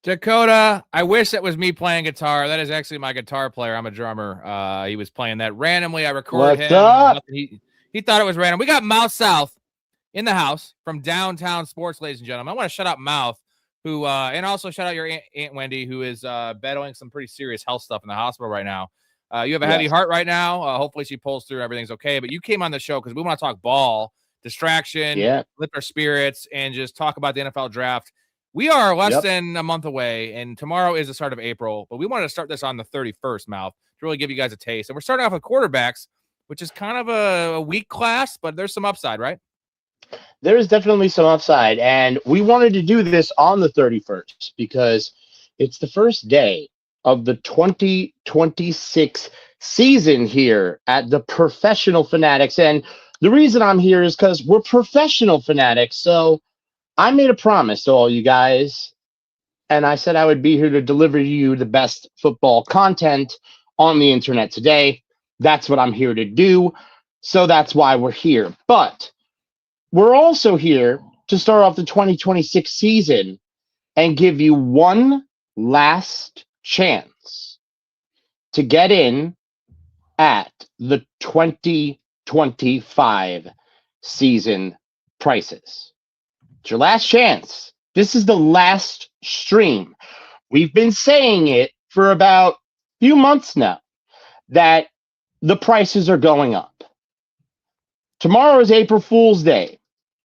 Dakota, I wish that was me playing guitar. That is actually my guitar player. I'm a drummer. He was playing that randomly. I recorded What's him. up? He thought it was random. We got Mouth South in the house from Downtown Sports, ladies and gentlemen. I want to shout out Mouth, who and also shout out your Aunt Wendy, who is battling some pretty serious health stuff in the hospital right now. You have a heavy heart right now. Hopefully she pulls through. Everything's okay. But you came on the show because we want to talk ball, distraction, lift our spirits, and just talk about the NFL draft. We are less than a month away, and tomorrow is the start of April. But we wanted to start this on the 31st, Mouth, to really give you guys a taste. And we're starting off with quarterbacks, which is kind of a weak class, but there's some upside, right? There is definitely some upside, and we wanted to do this on the 31st because it's the first day of the 2026 season here at the Professional Fanatics. And the reason I'm here is because we're professional fanatics. So I made a promise to all you guys, and I said I would be here to deliver you the best football content on the internet today. That's what I'm here to do. So that's why we're here. But we're also here to start off the 2026 season and give you one last chance to get in at the 2025 season prices. It's your last chance. This is the last stream. We've been saying it for about a few months now that the prices are going up. Tomorrow is April Fool's Day.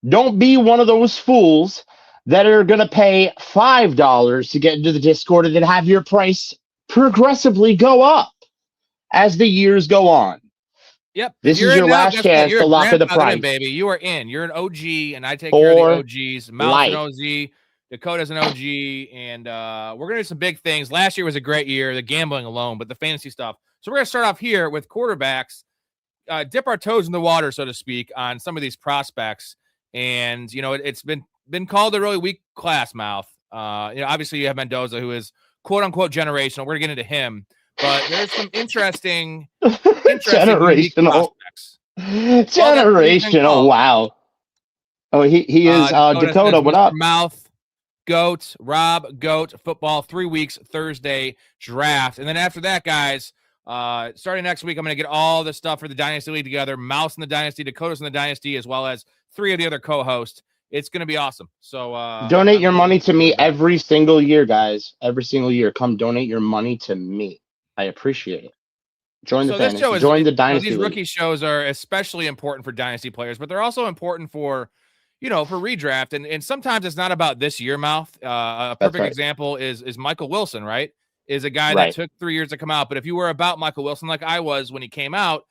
Don't be one of those fools that are going to pay $5 to get into the Discord and then have your price progressively go up as the years go on. Yep. This is your last chance to lock in the price. Baby. You are in. You're an OG, and I take care of the OGs. Mouth's an OG. Dakota's an OG, and we're going to do some big things. Last year was a great year, the gambling alone, but the fantasy stuff. So we're going to start off here with quarterbacks, dip our toes in the water, so to speak, on some of these prospects. And, you know, it's been called a really weak class, Mouth. Obviously you have Mendoza, who is quote-unquote generational. We're going to get into him. But there's some interesting generational prospects. Generational, wow. Oh, he is Dakota. What up? Mouth, Goat, Rob, Goat, football, 3 weeks, Thursday draft. And then after that, guys, starting next week, I'm going to get all the stuff for the Dynasty League together. Mouse in the Dynasty, Dakota's in the Dynasty, as well as 3 of the other co-hosts. It's going to be awesome. So donate your money to me every single year, guys. Every single year. Come donate your money to me. I appreciate it. Join the fantasy. Join the Dynasty These League. rookie shows are especially important for Dynasty players, but they're also important for, for redraft. And sometimes it's not about this year, Mouth. A perfect example is Michael Wilson, right? Is a guy that took 3 years to come out. But if you were about Michael Wilson like I was when he came out,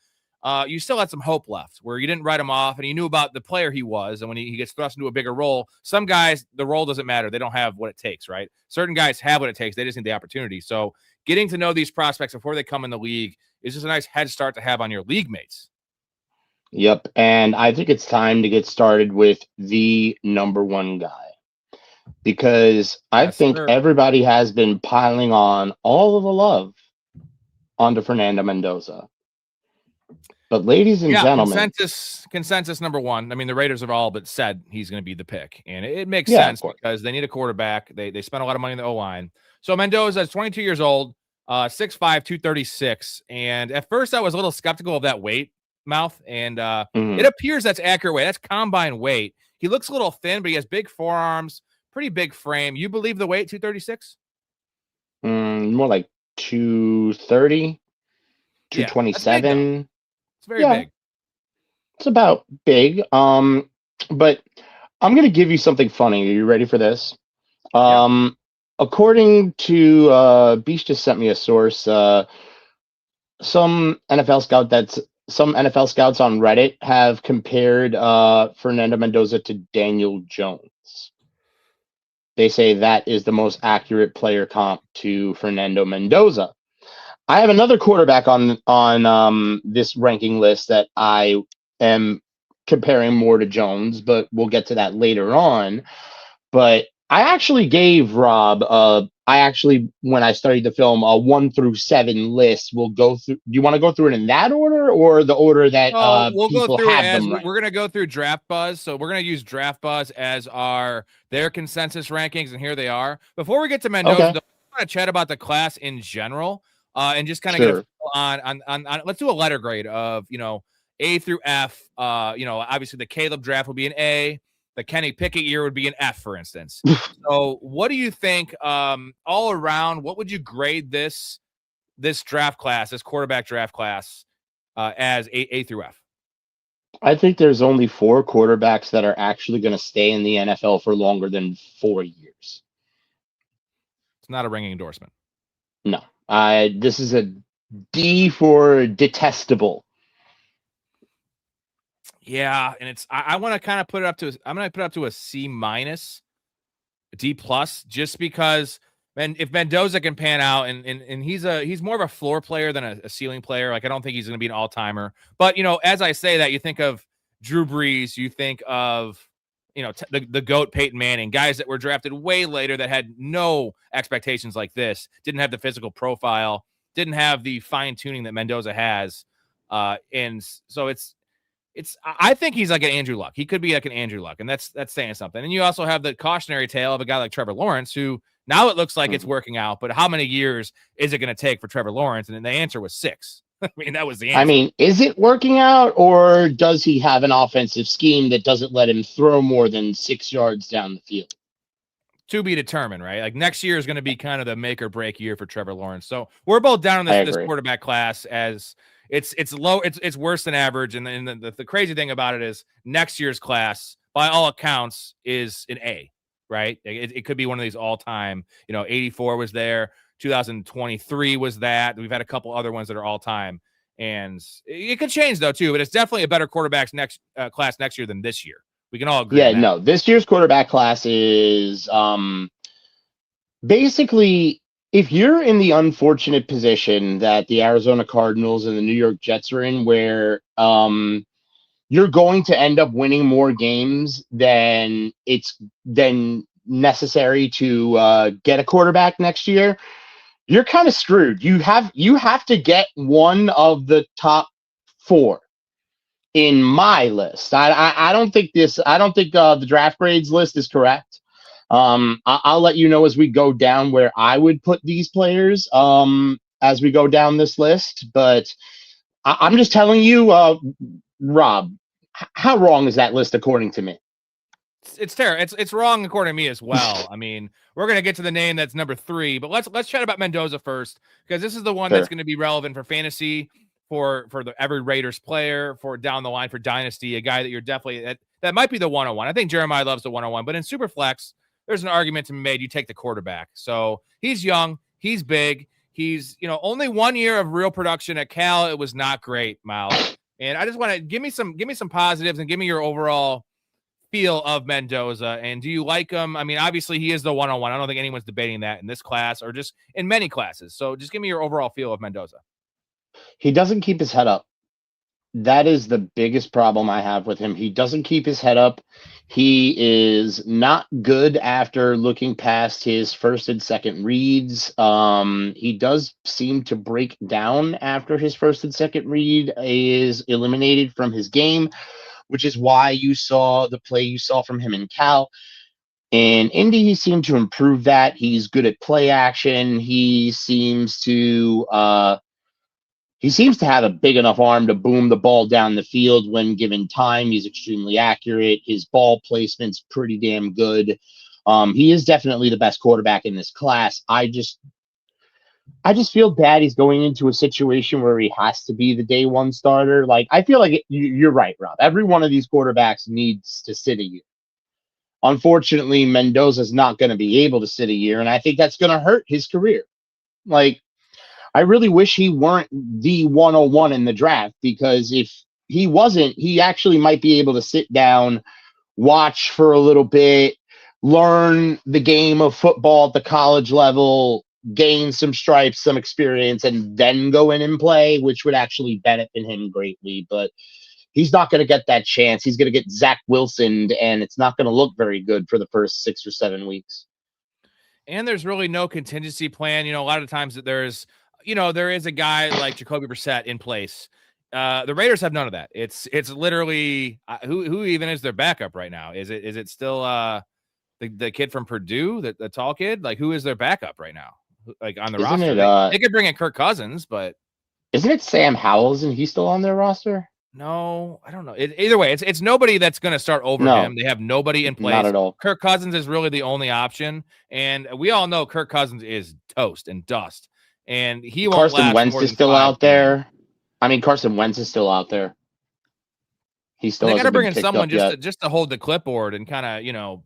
you still had some hope left where you didn't write him off and you knew about the player he was. And when he gets thrust into a bigger role, some guys, the role doesn't matter. They don't have what it takes, right? Certain guys have what it takes. They just need the opportunity. So getting to know these prospects before they come in the league is just a nice head start to have on your league mates. Yep. And I think it's time to get started with the number one guy, because I think everybody has been piling on all of the love onto Fernando Mendoza. But ladies and gentlemen, consensus number one. I mean, the Raiders have all but said he's going to be the pick, and it makes sense because they need a quarterback. They spent a lot of money in the O-line. So Mendoza is 22 years old, 6'5", 236, and at first I was a little skeptical of that weight, Mouth, and it appears that's accurate weight. That's combine weight. He looks a little thin, but he has big forearms, pretty big frame. You believe the weight, 236? More like 230, 227. It's very big. It's about big. But I'm going to give you something funny. Are you ready for this? According to Beach just sent me a source. Some NFL scouts on Reddit have compared Fernando Mendoza to Daniel Jones. They say that is the most accurate player comp to Fernando Mendoza. I have another quarterback on this ranking list that I am comparing more to Jones, but we'll get to that later on. But I actually gave Rob, when I studied the film, a 1 through 7 list. We'll go through. Do you want to go through it in that order, order or the order that Oh, we'll go people through it have as them right? we're going to go through Draft Buzz. So we're going to use Draft Buzz as their consensus rankings, and here they are. Before we get to Mendoza, Okay, though, I want to chat about the class in general, and just kind of get a sure. feel on. Let's do a letter grade of A through F. Obviously the Caleb draft would be an A. The Kenny Pickett year would be an F, for instance. So, what do you think all around? What would you grade this draft class, this quarterback draft class, as A through F? I think there's only 4 quarterbacks that are actually going to stay in the NFL for longer than 4 years. It's not a ringing endorsement. No, this is a D for detestable. Yeah, and I want to kind of put it up to. I'm going to put it up to a C minus, D plus, just because. And if Mendoza can pan out, and he's more of a floor player than a ceiling player. Like, I don't think he's going to be an all timer. But as I say that, you think of Drew Brees, you think of the GOAT Peyton Manning, guys that were drafted way later that had no expectations like this, didn't have the physical profile, didn't have the fine tuning that Mendoza has, and so I think he's like an Andrew Luck. He could be like an Andrew Luck, and that's saying something. And you also have the cautionary tale of a guy like Trevor Lawrence, who now it looks like it's working out, but how many years is it going to take for Trevor Lawrence? And then the answer was 6. I mean, that was the answer. I mean, is it working out, or does he have an offensive scheme that doesn't let him throw more than 6 yards down the field? To be determined, right? Like, next year is going to be kind of the make or break year for Trevor Lawrence. So we're both down on this quarterback class as it's low. It's worse than average. And then the crazy thing about it is next year's class, by all accounts, is an A, right? It could be one of these all time, 84 was there. 2023 was that. We've had a couple other ones that are all time. And it could change though too, but it's definitely a better quarterbacks class next year than this year. We can all agree. Yeah, no, this year's quarterback class is basically, if you're in the unfortunate position that the Arizona Cardinals and the New York Jets are in, where you're going to end up winning more games than necessary to get a quarterback next year, you're kind of screwed. You have to get one of the top 4 in my list. I don't think the draft grades list is correct. I'll let you know as we go down where I would put these players as we go down this list. But I'm just telling you, Rob, how wrong is that list according to me? It's terrible. It's wrong according to me as well. I mean, we're gonna get to the name that's number 3, but let's chat about Mendoza first, because this is the one that's going to be relevant for fantasy, for every Raiders player, for down the line for dynasty, a guy that you're definitely that might be the 101. I think Jeremiah loves the 101, but in Superflex, there's an argument to be made. You take the quarterback. So he's young, he's big, he's only 1 year of real production at Cal. It was not great, Miles. And I just want to give me some positives and give me your overall feel of Mendoza. And do you like him? I mean, obviously he is the 101. I don't think anyone's debating that in this class or just in many classes. So just give me your overall feel of Mendoza. He doesn't keep his head up. That is the biggest problem I have with him. He doesn't keep his head up. He is not good after looking past his first and second reads. He does seem to break down after his first and second read is eliminated from his game, which is why you saw the play you saw from him in Cal. In Indy, he seemed to improve that. He's good at play action. He seems to have a big enough arm to boom the ball down the field when given time. He's extremely accurate. His ball placement's pretty damn good. He is definitely the best quarterback in this class. I just feel bad he's going into a situation where he has to be the day one starter. Like, I feel like you're right, Rob. Every one of these quarterbacks needs to sit a year. Unfortunately, Mendoza's not going to be able to sit a year, and I think that's going to hurt his career. Like, I really wish he weren't the 101 in the draft, because if he wasn't, he actually might be able to sit down, watch for a little bit, learn the game of football at the college level, gain some stripes, some experience, and then go in and play, which would actually benefit him greatly. But he's not going to get that chance. He's going to get Zach Wilson, and it's not going to look very good for the first 6 or 7 weeks. And there's really no contingency plan. A lot of times that there is a guy like Jacoby Brissett in place. The Raiders have none of that. It's literally who even is their backup right now? Is it still the kid from Purdue, the tall kid? Like, who is their backup right now? Like on the Isn't roster, it they could bring in Kirk Cousins, but isn't it Sam Howell? Isn't he still on their roster? no, I don't know. Either way, it's nobody that's going to start over No, him. They have nobody in not place. at all. Kirk Cousins is really the only option, and we all know Kirk Cousins is toast and dust, and he won't Carson last Wentz more is than still 5 out games. there. I mean, Carson Wentz is still out there. He still They got to hasn't bring been in picked someone up yet. just to hold the clipboard and kind of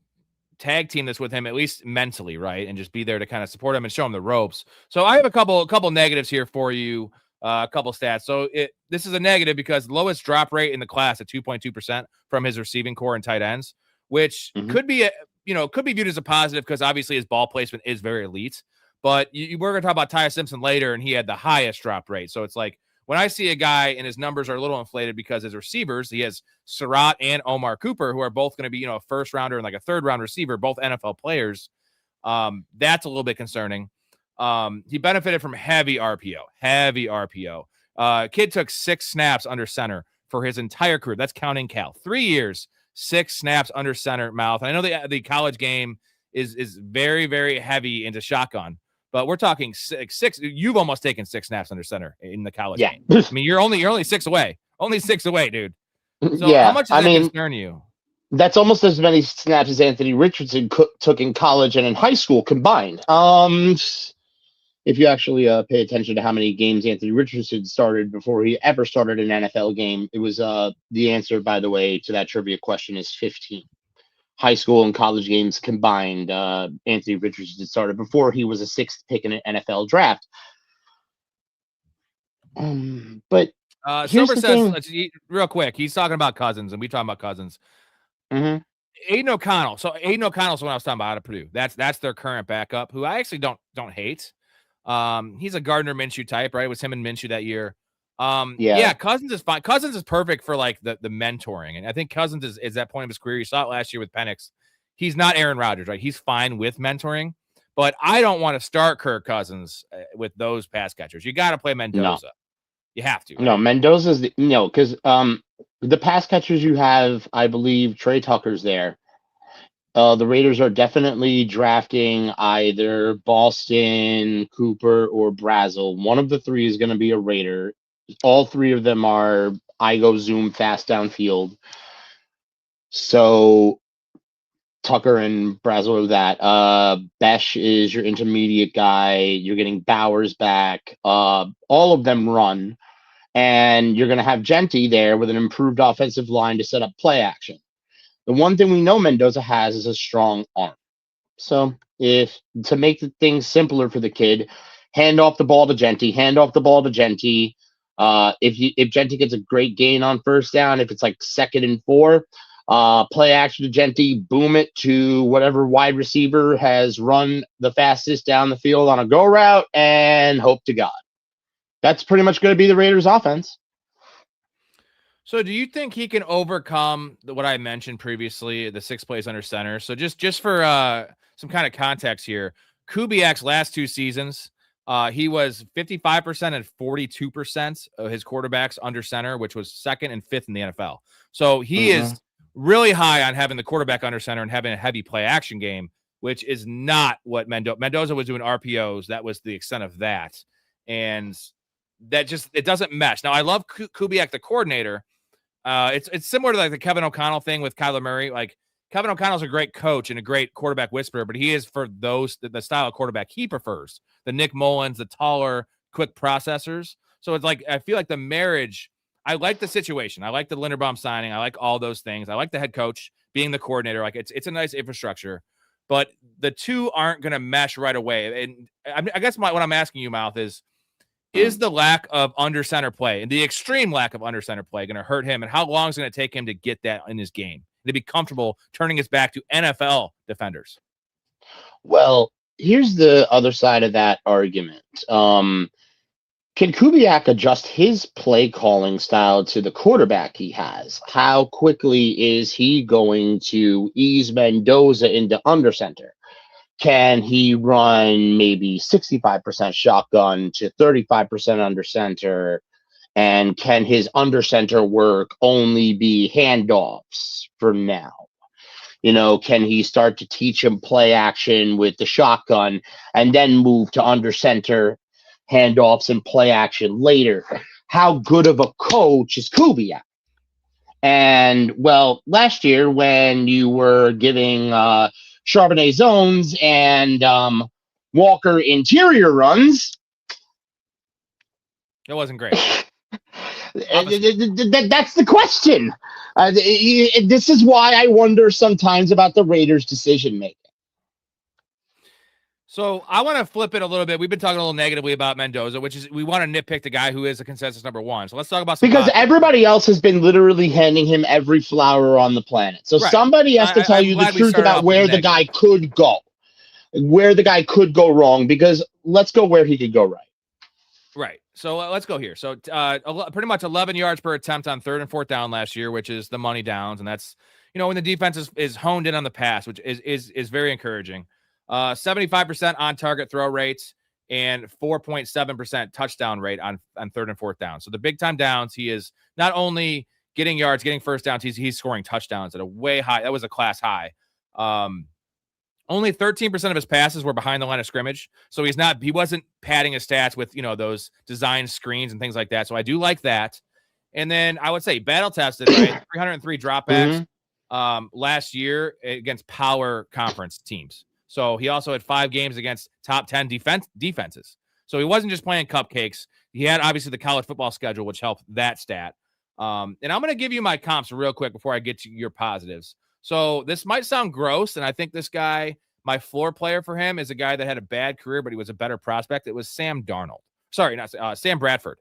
tag team this with him, at least mentally, right? And just be there to kind of support him and show him the ropes. So I have a couple negatives here for you, a couple stats. So this is a negative because lowest drop rate in the class at 2.2% from his receiving core and tight ends, which could be could be viewed as a positive because obviously his ball placement is very elite. But we're going to talk about Ty Simpson later, and he had the highest drop rate. So it's like when I see a guy and his numbers are a little inflated because his receivers, he has Surratt and Omar Cooper, who are both going to be, a first rounder and like a third round receiver, both NFL players. That's a little bit concerning. He benefited from heavy RPO. Kid took 6 snaps under center for his entire career. That's counting Cal. 3 years, 6 snaps under center, Mouth. I know the college game is very, very heavy into shotgun. But we're talking six. You've almost taken 6 snaps under center in the college game. I mean, you're only 6 away. Only 6 away, dude. So how much does that concern you? That's almost as many snaps as Anthony Richardson took in college and in high school combined. If you actually pay attention to how many games Anthony Richardson started before he ever started an NFL game, it was the answer, by the way, to that trivia question is 15. High school and college games combined, Anthony Richardson started before he was a 6th pick in an NFL draft. But Silver says, real quick, he's talking about Cousins, and we talking about Cousins. Mm-hmm. Aiden O'Connell. So Aiden O'Connell's what I was talking about out of Purdue. That's their current backup, who I actually don't hate. He's a Gardner Minshew type, right? It was him and Minshew that year. Yeah, Cousins is fine. Cousins is perfect for like the mentoring. And I think Cousins is that point of his career. You saw it last year with Penix. He's not Aaron Rodgers, right? He's fine with mentoring, but I don't want to start Kirk Cousins with those pass catchers. You got to play Mendoza. No. You have to. Right? No, Mendoza's because the pass catchers you have, I believe Trey Tucker's there. The Raiders are definitely drafting either Boston, Cooper, or Brazel. One of the 3 is going to be a Raider. All 3 of them are I go zoom fast downfield. So Tucker and Brazel are that. Besh is your intermediate guy. You're getting Bowers back. All of them run. And you're going to have Genty there with an improved offensive line to set up play action. The one thing we know Mendoza has is a strong arm. So to make the things simpler for the kid, hand off the ball to Genty. If Genty gets a great gain on first down, if it's like 2nd and 4, play action to Genty, boom it to whatever wide receiver has run the fastest down the field on a go route, and hope to God. That's pretty much going to be the Raiders' offense. So do you think he can overcome what I mentioned previously, the 6 plays under center? So just for some kind of context here, Kubiak's last 2 seasons, he was 55% and 42% of his quarterbacks under center, which was 2nd and 5th in the NFL. So he is really high on having the quarterback under center and having a heavy play action game, which is not what Mendoza was doing RPOs. That was the extent of that. And that it doesn't mesh. Now I love Kubiak, the coordinator. It's similar to like the Kevin O'Connell thing with Kyler Murray. Like Kevin O'Connell's a great coach and a great quarterback whisperer, but he is for the style of quarterback he prefers. The Nick Mullins, the taller, quick processors. So it's like I feel like the marriage. I like the situation. I like the Linderbaum signing. I like all those things. I like the head coach being the coordinator. Like it's a nice infrastructure, but the 2 aren't going to mesh right away. And I guess what I'm asking you, Mouth, is the lack of under center play and the extreme lack of under center play going to hurt him? And how long is it going to take him to get that in his game, to be comfortable turning his back to NFL defenders? Well, here's the other side of that argument. Can Kubiak adjust his play calling style to the quarterback he has? How quickly is he going to ease Mendoza into under center? Can he run maybe 65% shotgun to 35% under center And can his under center work only be handoffs for now? Can he start to teach him play action with the shotgun and then move to under center handoffs and play action later? How good of a coach is Kubiak? And well, last year when you were giving Charbonnet zones and Walker interior runs, it wasn't great. That's the question. This is why I wonder sometimes about the Raiders' decision making. So I want to flip it a little bit. We've been talking a little negatively about Mendoza, which is we want to nitpick the guy who is a consensus number one. So let's talk about some because everybody else has been literally handing him every flower on the planet. So somebody has to tell you the truth about where the guy could go, where the guy could go wrong. Because let's go where he could go right. Right. So let's go here. So pretty much 11 yards per attempt on 3rd and 4th down last year, which is the money downs, and that's when the defense is honed in on the pass, which is very encouraging. 75% on target throw rates and 4.7% touchdown rate on 3rd and 4th down. So the big time downs, he is not only getting yards, getting first downs, he's scoring touchdowns at a way high. That was a class high. Only 13% of his passes were behind the line of scrimmage. So he wasn't padding his stats with, those design screens and things like that. So I do like that. And then I would say battle tested, right? 303 dropbacks last year against power conference teams. So he also had 5 games against top 10 defenses. So he wasn't just playing cupcakes. He had obviously the college football schedule, which helped that stat. And I'm going to give you my comps real quick before I get to your positives. So this might sound gross, and I think this guy, my floor player for him, is a guy that had a bad career, but he was a better prospect. It was Sam Darnold. Sorry, not Sam Bradford.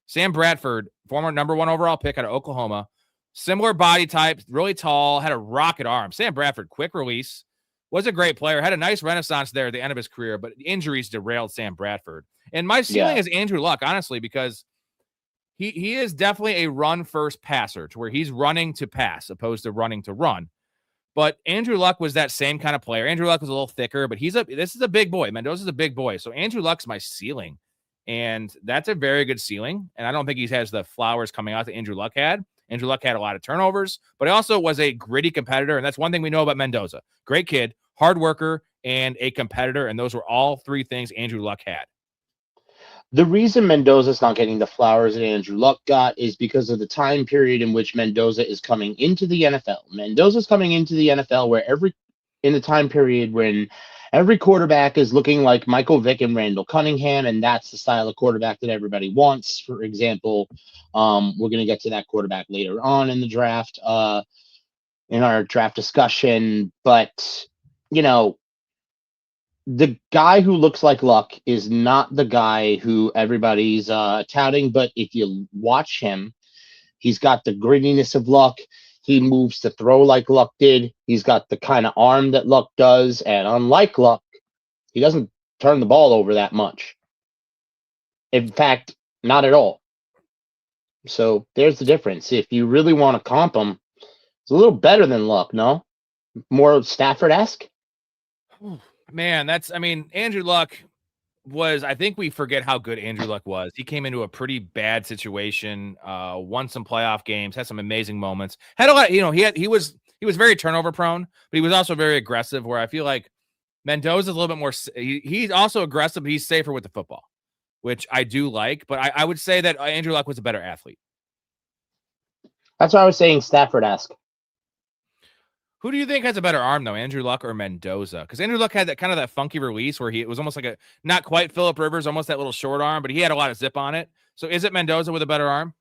Sam Bradford, former number 1 overall pick out of Oklahoma. Similar body type, really tall, had a rocket arm. Sam Bradford, quick release, was a great player, had a nice renaissance there at the end of his career, but injuries derailed Sam Bradford. And my ceiling is Andrew Luck, honestly, because he is definitely a run-first passer to where he's running to pass opposed to running to run. But Andrew Luck was that same kind of player. Andrew Luck was a little thicker, but this is a big boy. Mendoza's a big boy. So Andrew Luck's my ceiling. And that's a very good ceiling. And I don't think he has the flowers coming out that Andrew Luck had. Andrew Luck had a lot of turnovers, but he also was a gritty competitor. And that's one thing we know about Mendoza. Great kid, hard worker, and a competitor. And those were all 3 things Andrew Luck had. The reason Mendoza's not getting the flowers that Andrew Luck got is because of the time period in which Mendoza is coming into the NFL. Mendoza's coming into the NFL in the time period when every quarterback is looking like Michael Vick and Randall Cunningham, and that's the style of quarterback that everybody wants. For example, we're going to get to that quarterback later on in the draft, in our draft discussion. But, the guy who looks like Luck is not the guy who everybody's touting, but if you watch him, he's got the grittiness of Luck. He moves to throw like Luck did. He's got the kind of arm that Luck does, and unlike Luck, he doesn't turn the ball over that much. In fact, not at all. So there's the difference. If you really want to comp him, it's a little better than Luck, no? More Stafford-esque? Man, Andrew Luck was, I think we forget how good Andrew Luck was. He came into a pretty bad situation, won some playoff games, had some amazing moments. Had a lot, he was very turnover prone, but he was also very aggressive, where I feel like Mendoza's a little bit more, he's also aggressive, but he's safer with the football, which I do like, but I would say that Andrew Luck was a better athlete. That's why I was saying Stafford-esque. Who do you think has a better arm, though, Andrew Luck or Mendoza? Because Andrew Luck had that funky release where it was almost like not quite Phillip Rivers, almost that little short arm, but he had a lot of zip on it. So is it Mendoza with a better arm?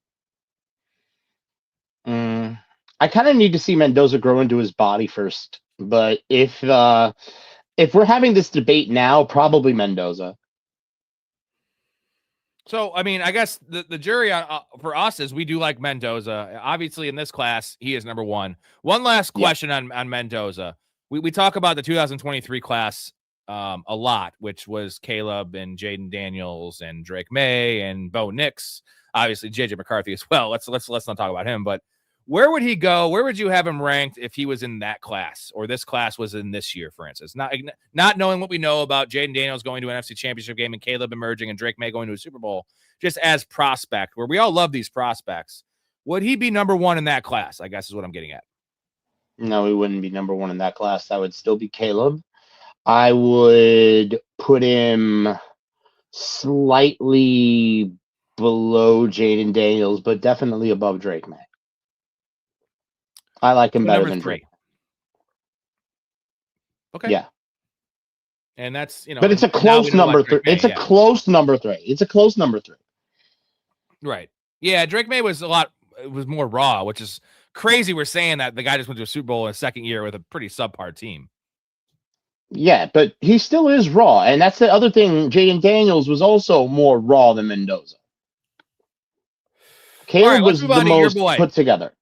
I kind of need to see Mendoza grow into his body first. But if we're having this debate now, probably Mendoza. So, I guess the jury for us is we do like Mendoza. Obviously, in this class, he is number 1. One last question on Mendoza. We talk about the 2023 class a lot, which was Caleb and Jaden Daniels and Drake May and Bo Nix. Obviously, JJ McCarthy as well. Let's not talk about him. But Where would he go? Where would you have him ranked if he was in that class or this class was in this year, for instance? Not knowing what we know about Jaden Daniels going to an NFC Championship game and Caleb emerging and Drake May going to a Super Bowl, just as prospect, where we all love these prospects. Would he be number one in that class? I guess is what I'm getting at. No, he wouldn't be number one in that class. That would still be Caleb. I would put him slightly below Jaden Daniels, but definitely above Drake May. I like him better than 3. Drake. Okay. Yeah. And that's, but it's a close number 3. It's a close number 3. It's a close number 3. Right. Yeah. Drake May was was more raw, which is crazy. We're saying that the guy just went to a Super Bowl in his second year with a pretty subpar team. Yeah, but he still is raw. And that's the other thing. Jaden Daniels was also more raw than Mendoza. Caleb was the most put together.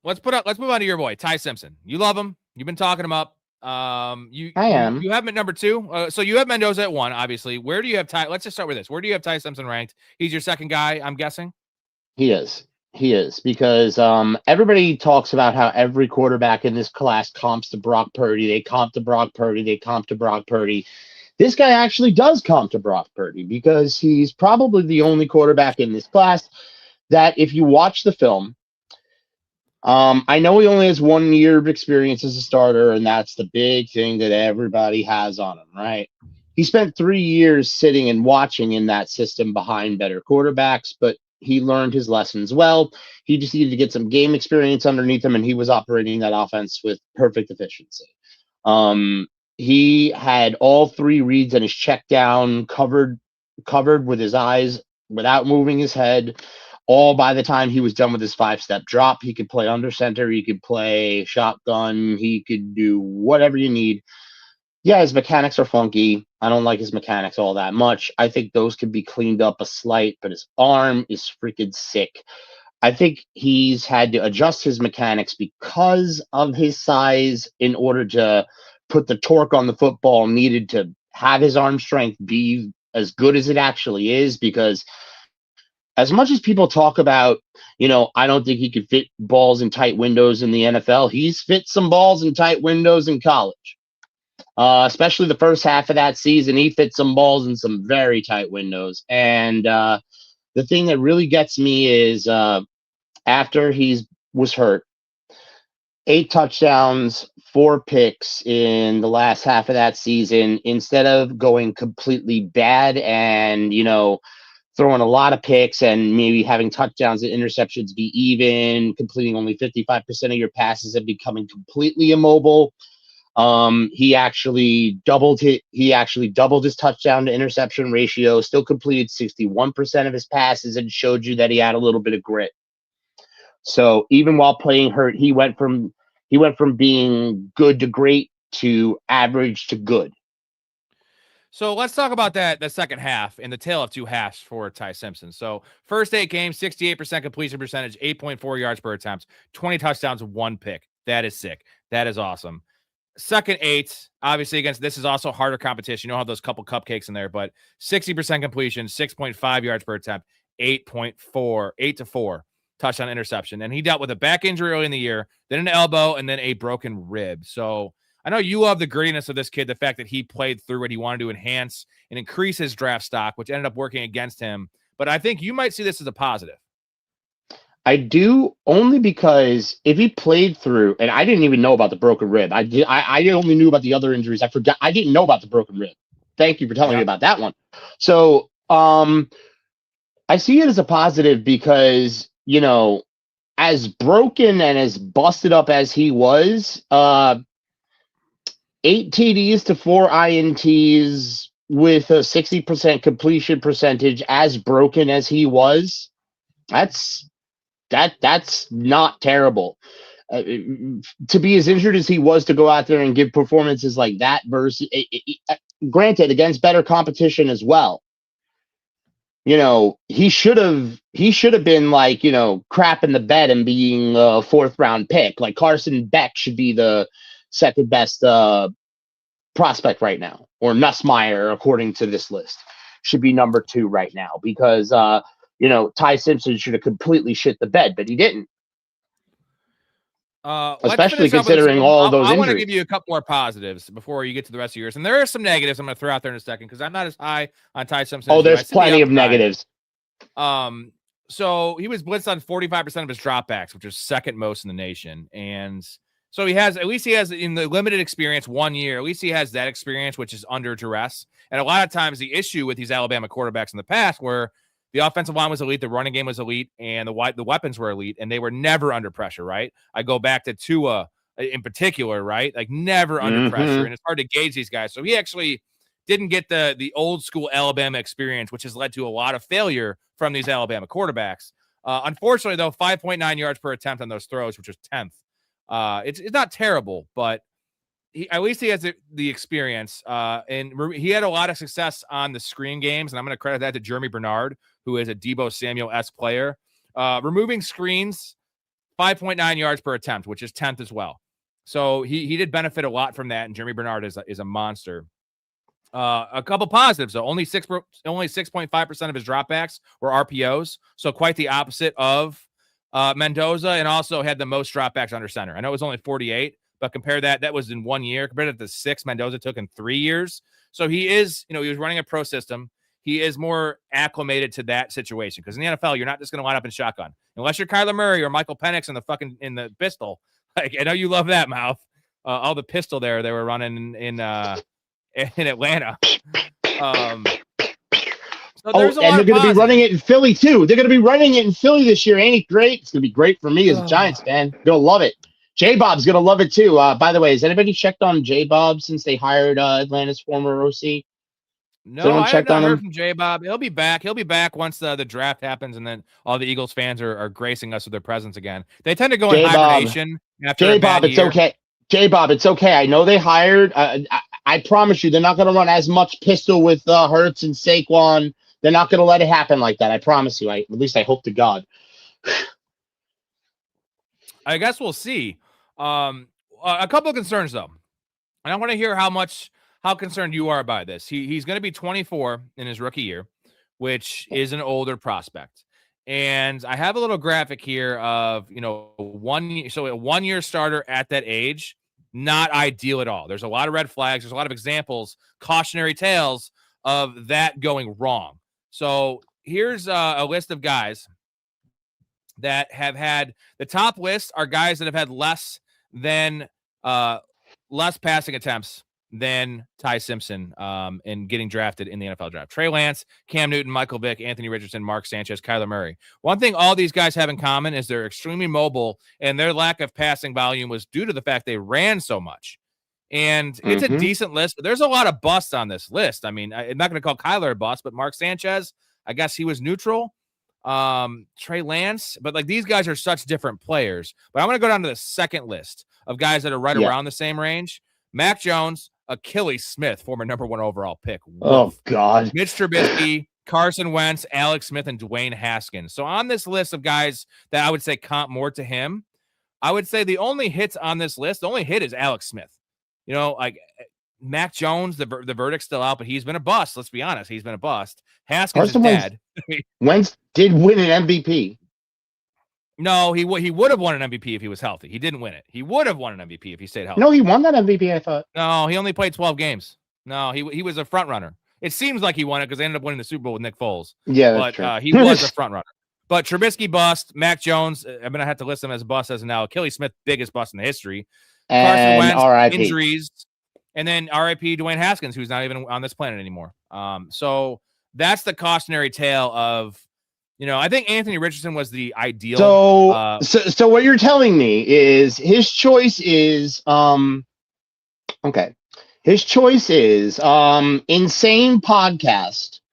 Let's move on to your boy, Ty Simpson. You love him. You've been talking him up. You have him at number 2. So you have Mendoza at 1, obviously. Where do you have Ty? Let's just start with this. Where do you have Ty Simpson ranked? He's your second guy, I'm guessing. He is because everybody talks about how every quarterback in this class comps to Brock Purdy. They comp to Brock Purdy. They comp to Brock Purdy. This guy actually does comp to Brock Purdy because he's probably the only quarterback in this class that if you watch the film, I know he only has 1 year of experience as a starter, and that's the big thing that everybody has on him, right? He spent 3 years sitting and watching in that system behind better quarterbacks, but he learned his lessons well. He just needed to get some game experience underneath him, and he was operating that offense with perfect efficiency. He had all 3 reads on his check down covered with his eyes without moving his head. All by the time he was done with his 5-step drop. He could play under center. He could play shotgun. He could do whatever you need. Yeah, his mechanics are funky. I don't like his mechanics all that much. I think those could be cleaned up a slight, but his arm is freaking sick. I think he's had to adjust his mechanics because of his size in order to put the torque on the football needed to have his arm strength be as good as it actually is, because as much as people talk about, I don't think he could fit balls in tight windows in the NFL. He's fit some balls in tight windows in college. Especially the first half of that season, he fit some balls in some very tight windows. And the thing that really gets me is after he was hurt, 8 touchdowns, 4 picks in the last half of that season, instead of going completely bad and, throwing a lot of picks and maybe having touchdowns and interceptions be even, completing only 55% of your passes and becoming completely immobile. He actually doubled his touchdown to interception ratio, still completed 61% of his passes, and showed you that he had a little bit of grit. So even while playing hurt, he went from being good to great to average to good. So let's talk about the second half and the tale of 2 halves for Ty Simpson. So first 8 games, 68% completion percentage, 8.4 yards per attempt, 20 touchdowns, 1 pick. That is sick. That is awesome. Second 8, obviously against this is also harder competition. You don't have those couple cupcakes in there, but 60% completion, 6.5 yards per attempt, 8 to 4 touchdown interception. And he dealt with a back injury early in the year, then an elbow, and then a broken rib. So I know you love the grittiness of this kid, the fact that he played through what he wanted to enhance and increase his draft stock, which ended up working against him. But I think you might see this as a positive. I do, only because if he played through, and I didn't even know about the broken rib. I only knew about the other injuries. I didn't know about the broken rib. Thank you for telling me about that one. So I see it as a positive because, as broken and as busted up as he was, 8 TDs to 4 INTs with a 60% completion percentage, as broken as he was, that's not terrible. To be as injured as he was, to go out there and give performances like that versus, granted, against better competition as well. He should have been like, crap in the bed and being a 4th round pick. Like Carson Beck should be the second best prospect right now, or Nussmeier, according to this list, should be number 2 right now, because Ty Simpson should have completely shit the bed, but he didn't. Let's especially finish up with considering all of those I want to injuries. give you a couple more positives before you get to the rest of yours. And there are some negatives I'm going to throw out there in a second because I'm not as high on Ty Simpson. Oh, as you. I there's see the plenty of upside. negatives. So he was blitzed on 45% of his dropbacks, which is second most in the nation. And so he has, at least he has in the limited experience 1 year, at least he has that experience, which is under duress. And a lot of times the issue with these Alabama quarterbacks in the past were the offensive line was elite, the running game was elite, and the weapons were elite, and they were never under pressure, right? I go back to Tua in particular, right? Like never under pressure, and it's hard to gauge these guys. So he actually didn't get the old school Alabama experience, which has led to a lot of failure from these Alabama quarterbacks. Unfortunately, though, 5.9 yards per attempt on those throws, which is 10th. It's not terrible, but at least he has the experience. And he had a lot of success on the screen games, and I'm going to credit that to Jeremy Bernard, who is a Deebo Samuel-esque player. Removing screens, 5.9 yards per attempt, which is 10th as well. So he did benefit a lot from that, and Jeremy Bernard is a monster. A couple positives, though. Only 6.5% of his dropbacks were RPOs, so quite the opposite of Mendoza, and also had the most dropbacks under center. I know it was only 48, but compare that was in 1 year compared to the 6 Mendoza took in 3 years. So he is, he was running a pro system. He is more acclimated to that situation because in the NFL, you're not just going to line up in shotgun unless you're Kyler Murray or Michael Penix in the pistol. Like I know you love that, Mouth. All the pistol there they were running in Atlanta. So there's a lot they're going to be running it in Philly too. They're going to be running it in Philly this year. Ain't it great? It's going to be great for me as a Giants fan. Gonna love it. J-Bob's going to love it too. By the way, has anybody checked on J-Bob since they hired Atlanta's former OC? No, I have not heard from J-Bob. He'll be back. He'll be back once the draft happens, and then all the Eagles fans are gracing us with their presence again. They tend to go in hibernation after J-Bob, it's okay. J-Bob, it's okay. I know they hired. I promise you, they're not going to run as much pistol with Hurts and Saquon. They're not going to let it happen like that. I promise you. At least I hope to God. I guess we'll see. A couple of concerns, though. And I want to hear how concerned you are by this. He's going to be 24 in his rookie year, which is an older prospect. And I have a little graphic here of, a 1 year starter at that age, not ideal at all. There's a lot of red flags. There's a lot of examples, cautionary tales of that going wrong. So here's a list of guys that have had the top list are guys that have had less passing attempts than Ty Simpson in getting drafted in the NFL draft. Trey Lance, Cam Newton, Michael Vick, Anthony Richardson, Mark Sanchez, Kyler Murray. One thing all these guys have in common is they're extremely mobile, and their lack of passing volume was due to the fact they ran so much. And it's a decent list, but there's a lot of busts on this list. I mean, I'm not going to call Kyler a bust, but Mark Sanchez, I guess he was neutral. Trey Lance, but like these guys are such different players. But I'm going to go down to the second list of guys that are right around the same range. Mac Jones, Achilles Smith, former number 1 overall pick. Oh, God. Mitch Trubisky, Carson Wentz, Alex Smith, and Dwayne Haskins. So on this list of guys that I would say comp more to him, I would say the only hits on this list, the only hit is Alex Smith. Like Mac Jones, the verdict's still out, but he's been a bust. Let's be honest. He's been a bust. Haskins is dead. Wentz did win an MVP. No, he would have won an MVP if he was healthy. He didn't win it. He would have won an MVP if he stayed healthy. No, he won that MVP, I thought. No, he only played 12 games. No, he was a front runner. It seems like he won it because they ended up winning the Super Bowl with Nick Foles. Yeah, but he was a front runner. But Trubisky bust, Mac Jones, I'm going to have to list him as a bust as of now. Achilles Smith, biggest bust in the history. Carson Wentz, injuries. And then RIP Dwayne Haskins, who's not even on this planet anymore. So that's the cautionary tale of, I think Anthony Richardson was the ideal. So what you're telling me is his choice is okay. His choice is insane podcaster,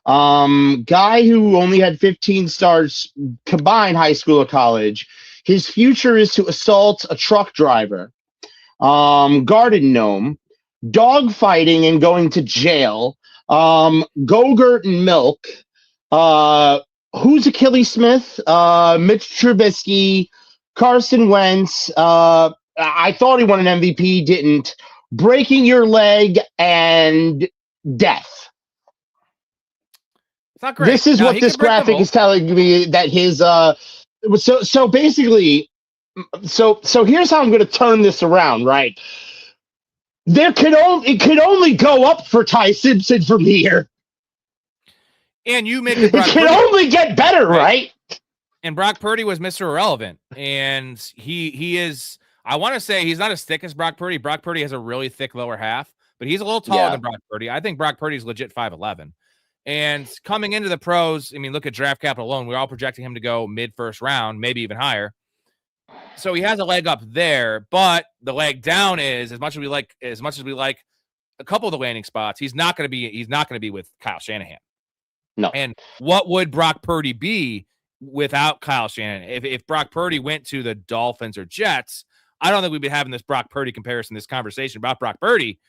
guy who only had 15 starts combined high school or college. His future is to assault a truck driver, garden gnome, dog fighting and going to jail, Go-Gurt and milk. Who's Achilles Smith? Mitch Trubisky, Carson Wentz. I thought he won an MVP, didn't. Breaking your leg and death. It's not great. This is what this graphic is telling me that his So basically, so here's how I'm going to turn this around, right? It could only go up for Ty Simpson from here. And you mentioned It Brock can Purdy, only get better, right? And Brock Purdy was Mr. Irrelevant, and he is. I want to say he's not as thick as Brock Purdy. Brock Purdy has a really thick lower half, but he's a little taller than Brock Purdy. I think Brock Purdy's legit 5'11". And coming into the pros, I mean, look at draft capital alone. We're all projecting him to go mid first round, maybe even higher. So he has a leg up there, but the leg down is as much as we like a couple of the landing spots. He's not going to be with Kyle Shanahan. No. And what would Brock Purdy be without Kyle Shanahan? If Brock Purdy went to the Dolphins or Jets, I don't think we'd be having this Brock Purdy comparison, this conversation about Brock Purdy.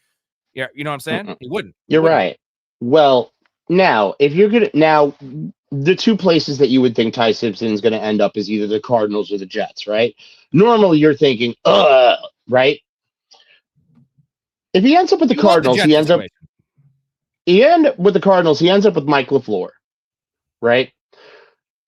Yeah, you know what I'm saying? Mm-mm. He wouldn't. You're right. Well, now the two places that you would think Ty Simpson's going to end up is either the Cardinals or the Jets, right? Normally, you're thinking, right? If he ends up with the Cardinals, he ends up with Mike LaFleur, right?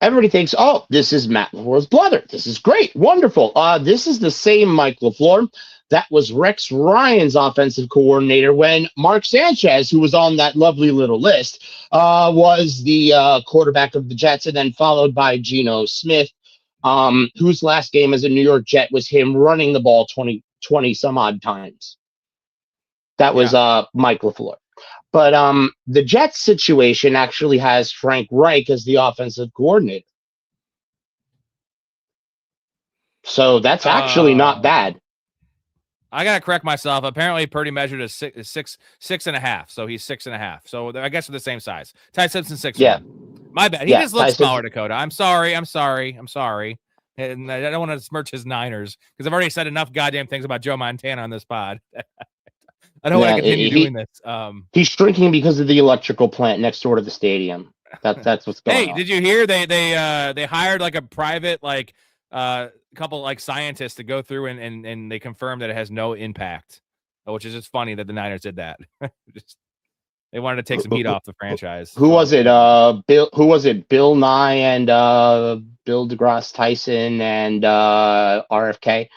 Everybody thinks, oh, this is Matt LaFleur's brother. This is great. Wonderful. This is the same Mike LaFleur that was Rex Ryan's offensive coordinator when Mark Sanchez, who was on that lovely little list, was the quarterback of the Jets, and then followed by Geno Smith, whose last game as a New York Jet was him running the ball 20 some odd times. That was Mike LaFleur. But the Jets situation actually has Frank Reich as the offensive coordinator. So that's actually not bad. I gotta correct myself. Apparently, Purdy measured as 6.5, so he's 6.5. So I guess we're the same size. Ty Simpson 6'1". Yeah, my bad. He just looks smaller, Dakota. I'm sorry. And I don't want to smirch his Niners because I've already said enough goddamn things about Joe Montana on this pod. I don't want to continue doing this. He's shrinking because of the electrical plant next door to the stadium. That's what's going on. Hey, did you hear they hired like a private couple like scientists to go through and they confirmed that it has no impact, which is just funny that the Niners did that. They wanted to take some heat off the franchise. Who was it? Bill Nye and Bill deGrasse Tyson and RFK.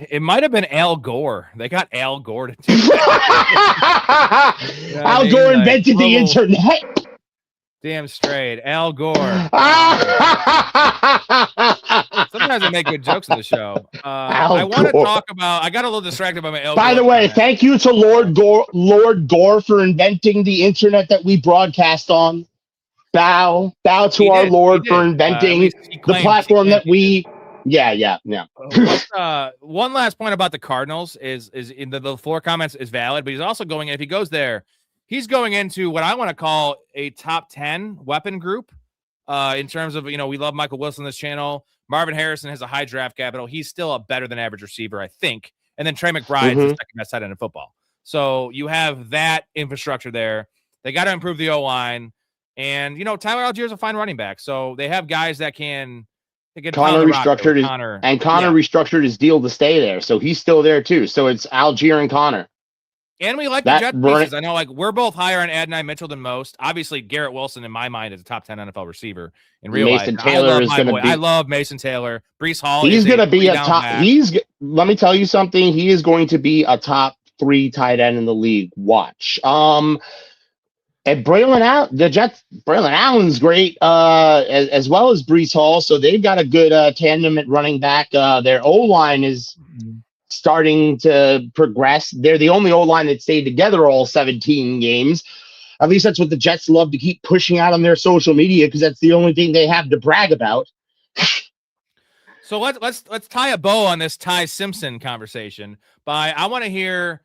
It might have been Al Gore. They got Al Gore to do that. Al Gore invented the internet. Damn straight. Al Gore. Sometimes I make good jokes on the show. I want to talk about, I got a little distracted by my Al By the way, thank you to Lord Gore for inventing the internet that we broadcast on. Bow to our Lord for inventing the platform that we... Yeah. One last point about the Cardinals is in the floor comments is valid, but he's also going in. If he goes there, he's going into what I want to call a top 10 weapon group. In terms of, we love Michael Wilson on this channel. Marvin Harrison has a high draft capital. He's still a better than average receiver, I think. And then Trey McBride's the second best tight end in football. So you have that infrastructure there. They got to improve the O-line, and Tyler Allgeier's a fine running back. So they have guys that can. Connor restructured his deal to stay there, so he's still there too. So it's Allgeier and Connor. And we like the Jets pieces. I know, we're both higher on Adonai Mitchell than most. Obviously, Garrett Wilson, in my mind, is a top 10 NFL receiver in real Mason life. Taylor is going to be. I love Mason Taylor. Breece Hall. He's going to be a top. Let me tell you something. He is going to be a top 3 tight end in the league. Watch. And Braylon Allen's great, as well as Breece Hall. So they've got a good tandem at running back. Their O-line is starting to progress. They're the only O-line that stayed together all 17 games. At least that's what the Jets love to keep pushing out on their social media, because that's the only thing they have to brag about. So let's tie a bow on this Ty Simpson conversation I want to hear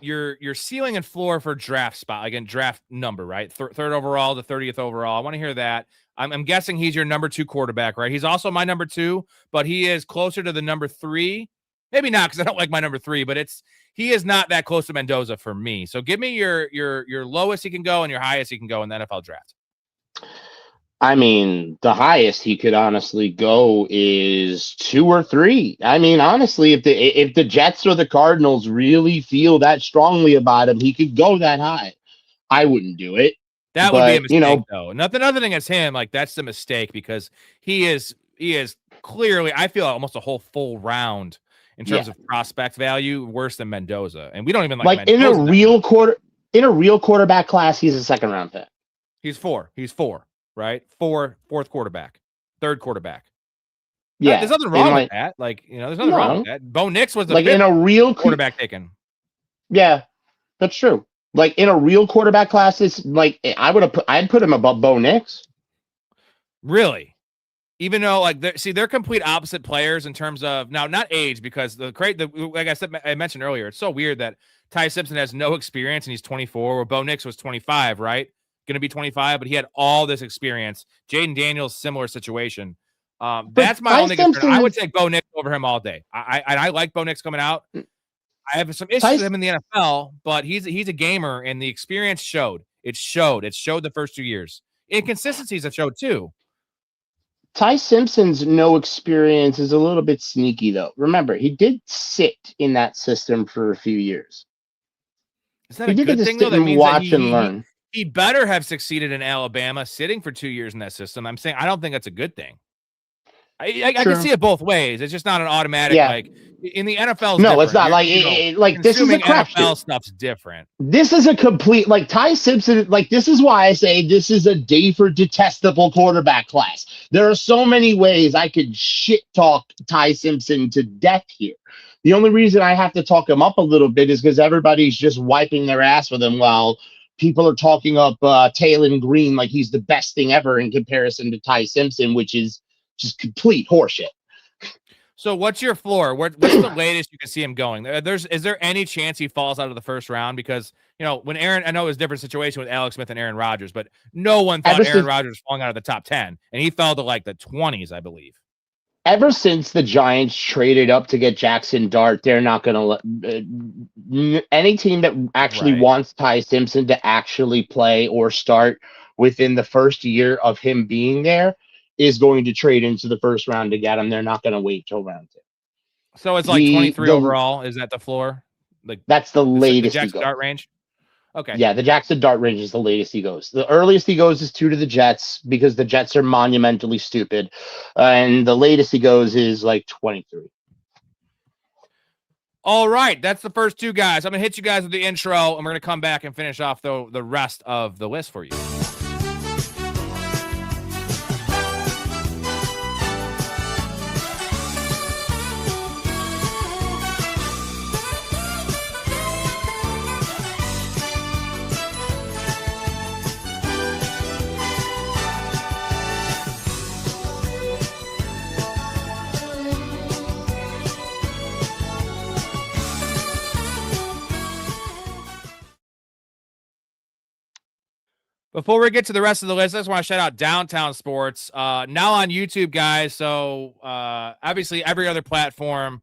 your ceiling and floor for draft spot. Again, draft number, right? Third overall to 30th overall. I want to hear that. I'm guessing he's your number 2 quarterback, right? He's also my number 2, but he is closer to the number 3. Maybe not, because I don't like my number 3, but he is not that close to Mendoza for me. So give me your lowest he can go and your highest he can go in the NFL draft. I mean, the highest he could honestly go is 2 or 3. I mean, honestly, if the Jets or the Cardinals really feel that strongly about him, he could go that high. I wouldn't do it. That would be a mistake, though. Nothing against him. That's the mistake, because he is clearly, I feel almost a whole full round in terms of prospect value worse than Mendoza. And we don't even like in Mendoza in a real quarterback class, he's a second round pick. He's four, right? Fourth quarterback, third quarterback. Yeah. There's nothing wrong with that. Like, there's nothing wrong with that. Bo Nix was the fifth in a real quarterback taken. Yeah, that's true. Like in a real quarterback class, it's like I'd put him above Bo Nix. Really? Even though, like, they're complete opposite players in terms of now, not age, because like I mentioned earlier, it's so weird that Ty Simpson has no experience and he's 24, where Bo Nix was 25, right? Going to be 25, but he had all this experience. Jaden Daniels, similar situation. That's my only concern. I would take Bo Nix over him all day. I like Bo Nix coming out. I have some issues with him in the NFL, but he's a gamer, and the experience showed. It showed the first 2 years. Inconsistencies have showed too. Ty Simpson's no experience is a little bit sneaky, though. Remember, he did sit in that system for a few years. Is that a good thing, though? That means watch and learn. He better have succeeded in Alabama, sitting for 2 years in that system. I'm saying I don't think that's a good thing. I can see it both ways. It's just not an automatic like in the NFL. No, it's not like this is a NFL stuff's different. This is a complete Ty Simpson. Like, this is why I say this is a day for detestable quarterback class. There are so many ways I could shit talk Ty Simpson to death here. The only reason I have to talk him up a little bit is because everybody's just wiping their ass with him while people are talking up Taylon Green like he's the best thing ever in comparison to Ty Simpson, which is just complete horseshit. So what's your floor? What's the latest you can see him going? Is there any chance he falls out of the first round? Because, when I know it was a different situation with Alex Smith and Aaron Rodgers, but no one thought Aaron Rodgers was falling out of the top 10, and he fell to like the 20s, I believe. Ever since the Giants traded up to get Jackson Dart, they're not going to let any team that actually wants Ty Simpson to actually play or start within the first year of him being there is going to trade into the first round to get him. They're not going to wait till round 2. So it's like 23 overall. Is that the floor? Like, that's the latest the Jackson Dart range. Okay. Yeah, the Jackson Dart range is the latest he goes. The earliest he goes is 2 to the Jets because the Jets are monumentally stupid, and the latest he goes is like 23. All right, that's the first 2 guys. I'm gonna hit you guys with the intro, and we're gonna come back and finish off the rest of the list for you. Before we get to the rest of the list, I just want to shout out Downtown Sports. Now on YouTube, guys. So obviously every other platform.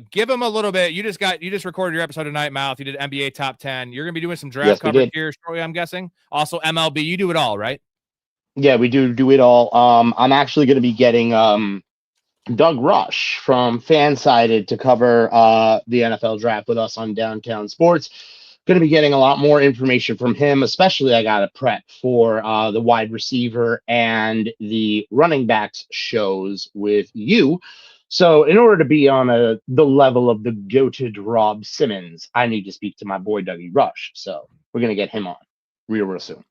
Give them a little bit. You just recorded your episode tonight, Mouth. You did NBA Top 10. You're gonna be doing some draft coverage here shortly, I'm guessing. Also MLB. You do it all, right? Yeah, we do it all. I'm actually gonna be getting Doug Rush from Fansided to cover the NFL draft with us on Downtown Sports. Going to be getting a lot more information from him, especially I got to prep for the wide receiver and the running backs shows with you. So in order to be on the level of the goated Rob Simmons, I need to speak to my boy Dougie Rush. So we're going to get him on real soon.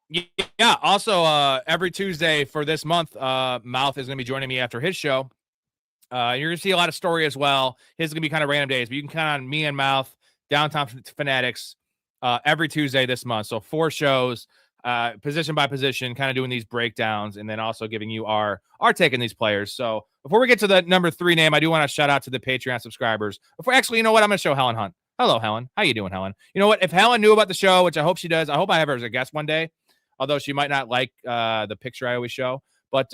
Yeah. Also, every Tuesday for this month, Mouth is going to be joining me after his show. You're going to see a lot of Storey as well. His is going to be kind of random days, but you can count on me and Mouth, Downtown Fanatics, every Tuesday this month. So 4 shows, position by position, kind of doing these breakdowns, and then also giving you our take on these players. So before we get to the number 3 name, I do want to shout out to the Patreon subscribers. You know what? I'm going to show Helen Hunt. Hello, Helen. How you doing, Helen? You know what? If Helen knew about the show, which I hope she does, I hope I have her as a guest one day, although she might not like the picture I always show. But,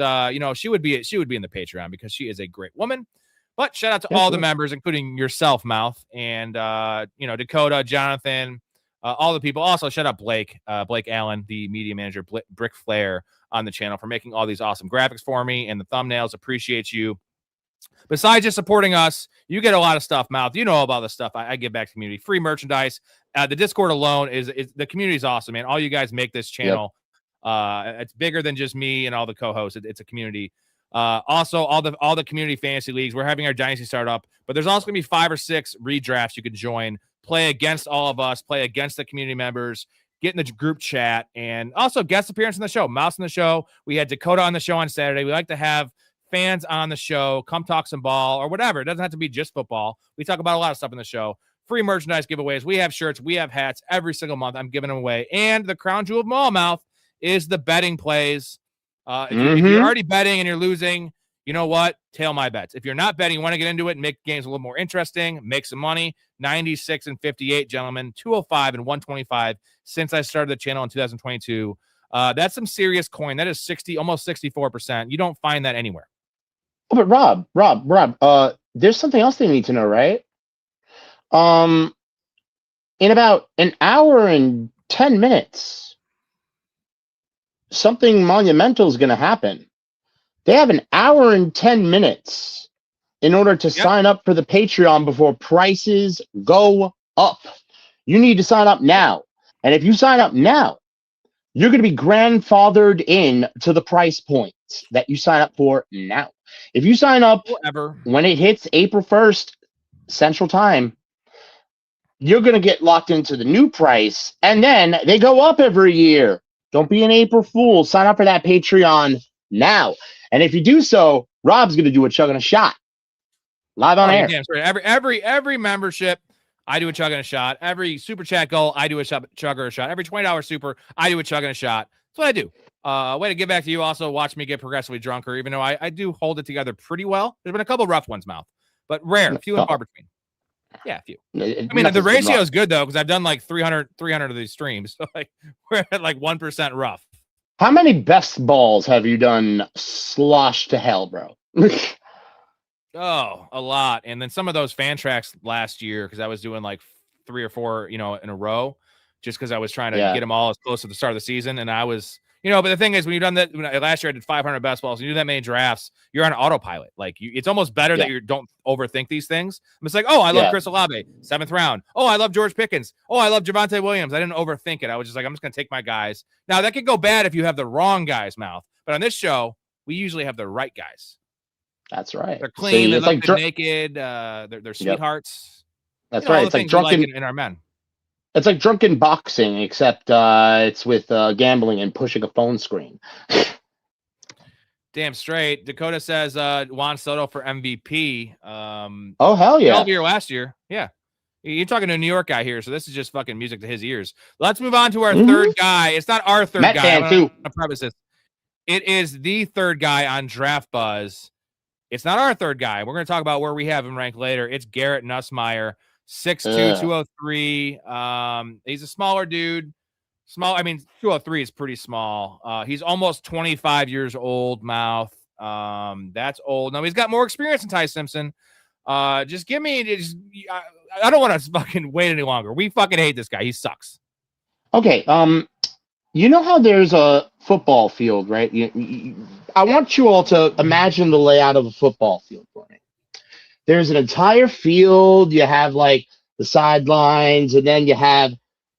she would be in the Patreon because she is a great woman. But shout out to all the members, including yourself, Mouth, and, Dakota, Jonathan, all the people. Also, shout out Blake Allen, the media manager, Brick Flair on the channel, for making all these awesome graphics for me and the thumbnails. Appreciate you. Besides just supporting us, you get a lot of stuff, Mouth. You know all about the stuff I give back to the community. Free merchandise. The Discord alone is the community is awesome, man. All you guys make this channel. It's bigger than just me and all the co-hosts. It's a community Also, all the community fantasy leagues. We're having our dynasty start up, but there's also going to be 5 or 6 redrafts you can join, play against all of us, play against the community members, get in the group chat, and also guest appearance on the show. Mouse on the show. We had Dakota on the show on Saturday. We like to have fans on the show, come talk some ball or whatever. It doesn't have to be just football. We talk about a lot of stuff in the show. Free merchandise giveaways. We have shirts. We have hats every single month. I'm giving them away. And the crown jewel of them all, Mouth, is the betting plays. If you're already betting and you're losing, you know what? Tail my bets. If you're not betting, you want to get into it and make games a little more interesting, make some money. 96 and 58, gentlemen. 205 and 125 since I started the channel in 2022. That's some serious coin. That is 60, almost 64%. You don't find that anywhere. Oh, but Rob, there's something else they need to know, right? In about an hour and 10 minutes, something monumental is going to happen. They have an hour and 10 minutes in order to sign up for the Patreon before prices go up. You need to sign up now. And if you sign up now, you're going to be grandfathered in to the price points that you sign up for now. If you sign up when it hits April 1st, Central Time, you're going to get locked into the new price, and then they go up every year. Don't be an April Fool. Sign up for that Patreon now. And if you do so, Rob's going to do a chug and a shot live on air. Damn straight. Every membership, I do a chug and a shot. Every super chat goal, I do a chug or a shot. Every $20 super, I do a chug and a shot. That's what I do. Way to give back to you. Also, watch me get progressively drunker, even though I do hold it together pretty well. There's been a couple rough ones, Mouth, but rare, few and far between. Yeah, few. I mean, the ratio is good though, because I've done like 300 of these streams. So like we're at like 1% rough. How many best balls have you done sloshed to hell, bro? Oh, a lot. And then some of those fan tracks last year, because I was doing like 3 or 4, in a row, just because I was trying to get them all as close to the start of the season. And I was, but the thing is, when you've done that, last year I did 500 best balls, and you do that many drafts, you're on autopilot. Like it's almost better that you don't overthink these things. I'm just like, oh, I love Chris Olave, 7th round. Oh, I love George Pickens. Oh, I love Javonte Williams. I didn't overthink it. I was just like, I'm just going to take my guys. Now that could go bad if you have the wrong guys, Mouth. But on this show, we usually have the right guys. That's right. They're clean. They're like naked. They're sweethearts. That's right. It's like drunken in our men. It's like drunken boxing, except it's with gambling and pushing a phone screen. Damn straight. Dakota says Juan Soto for MVP. Oh, hell yeah. Year last year. Yeah. You're talking to a New York guy here, so this is just fucking music to his ears. Let's move on to our third guy. It's not our third Met guy. Fan too. I preface this. It is the third guy on Draft Buzz. It's not our third guy. We're going to talk about where we have him ranked later. It's Garrett Nussmeier, 6'2", 203. He's a smaller dude. 203 is pretty small. He's almost 25 years old, Mouth. That's old. Now, he's got more experience than Ty Simpson. Just give me... I don't want to fucking wait any longer. We fucking hate this guy. He sucks. Okay, you know how there's a football field, right? I want you all to imagine the layout of a football field for me. There's an entire field. You have like the sidelines, and then you have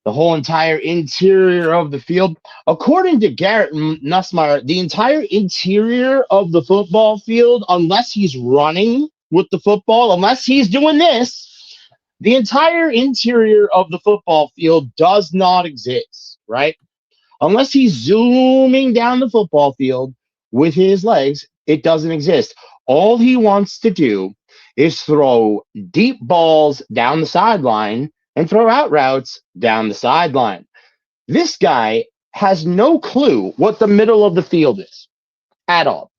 the whole entire interior of the field. According to Garrett Nussmeier, the entire interior of the football field, unless he's running with the football, unless he's doing this, the entire interior of the football field does not exist, right? Unless he's zooming down the football field with his legs, it doesn't exist. All he wants to do is throw deep balls down the sideline and throw out routes down the sideline. This guy has no clue what the middle of the field is at all.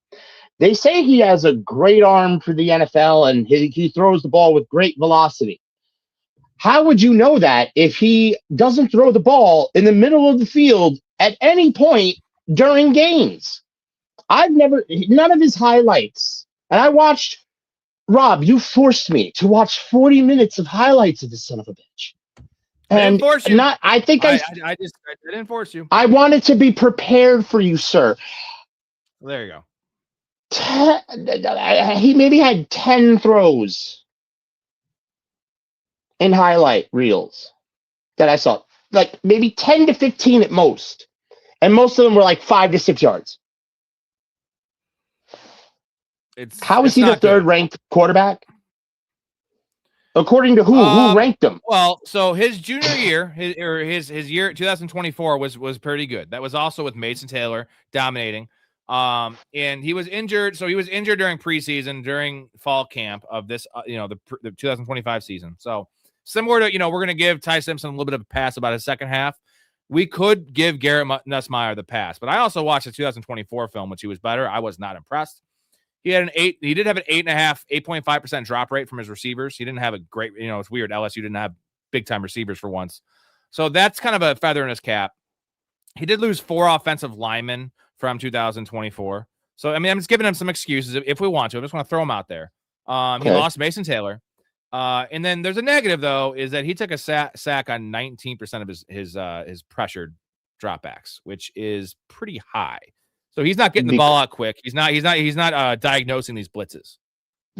They say he has a great arm for the NFL and he throws the ball with great velocity. How would you know that if he doesn't throw the ball in the middle of the field at any point during games? None of his highlights. And I watched, Rob, you forced me to watch 40 minutes of highlights of this son of a bitch. And I didn't force you. I didn't force you. I wanted to be prepared for you, sir. Well, there you go. He maybe had 10 throws in highlight reels that I saw. Like maybe 10 to 15 at most. And most of them were like 5 to 6 yards. How is it's he the not good. third ranked quarterback? According to who? Who ranked him? Well, so his junior year, his year 2024 was pretty good. That was also with Mason Taylor dominating. And he was injured. So he was injured during preseason, during fall camp of this, the 2025 season. So similar to, we're going to give Ty Simpson a little bit of a pass about his second half. We could give Garrett Nussmeier the pass, but I also watched the 2024 film, which he was better. I was not impressed. He did have an 8.5% drop rate from his receivers. He didn't have a great, it's weird. LSU didn't have big time receivers for once. So that's kind of a feather in his cap. He did lose 4 offensive linemen from 2024. So, I mean, I'm just giving him some excuses if we want to. I just want to throw him out there. He lost Mason Taylor. And then there's a negative, though, is that he took a sack on 19% of his pressured dropbacks, which is pretty high. So he's not getting the ball out quick. He's not diagnosing these blitzes.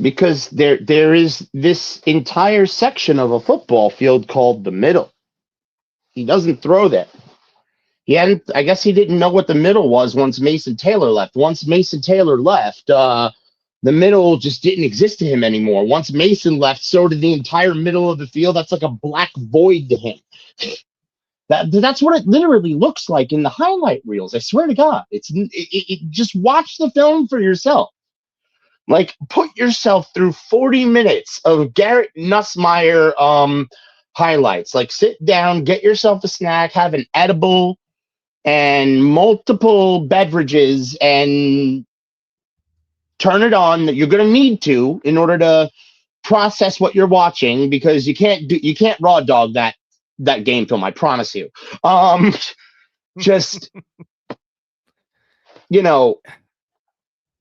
Because there is this entire section of a football field called the middle. He doesn't throw that. I guess he didn't know what the middle was once Mason Taylor left. Once Mason Taylor left, the middle just didn't exist to him anymore. Once Mason left, so did the entire middle of the field. That's like a black void to him. That's what it literally looks like in the highlight reels. I swear to God, just watch the film for yourself. Like, put yourself through 40 minutes of Garrett Nussmeier highlights. Like, sit down, get yourself a snack, have an edible and multiple beverages, and turn it on. You're going to need to in order to process what you're watching, because you can't raw dog that game film, I promise you. Just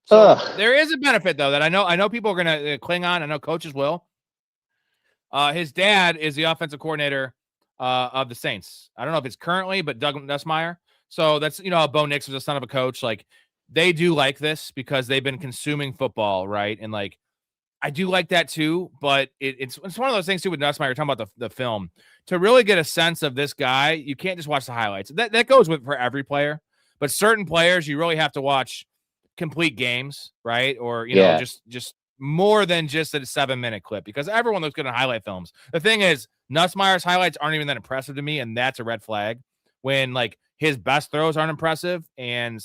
So there is a benefit, though, that I know people are going to cling on. I know coaches will. His dad is the offensive coordinator of the Saints. I don't know if it's currently, but Doug Nussmeier. So that's, Bo Nix was a son of a coach. Like, they do like this because they've been consuming football, right? And like, I do like that too, but it's one of those things too with Nussmeier. You're talking about the film. To really get a sense of this guy, you can't just watch the highlights. That goes for every player, but certain players you really have to watch complete games, right? Or just more than just a 7-minute clip, because everyone looks good in highlight films. The thing is, Nussmeier's highlights aren't even that impressive to me, and that's a red flag. When like his best throws aren't impressive, and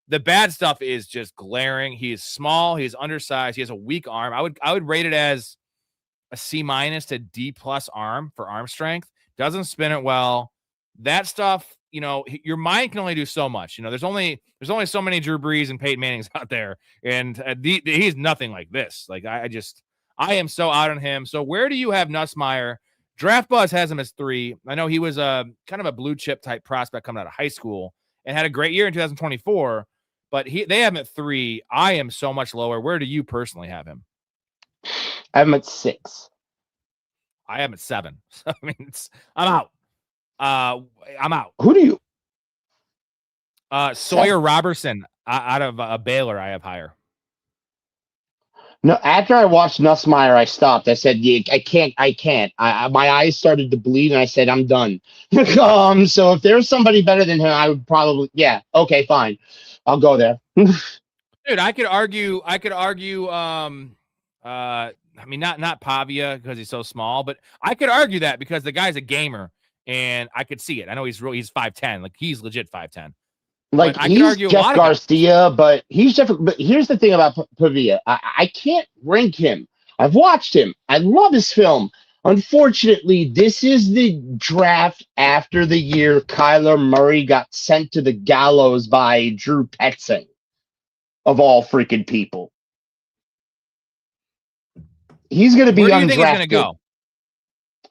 the bad stuff is just glaring. He is small. He's undersized. He has a weak arm. I would rate it as a C- to D+ arm for arm strength. Doesn't spin it well. That stuff, your mind can only do so much. There's only so many Drew Brees and Peyton Mannings out there, and he's nothing like this. Like, I am so out on him. So where do you have Nussmeier? Draft Buzz has him as 3. I know he was a kind of a blue chip type prospect coming out of high school and had a great year in 2024. But they have him at 3. I am so much lower. Where do you personally have him? I have him at 6. I have him at 7. So, I mean, I'm out. I'm out. Who do you? Sawyer Robertson out of Baylor. I have higher. No, after I watched Nussmeier, I stopped. I said, I can't. My eyes started to bleed, and I said, I'm done. So if there's somebody better than him, I would probably, okay, fine. I'll go there. Dude, I could argue, I mean, not Pavia because he's so small, but I could argue that because the guy's a gamer, and I could see it. I know he's 5'10", like he's legit 5'10". Like, he's Jeff Garcia, but he's Jeff. But here's the thing about Pavia. I can't rank him. I've watched him. I love his film. Unfortunately, this is the draft after the year Kyler Murray got sent to the gallows by Drew Petzing, of all freaking people. He's going to be undrafted. Where do you think he's going to go?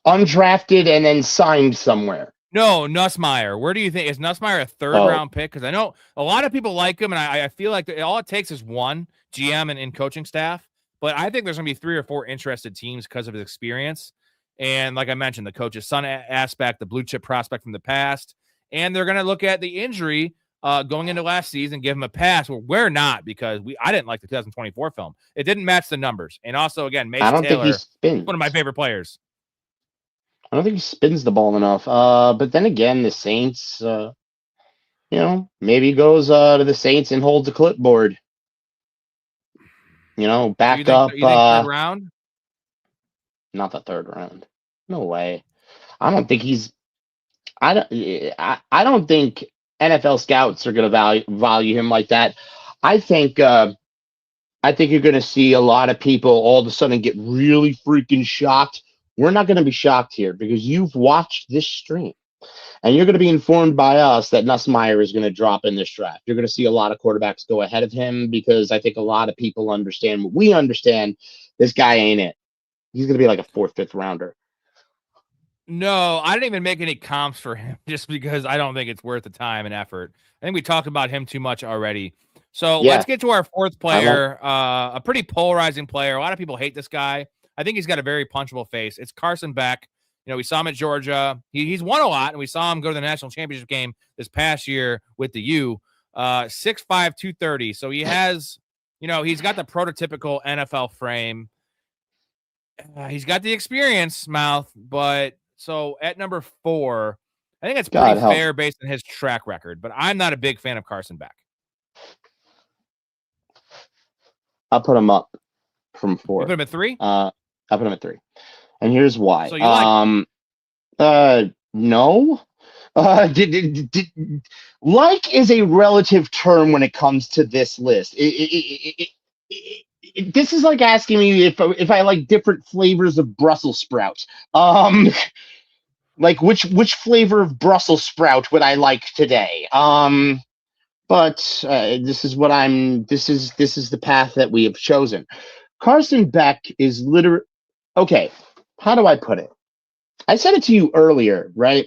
Undrafted and then signed somewhere. No, Nussmeier. Where do you think? Is Nussmeier a third-round pick? Because I know a lot of people like him, and I feel like all it takes is one GM and coaching staff. But I think there's going to be 3 or 4 interested teams because of his experience. And like I mentioned, the coach's son aspect, the blue-chip prospect from the past. And they're going to look at the injury going into last season, give him a pass. Well, we're not, because I didn't like the 2024 film. It didn't match the numbers. And also, again, Mason Taylor, one of my favorite players. I don't think he spins the ball enough. But then again, the Saints, maybe he goes to the Saints and holds a clipboard. Back you think up. you think third round? Not the third round. No way. I don't think he's. I don't think NFL scouts are going to value him like that. I think. I think you're going to see a lot of people all of a sudden get really freaking shocked. We're not going to be shocked here because you've watched this stream. And you're going to be informed by us that Nussmeier is going to drop in this draft. You're going to see a lot of quarterbacks go ahead of him because I think a lot of people understand what we understand. This guy ain't it. He's going to be like a fourth, fifth rounder. No, I didn't even make any comps for him just because I don't think it's worth the time and effort. I think we talked about him too much already. So let's get to our fourth player, a pretty polarizing player. A lot of people hate this guy. I think he's got a very punchable face. It's Carson Beck. We saw him at Georgia. He's won a lot, and we saw him go to the national championship game this past year with the U. 6'5", 230. So he has, he's got the prototypical NFL frame. He's got the experience, Mouth, but so at number 4, I think it's pretty fair based on his track record, but I'm not a big fan of Carson Beck. I'll put him up from 4. You put him at 3? I'll put him at 3. And here's why. So you like no. Like is a relative term when it comes to this list. This is like asking me if I like different flavors of Brussels sprouts. Like which flavor of Brussels sprout would I like today? But this is the path that we have chosen. Carson Beck is literally okay. How do I put it? I said it to you earlier, right?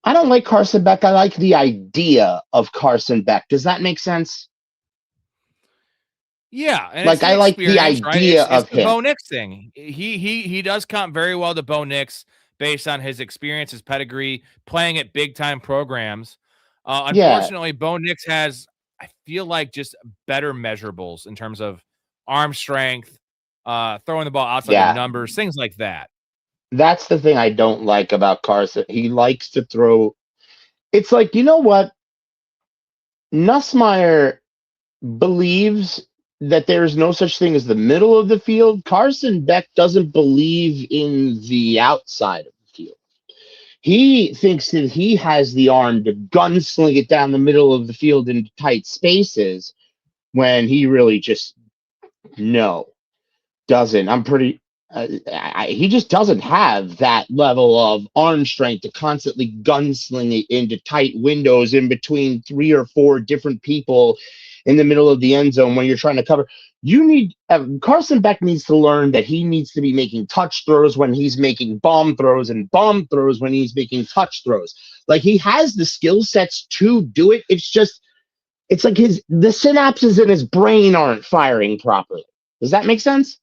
I don't like Carson Beck. I like the idea of Carson Beck. Does that make sense? Yeah, and like I like the idea of him. The Bo Nix thing. He does comp very well to Bo Nix based on his experience, his pedigree, playing at big time programs. Unfortunately, Bo Nix has, I feel like, just better measurables in terms of arm strength, throwing the ball outside the numbers, things like that. That's the thing I don't like about Carson. He likes to throw. It's like, you know what? Nussmeier believes that there's no such thing as the middle of the field. Carson Beck doesn't believe in the outside of the field. He thinks that he has the arm to gunsling it down the middle of the field into tight spaces when he really just doesn't. He just doesn't have that level of arm strength to constantly gunsling it into tight windows in between 3 or 4 different people in the middle of the end zone when you're trying to cover. Carson Beck needs to learn that he needs to be making touch throws when he's making bomb throws and bomb throws when he's making touch throws. Like, he has the skill sets to do it. It's like the synapses in his brain aren't firing properly. Does that make sense?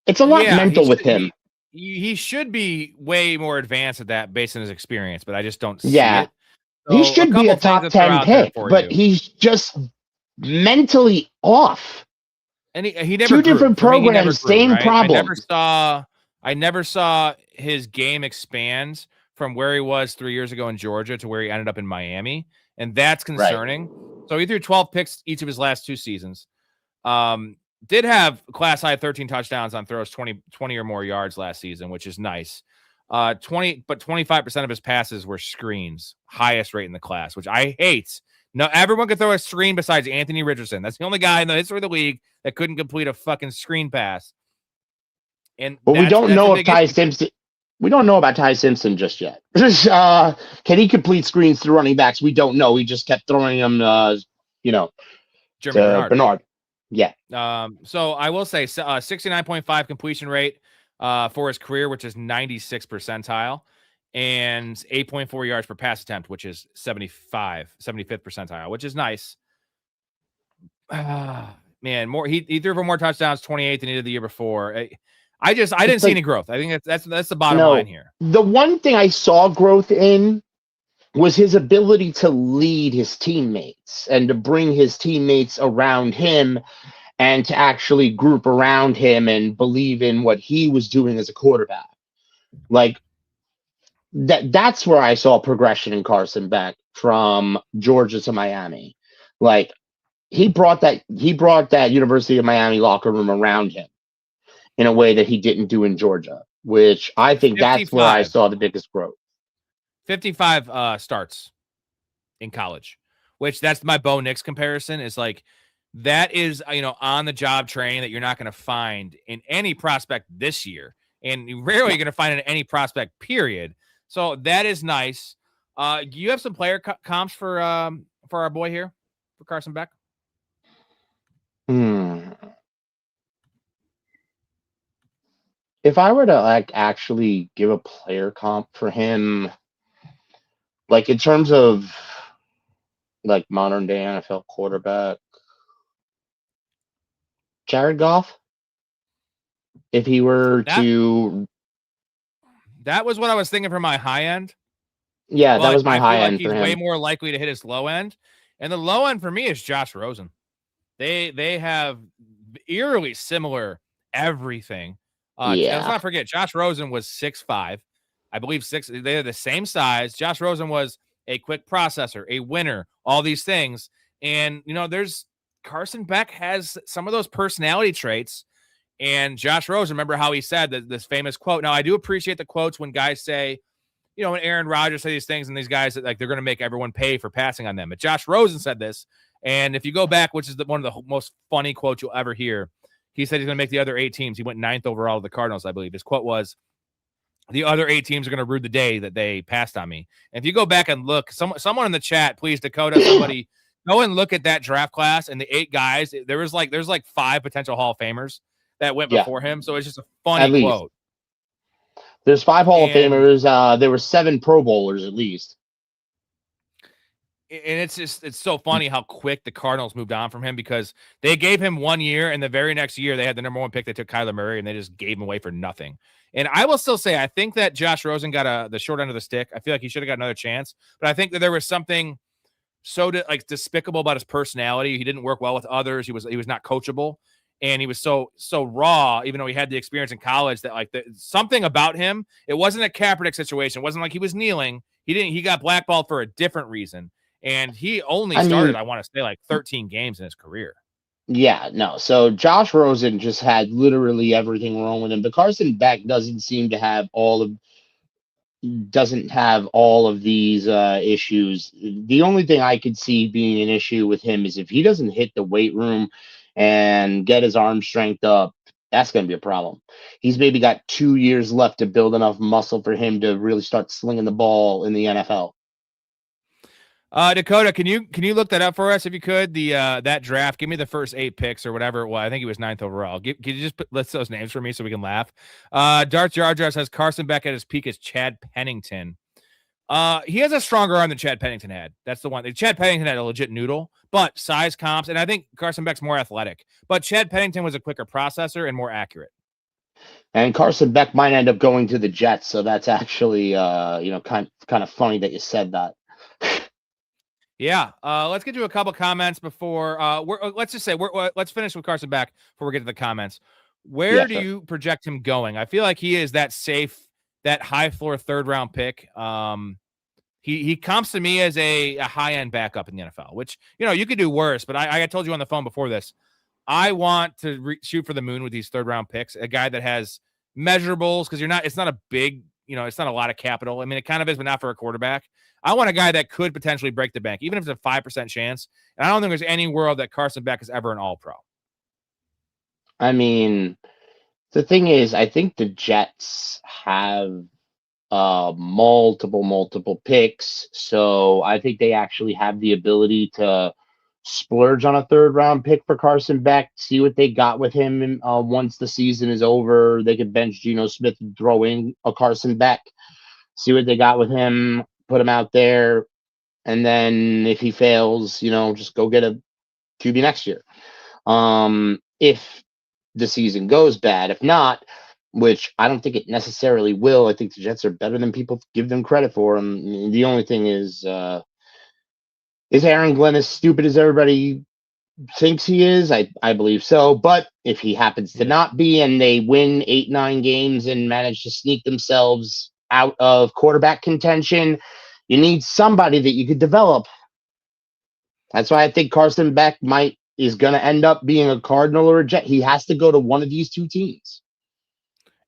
It's a lot mental with him. He should be way more advanced at that based on his experience, but I just don't see it. So he should be a top 10 pick, but he's just mentally off. And he never 2 different programs, same problem. I never saw his game expand from where he was 3 years ago in Georgia to where he ended up in Miami, and that's concerning. Right. So he threw 12 picks each of his last 2 seasons. Did have class high 13 touchdowns on throws 20 or more yards last season, which is nice. 25% of his passes were screens, highest rate in the class, which I hate. No, everyone could throw a screen besides Anthony Richardson. That's the only guy in the history of the league that couldn't complete a fucking screen pass. But we don't know if Ty Simpson. We don't know about Ty Simpson just yet. Can he complete screens to running backs? We don't know. We just kept throwing them, Bernard. Yeah. So I will say 69.5 completion rate for his career, which is 96th percentile, and 8.4 yards per pass attempt, which is 75th percentile, which is nice. Man, he threw for more touchdowns 28th than he did the year before. I didn't see any growth. I think that's the bottom line here. The one thing I saw growth in was his ability to lead his teammates and to bring his teammates around him and to actually group around him and believe in what he was doing as a quarterback. Like, that's where I saw progression in Carson Beck from Georgia to Miami. Like, he brought that University of Miami locker room around him in a way that he didn't do in Georgia, which I think that's where I 55. saw the biggest growth. 55 starts in college, which that's my Bo Nix comparison is like that is, on the job training that you're not going to find in any prospect this year. And you're rarely going to find it in any prospect period. So that is nice. Do you have some player comps for our boy here, for Carson Beck? If I were to like actually give a player comp for him, like in terms of like modern day NFL quarterback, Jared Goff. If he were to, that was what I was thinking for my high end. Yeah, that but was my I high feel like end he's for him. way more likely to hit his low end. And the low end for me is Josh Rosen. They have eerily similar everything. Let's not forget, Josh Rosen was 6'5". I believe they're the same size. Josh Rosen was a quick processor, a winner, all these things. And, there's Carson Beck has some of those personality traits. And Josh Rosen, remember how he said that this famous quote. Now, I do appreciate the quotes when guys say, when Aaron Rodgers say these things and these guys that like they're going to make everyone pay for passing on them. But Josh Rosen said this. And if you go back, which is one of the most funny quotes you'll ever hear, he said he's going to make the other 8 teams. He went 9th overall to the Cardinals, I believe. His quote was, the other 8 teams are going to rue the day that they passed on me. And if you go back and look, someone in the chat, please, Dakota, somebody, go and look at that draft class and the 8 guys. There's like 5 potential Hall of Famers that went before him. So it's just a funny quote. There's 5 Hall of Famers. There were 7 Pro Bowlers at least. And it's so funny how quick the Cardinals moved on from him because they gave him 1 year and the very next year they had the number 1 pick. They took Kyler Murray and they just gave him away for nothing. And I will still say, I think that Josh Rosen got the short end of the stick. I feel like he should have got another chance, but I think that there was something so despicable about his personality. He didn't work well with others. He was not coachable. And he was so raw, even though he had the experience in college, that something about him, it wasn't a Kaepernick situation. It wasn't like he was kneeling. He got blackballed for a different reason. And he only started, I want to say, 13 games in his career. Yeah, no. So Josh Rosen just had literally everything wrong with him. But Carson Beck doesn't seem to have all of these issues. The only thing I could see being an issue with him is if he doesn't hit the weight room and get his arm strength up, that's going to be a problem. He's maybe got 2 years left to build enough muscle for him to really start slinging the ball in the NFL. Dakota, can you look that up for us if you could? That draft, give me the first 8 picks or whatever it was. I think he was 9th overall. Can you just list those names for me so we can laugh? Darth Jar Jar says Carson Beck at his peak is Chad Pennington. He has a stronger arm than Chad Pennington had. That's the one. Chad Pennington had a legit noodle, but size comps, and I think Carson Beck's more athletic. But Chad Pennington was a quicker processor and more accurate. And Carson Beck might end up going to the Jets, so that's actually kind of funny that you said that. Yeah, let's get to a couple comments before let's finish with Carson Beck before we get to the comments. Where do you project him going? I feel like he is that safe, that high floor 3rd round pick. He comps to me as a high end backup in the NFL, which you could do worse. But I told you on the phone before this, I want to shoot for the moon with these 3rd round picks. A guy that has measurables because it's not a big, it's not a lot of capital. I mean, it kind of is, but not for a quarterback. I want a guy that could potentially break the bank, even if it's a 5% chance. And I don't think there's any world that Carson Beck is ever an all-pro. I mean, the thing is, I think the Jets have multiple picks. So I think they actually have the ability to splurge on a 3rd round pick for Carson Beck, see what they got with him once the season is over. They could bench Geno Smith and throw in a Carson Beck, see what they got with him, put him out there, and then if he fails, just go get a QB next year. If the season goes bad, if not, which I don't think it necessarily will, I think the Jets are better than people give them credit for. The only thing is Aaron Glenn as stupid as everybody thinks he is? I believe so. But if he happens to not be and they win 8-9 games and manage to sneak themselves out of quarterback contention, you need somebody that you could develop. That's why I think Carson Beck might is going to end up being a Cardinal or a Jet. He has to go to one of these two teams.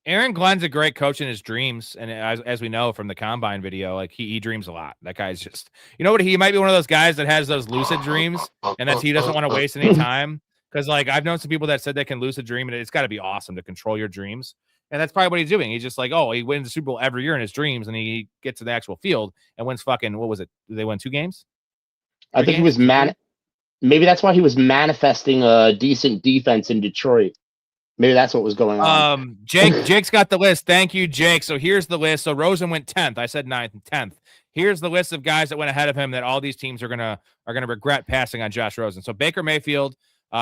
Aaron Glenn's a great coach in his dreams, and as we know from the combine video, like he dreams a lot. That guy's just, you know what? He might be one of those guys that has those lucid dreams, and he doesn't want to waste any time. Because like I've known some people that said they can lucid dream, and it's got to be awesome to control your dreams. And that's probably what he's doing. He's just like, oh, he wins the Super Bowl every year in his dreams, and he gets to the actual field and wins fucking, what was it? Did they win 2 games? I think he was maybe that's why he was manifesting a decent defense in Detroit. Maybe that's what was going on. Jake's got the list. Thank you, Jake. So here's the list. So Rosen went 10th. I said 9th and 10th. Here's the list of guys that went ahead of him that all these teams are gonna regret passing on Josh Rosen. So Baker Mayfield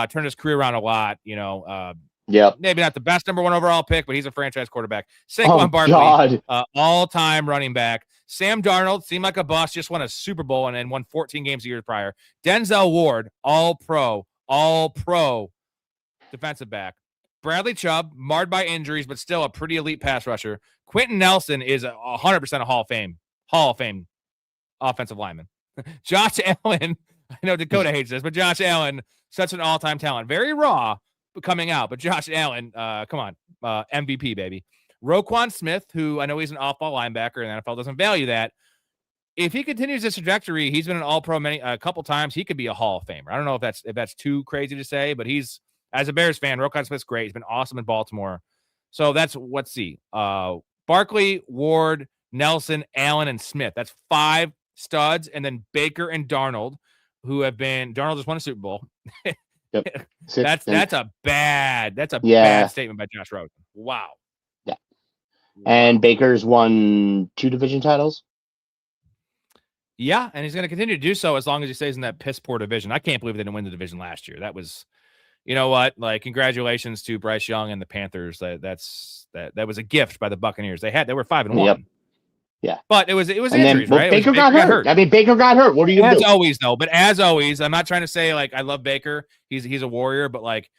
turned his career around a lot. You know, maybe not the best number 1 overall pick, but he's a franchise quarterback. Saquon Barkley, all-time running back. Sam Darnold seemed like a bust, just won a Super Bowl and won 14 games a year prior. Denzel Ward, all pro defensive back. Bradley Chubb, marred by injuries, but still a pretty elite pass rusher. Quentin Nelson is 100% a Hall of Fame offensive lineman. Josh Allen, I know Dakota hates this, but Josh Allen, such an all-time talent. Very raw coming out, but Josh Allen, come on, MVP, baby. Roquan Smith, who I know he's an off-ball linebacker, and the NFL doesn't value that. If he continues this trajectory, he's been an all-pro a couple times. He could be a Hall of Famer. I don't know if that's too crazy to say, but he's, as a Bears fan, Roquan Smith's great. He's been awesome in Baltimore. So let's see. Barkley, Ward, Nelson, Allen, and Smith. That's 5 studs. And then Baker and Darnold, Darnold just won a Super Bowl. Yep. That's a bad statement by Josh Rosen. Wow. Yeah. And Baker's won 2 division titles. Yeah, and he's going to continue to do so as long as he stays in that piss poor division. I can't believe they didn't win the division last year. That was, you know what? Like, congratulations to Bryce Young and the Panthers. That was a gift by the Buccaneers. They were 5-1. Yep. Yeah, but it was injuries, right? Baker got hurt. I mean, Baker got hurt. What are you going to do? As always, though. But as always, I'm not trying to say like I love Baker. He's a warrior, but like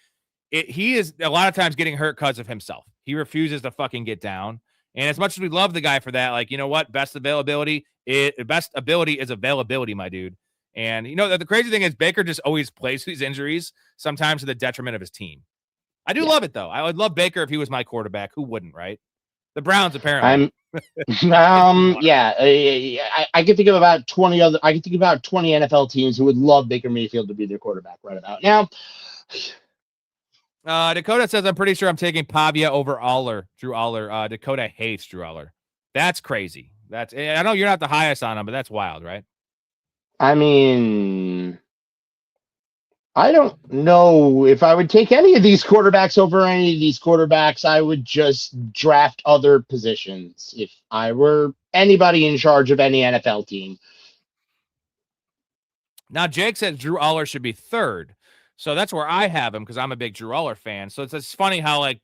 he is a lot of times getting hurt because of himself. He refuses to fucking get down. And as much as we love the guy for that, like, you know what? Best ability is availability, my dude. And you know the crazy thing is Baker just always plays these injuries, sometimes to the detriment of his team. I do love it though. I would love Baker if he was my quarterback. Who wouldn't, right? The Browns apparently. I can think of about 20 NFL teams who would love Baker Mayfield to be their quarterback right about now. Dakota says, I'm pretty sure I'm taking Pavia over Drew Aller. Dakota hates Drew Aller. That's crazy. I know you're not the highest on him, but that's wild, right? I mean, I don't know if I would take any of these quarterbacks over any of these quarterbacks. I would just draft other positions if I were anybody in charge of any NFL team. Now, Jake said Drew Aller should be 3rd. So that's where I have him because I'm a big Drew Aller fan. So it's funny how like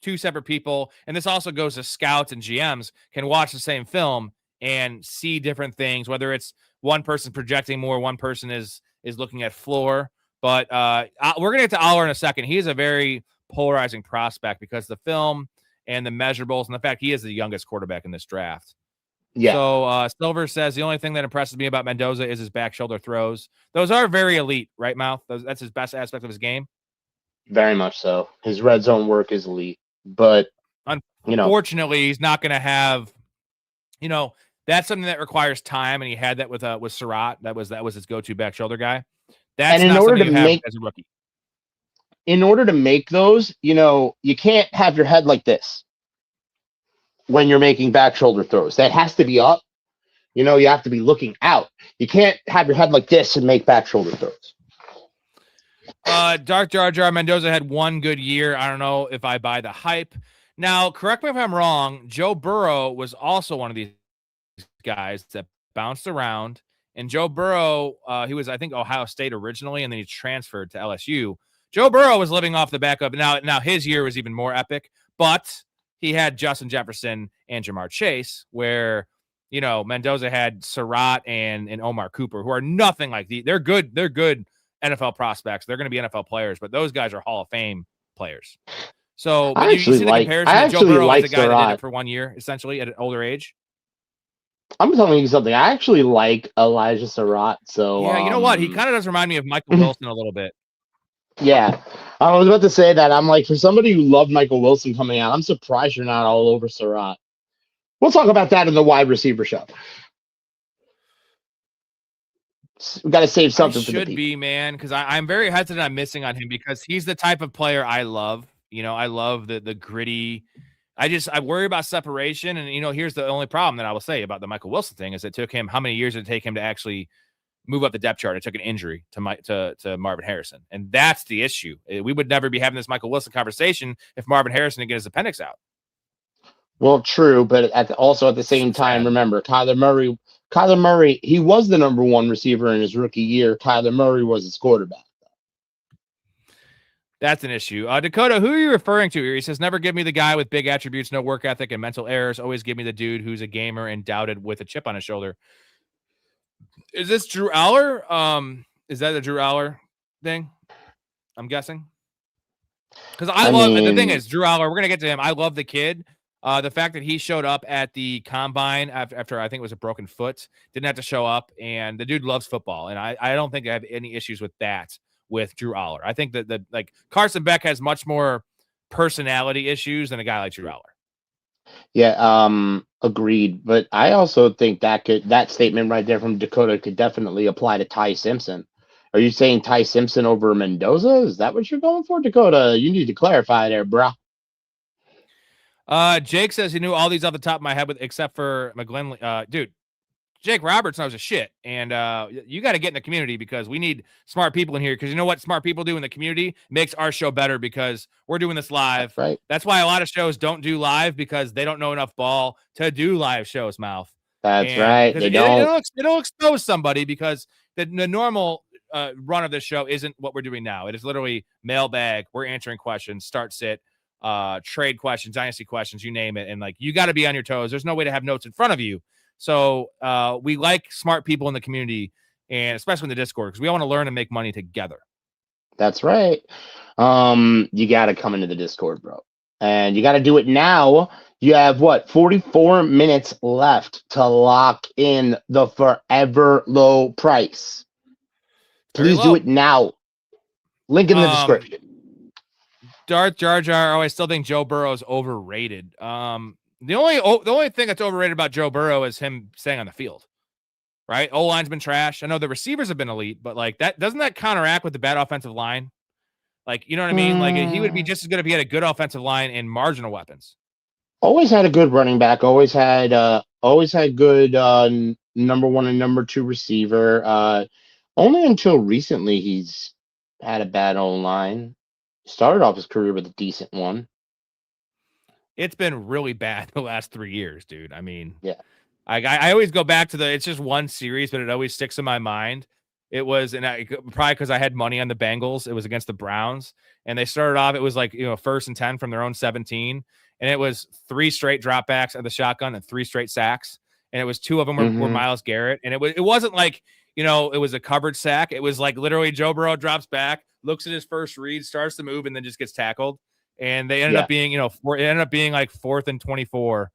2 separate people, and this also goes to scouts and GMs, can watch the same film and see different things, whether it's one person projecting more, one person is looking at floor. But we're going to get to Aller in a second. He is a very polarizing prospect because the film and the measurables and the fact he is the youngest quarterback in this draft. Yeah. So Silver says the only thing that impresses me about Mendoza is his back shoulder throws. Those are very elite, right, Mouth? That's his best aspect of his game. Very much so. His red zone work is elite, but unfortunately, he's not going to have. That's something that requires time, and he had that with Surratt. That was his go-to back shoulder guy. That's not something you have as a rookie. In order to make those, you can't have your head like this when you're making back shoulder throws. That has to be up. You have to be looking out. You can't have your head like this and make back shoulder throws. Dark Jar Jar Mendoza had 1 good year. I don't know if I buy the hype. Now, correct me if I'm wrong. Joe Burrow was also one of these guys that bounced around. And Joe Burrow, he was, I think, Ohio State originally, and then he transferred to LSU. Joe Burrow was living off the back of now his year was even more epic, but he had Justin Jefferson and Jamar Chase, where Mendoza had Surratt and Omar Cooper, who are nothing like they're good NFL prospects. They're going to be NFL players, but those guys are Hall of Fame players. So you see the comparison that Joe Burrow is the guy that did it for 1 year, essentially at an older age. I'm telling you something. I actually like Elijah Surratt. So yeah, you know what? He kind of does remind me of Michael Wilson a little bit. Yeah. I was about to say that. I'm like, for somebody who loved Michael Wilson coming out, I'm surprised you're not all over Surratt. We'll talk about that in the wide receiver show. We got to save I something for the should people. be, man, because I'm very hesitant on missing on him because he's the type of player I love. I love the gritty. I worry about separation, and here's the only problem that I will say about the Michael Wilson thing is it took him how many years did it take him to actually move up the depth chart? It took an injury to Marvin Harrison, and that's the issue. We would never be having this Michael Wilson conversation if Marvin Harrison didn't get his appendix out. Well, true, but also at the same time, remember Kyler Murray, he was the number one receiver in his rookie year. Kyler Murray was his quarterback. That's an issue. Dakota, who are you referring to here? He says, never give me the guy with big attributes, no work ethic, and mental errors. Always give me the dude who's a gamer and doubted with a chip on his shoulder. Is this Drew Aller? Is that the Drew Aller thing? I'm guessing. Because the thing is, Drew Aller, we're going to get to him. I love the kid. The fact that he showed up at the combine after I think it was a broken foot, didn't have to show up, and the dude loves football. And I don't think I have any issues with that with Drew Aller. I think that like Carson Beck has much more personality issues than a guy like Drew Aller. Yeah, agreed. But I also think that statement right there from Dakota could definitely apply to Ty Simpson. Are you saying Ty Simpson over Mendoza? Is that what you're going for, Dakota? You need to clarify there, bro. Jake says he knew all these off the top of my head, except for McGlinley. Dude, Jake Roberts knows a shit, and you got to get in the community because we need smart people in here. Because you know what smart people do in the community makes our show better because we're doing this live. That's right. That's why a lot of shows don't do live because they don't know enough ball to do live shows. Mouth. That's right. They don't. It'll expose somebody because the normal run of this show isn't what we're doing now. It is literally mailbag. We're answering questions, start sit, trade questions, dynasty questions, you name it, and like you got to be on your toes. There's no way to have notes in front of you. So we like smart people in the community, and especially in the Discord, because we want to learn and make money together. That's right. You got to come into the Discord, bro. And you got to do it now. You have 44 minutes left to lock in the forever low price. Please do it now. Link in the description. Darth Jar Jar. Oh, I still think Joe Burrow is overrated. The only thing that's overrated about Joe Burrow is him staying on the field, right? O-line's been trash. I know the receivers have been elite, but like that doesn't that counteract with the bad offensive line? Like, you know what I mean? Like he would be just as good if he had a good offensive line and marginal weapons. Always had a good running back. Always had good number one and number two receiver. Only until recently he's had a bad O-line. Started off his career with a decent one. It's been really bad the last 3 years, dude. I mean, yeah. I always go back to it's just one series, but it always sticks in my mind. It was, probably because I had money on the Bengals. It was against the Browns, and they started off. It was like 1st and 10 from their own 17, and it was 3 straight dropbacks at the shotgun and 3 straight sacks, and it was 2 of them were Myles Garrett, and it wasn't like it was a covered sack. It was like literally Joe Burrow drops back, looks at his first read, starts to move, and then just gets tackled. And they ended up being, it ended up being like 4th and 24.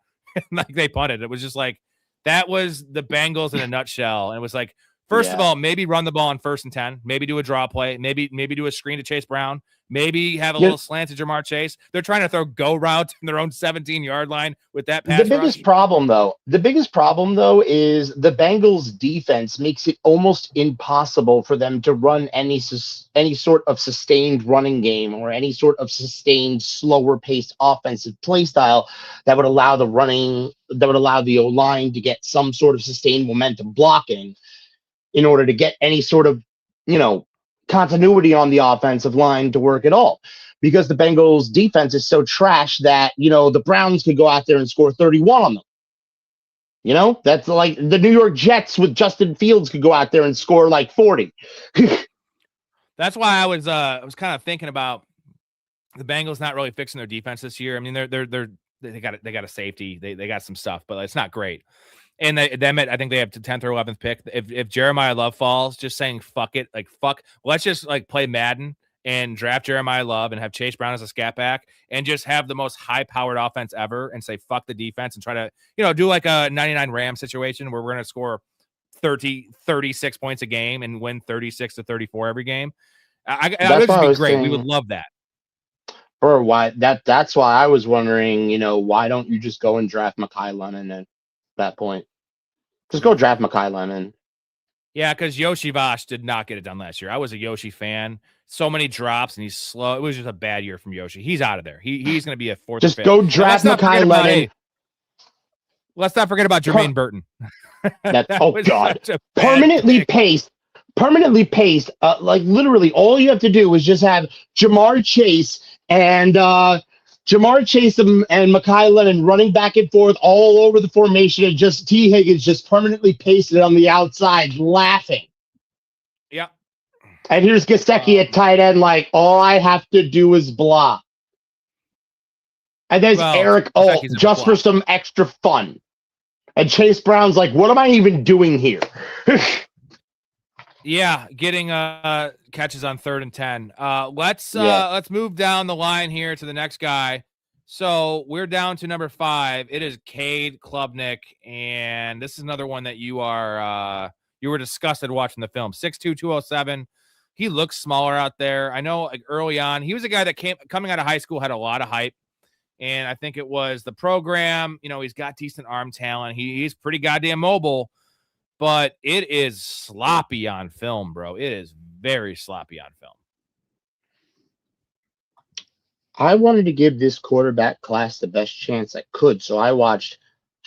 Like they punted. It was just like, that was the Bengals in a nutshell. And it was like, first of all, maybe run the ball on 1st and 10, maybe do a draw play, maybe do a screen to Chase Brown, maybe have a little slant to Jamar Chase. They're trying to throw go routes in their own 17-yard line with that pass. The biggest problem though is the Bengals defense makes it almost impossible for them to run any sort of sustained running game or any sort of sustained slower paced offensive play style that would allow the O-line to get some sort of sustained momentum blocking in order to get any sort of, continuity on the offensive line to work at all. Because the Bengals defense is so trash that, the Browns could go out there and score 31 on them. That's like the New York Jets with Justin Fields could go out there and score like 40. That's why I was kind of thinking about the Bengals not really fixing their defense this year. I mean, they got a safety, they got some stuff, but it's not great. And I think they have the 10th or 11th pick. If Jeremiah Love falls, just saying fuck it, let's just like play Madden and draft Jeremiah Love and have Chase Brown as a scat back and just have the most high-powered offense ever and say fuck the defense and try to, do like a 99 Rams situation where we're going to score 36 points a game and win 36-34 every game. That That's would why just I be was great. We would saying, love that. or why that's why I was wondering, why don't you just go and draft Mekhi Lennon at that point? Just go draft Mekhi Lennon. Yeah, because Yoshi Vosh did not get it done last year. I was a Yoshi fan. So many drops, and he's slow. It was just a bad year from Yoshi. He's out of there. He's going to be a fourth Just or fifth. go And let's draft not forget Mekhi about Lennon. let's not forget about Jermaine Burton. That's that was God, such a bad permanently pick. paced. Like literally, all you have to do is just have Jamar Chase and Mekhi Lennon running back and forth all over the formation, and just T Higgins just permanently pasted on the outside, laughing. Yeah. And here's Gesicki at tight end, like all I have to do is block. And there's Eric just for some extra fun. And Chase Brown's like, what am I even doing here? Yeah, getting catches on 3rd and 10. Let's move down the line here to the next guy. So we're down to number 5. It is Cade Klubnik, and this is another one that you were disgusted watching the film. 6'2", 207. He looks smaller out there. I know, like early on, he was a guy that coming out of high school had a lot of hype, and I think it was the program. He's got decent arm talent. He's pretty goddamn mobile. But it is sloppy on film, bro. It is very sloppy on film. I wanted to give this quarterback class the best chance I could, so I watched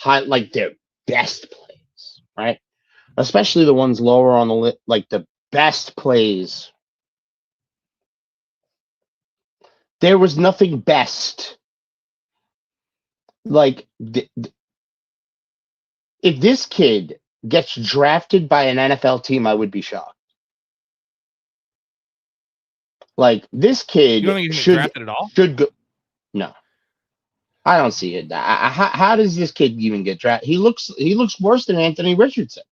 their best plays, right? Especially the ones lower on the list, like the best plays. There was nothing best. Like, if this kid gets drafted by an NFL team, I would be shocked. Like, this kid you don't think he's drafted at all? Should go. No, I don't see it. How does this kid even get drafted? He looks worse than Anthony Richardson.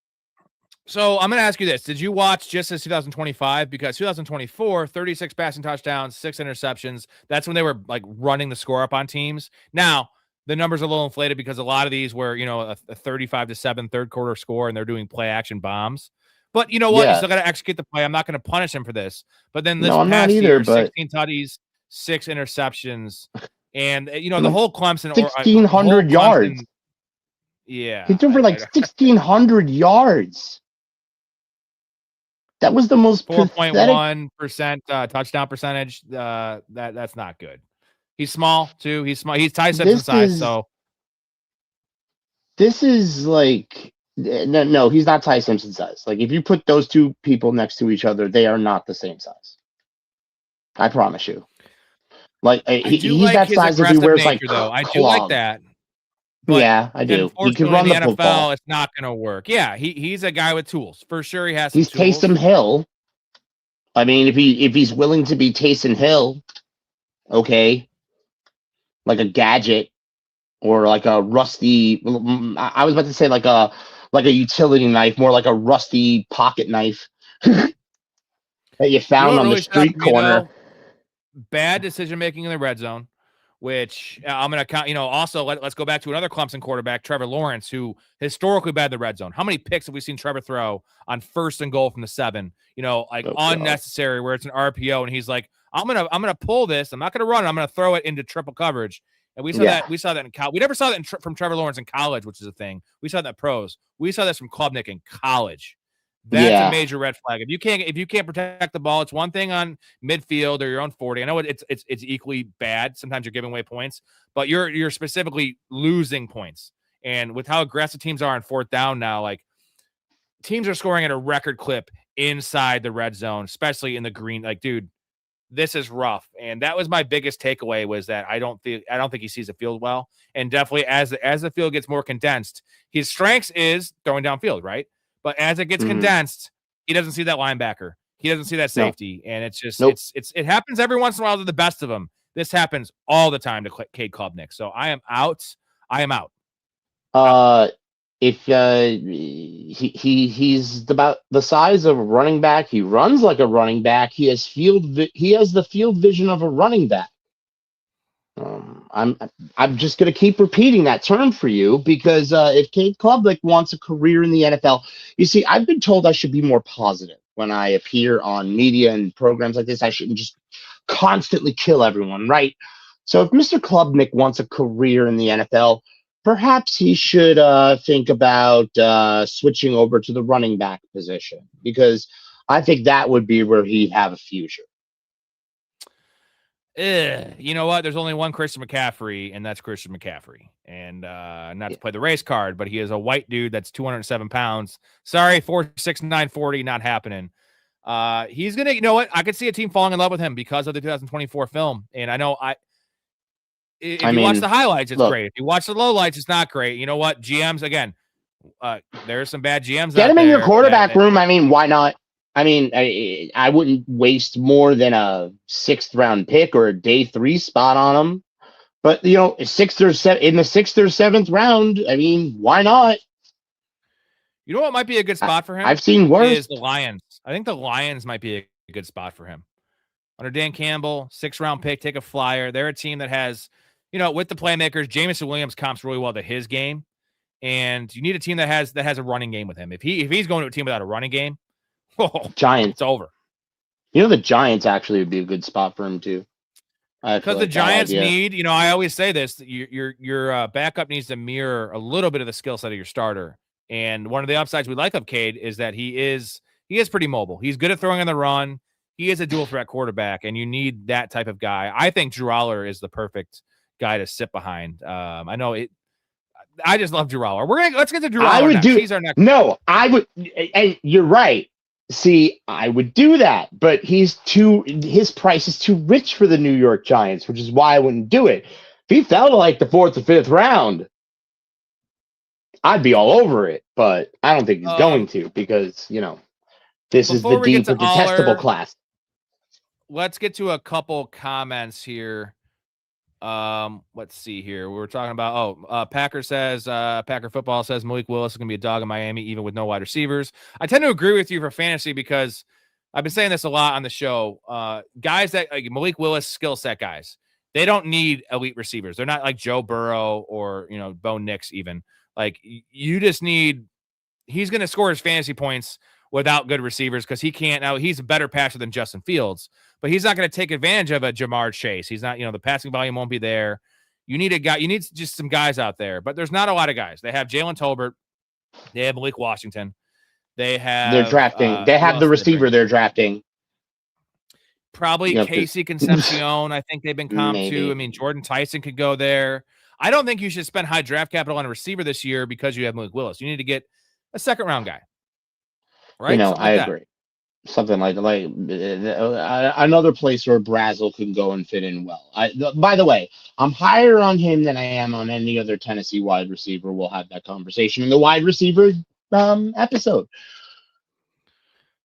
So I'm going to ask you this. Did you watch just as 2025? Because 2024, 36 passing touchdowns, 6 interceptions. That's when they were like running the score up on teams. Now, the numbers are a little inflated because a lot of these were, a 35-7 third quarter score, and they're doing play action bombs. But you know what? You still got to execute the play. I'm not going to punish him for this. But then this past year, 16 tutties, 6 interceptions, and the whole Clemson 1,600 yards. Yeah, he threw for 1,600 yards. That was the most 4.1% touchdown percentage. That's not good. He's small too. He's small. He's Ty Simpson size. So this is like no, he's not Ty Simpson size. Like if you put those two people next to each other, they are not the same size. I promise you. Like he's that size if he wears nature, though. I do like that. But yeah, I do. He can run the NFL. Football. It's not going to work. Yeah, he's a guy with tools for sure. He has. He's Taysom Hill. I mean, if he's willing to be Taysom Hill, okay. Like a gadget or like a rusty, I was about to say like a utility knife, more like a rusty pocket knife that you found on the street corner. Bad decision making in the red zone, which I'm going to count. Also let's go back to another Clemson quarterback, Trevor Lawrence, who historically bad in the red zone. How many picks have we seen Trevor throw on 1st and goal from the 7? Unnecessary, where it's an RPO, and he's like, I'm gonna pull this. I'm not gonna run it. I'm gonna throw it into triple coverage. And we saw that. We saw that in college. We never saw that from Trevor Lawrence in college, which is a thing. We saw that in pros. We saw this from Klubnik in college. That's a major red flag. If you can't protect the ball, it's one thing on midfield or your own 40. I know it's equally bad. Sometimes you're giving away points, but you're specifically losing points. And with how aggressive teams are on 4th down now, like teams are scoring at a record clip inside the red zone, especially in the green. Like, dude, this is rough. And that was my biggest takeaway, was that I don't think he sees the field well. And definitely as the field gets more condensed, his strengths is throwing downfield, right? But as it gets condensed, he doesn't see that linebacker. He doesn't see that safety. And it's just it happens every once in a while to the best of them. This happens all the time to Cade Klubnik. So I am out. If he's about the size of a running back, he runs like a running back. He has the field vision of a running back. I'm just going to keep repeating that term for you because if Cade Klubnik wants a career in the NFL, you see, I've been told I should be more positive. when I appear on media and programs like this, I shouldn't just constantly kill everyone, right? So if Mr. Klubnik wants a career in the NFL, perhaps he should think about switching over to the running back position, because I think that would be where he'd have a future. You know what? There's only one Christian McCaffrey, and that's Christian McCaffrey. And not to play the race card, but he is a white dude that's 207 pounds. Sorry, 4'6", 940, not happening. He's gonna, you know what? I could see a team falling in love with him because of the 2024 film. And I know if you watch the highlights, it's great. If you watch the lowlights, it's not great. You know what? GMs again. There's some bad GMs. Get him in your quarterback room. I mean, why not? I mean, I wouldn't waste more than a 6th round pick or a day 3 spot on him. But you know, 6th or 7th in the 6th or 7th round. I mean, why not? You know what might be a good spot for him? I've seen worse. Is the Lions. I think the Lions might be a good spot for him. Under Dan Campbell, 6th round pick, take a flyer. They're a team that has, you know, with the playmakers, Jameson Williams comps really well to his game. And you need a team that has a running game with him. If he's going to a team without a running game, Giants, it's over. You know, the Giants actually would be a good spot for him too. Because the Giants need, you know, I always say this: your backup needs to mirror a little bit of the skill set of your starter. And one of the upsides we like of Cade is that he is pretty mobile. He's good at throwing on the run. He is a dual threat quarterback, and you need that type of guy. I think Drew Aller is the perfect guy to sit behind. I know it. I just love Drew Aller. Let's get to Drew Aller next. He's our next. No, I would, and you're right. See, I would do that, but his price is too rich for the New York Giants, which is why I wouldn't do it. If he fell to like the 4th or 5th round, I'd be all over it, but I don't think he's going to, because, you know, this is the deep or detestable class. Let's get to a couple comments here. Let's see here. We were talking about, Packer football says Malik Willis is going to be a dog in Miami, even with no wide receivers. I tend to agree with you for fantasy because I've been saying this a lot on the show. Guys that like Malik Willis skill set guys, they don't need elite receivers. They're not like Joe Burrow or, you know, Bo Nix even. Like you just need, he's going to score his fantasy points without good receivers because he can't. Now he's a better passer than Justin Fields, but he's not going to take advantage of a Jamar Chase. He's not, you know, the passing volume won't be there. You need a guy. You need just some guys out there, but there's not a lot of guys. They have Jalen Tolbert. They have Malik Washington. They're drafting. They have the receiver they're drafting. Probably Casey Concepcion. I think they've been comped to. I mean, Jordan Tyson could go there. I don't think you should spend high draft capital on a receiver this year because you have Malik Willis. You need to get a 2nd round guy. Right? You know, I agree. Something like another place where Brazel could go and fit in well. By the way, I'm higher on him than I am on any other Tennessee wide receiver. We'll have that conversation in the wide receiver episode.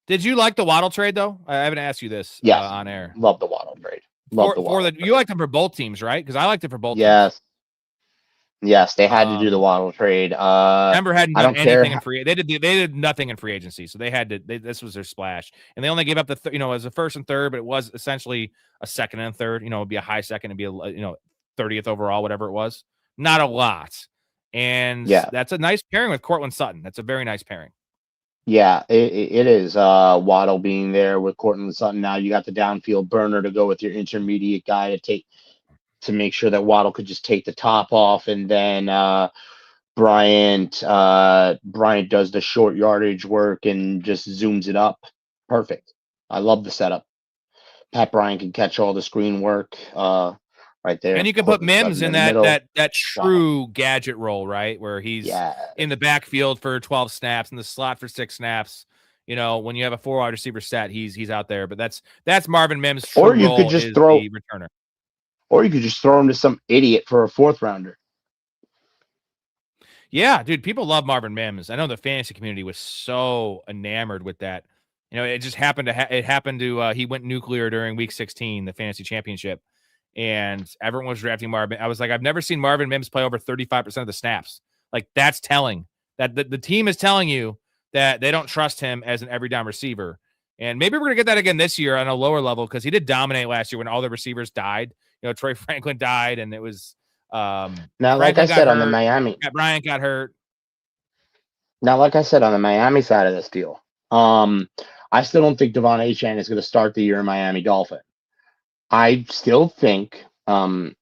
Did you like the Waddle trade though? I haven't asked you this on air. Love the Waddle trade. You liked them for both teams, right? Because I liked it for both. Yes. Yes, they had to do the Waddle trade. Denver hadn't done anything in free. They did nothing in free agency, so they had to. This was their splash, and they only gave up the as a 1st and 3rd, but it was essentially a 2nd and 3rd. You know, it'd be a high 2nd, it'd be a 30th overall, whatever it was. Not a lot, and that's a nice pairing with Cortland Sutton. That's a very nice pairing. Yeah, it is. Waddle being there with Cortland Sutton. Now you got the downfield burner to go with your intermediate guy to make sure that Waddle could just take the top off, and then Bryant does the short yardage work and just zooms it up. Perfect. I love the setup. Pat Bryant can catch all the screen work right there. And you can put Mims in that true gadget role, right? Where he's in the backfield for 12 snaps, in the slot for 6 snaps. You know, when you have a 4 wide receiver set, he's out there. But that's Marvin Mims' true or you role could just is throw the returner. Or you could just throw him to some idiot for a 4th rounder. Yeah, dude, people love Marvin Mims. I know the fantasy community was so enamored with that. You know, it just happened to he went nuclear during week 16, the fantasy championship, and everyone was drafting Marvin. I was like, I've never seen Marvin Mims play over 35% of the snaps. Like, that's telling. That the team is telling you that they don't trust him as an every down receiver. And maybe we're going to get that again this year on a lower level because he did dominate last year when all the receivers died. You know, Troy Franklin died, and it was now, like I said, on the Miami, Bryant got hurt. Now, like I said, on the Miami side of this deal, I still don't think Devon Achane is going to start the year in Miami Dolphin. I still think, just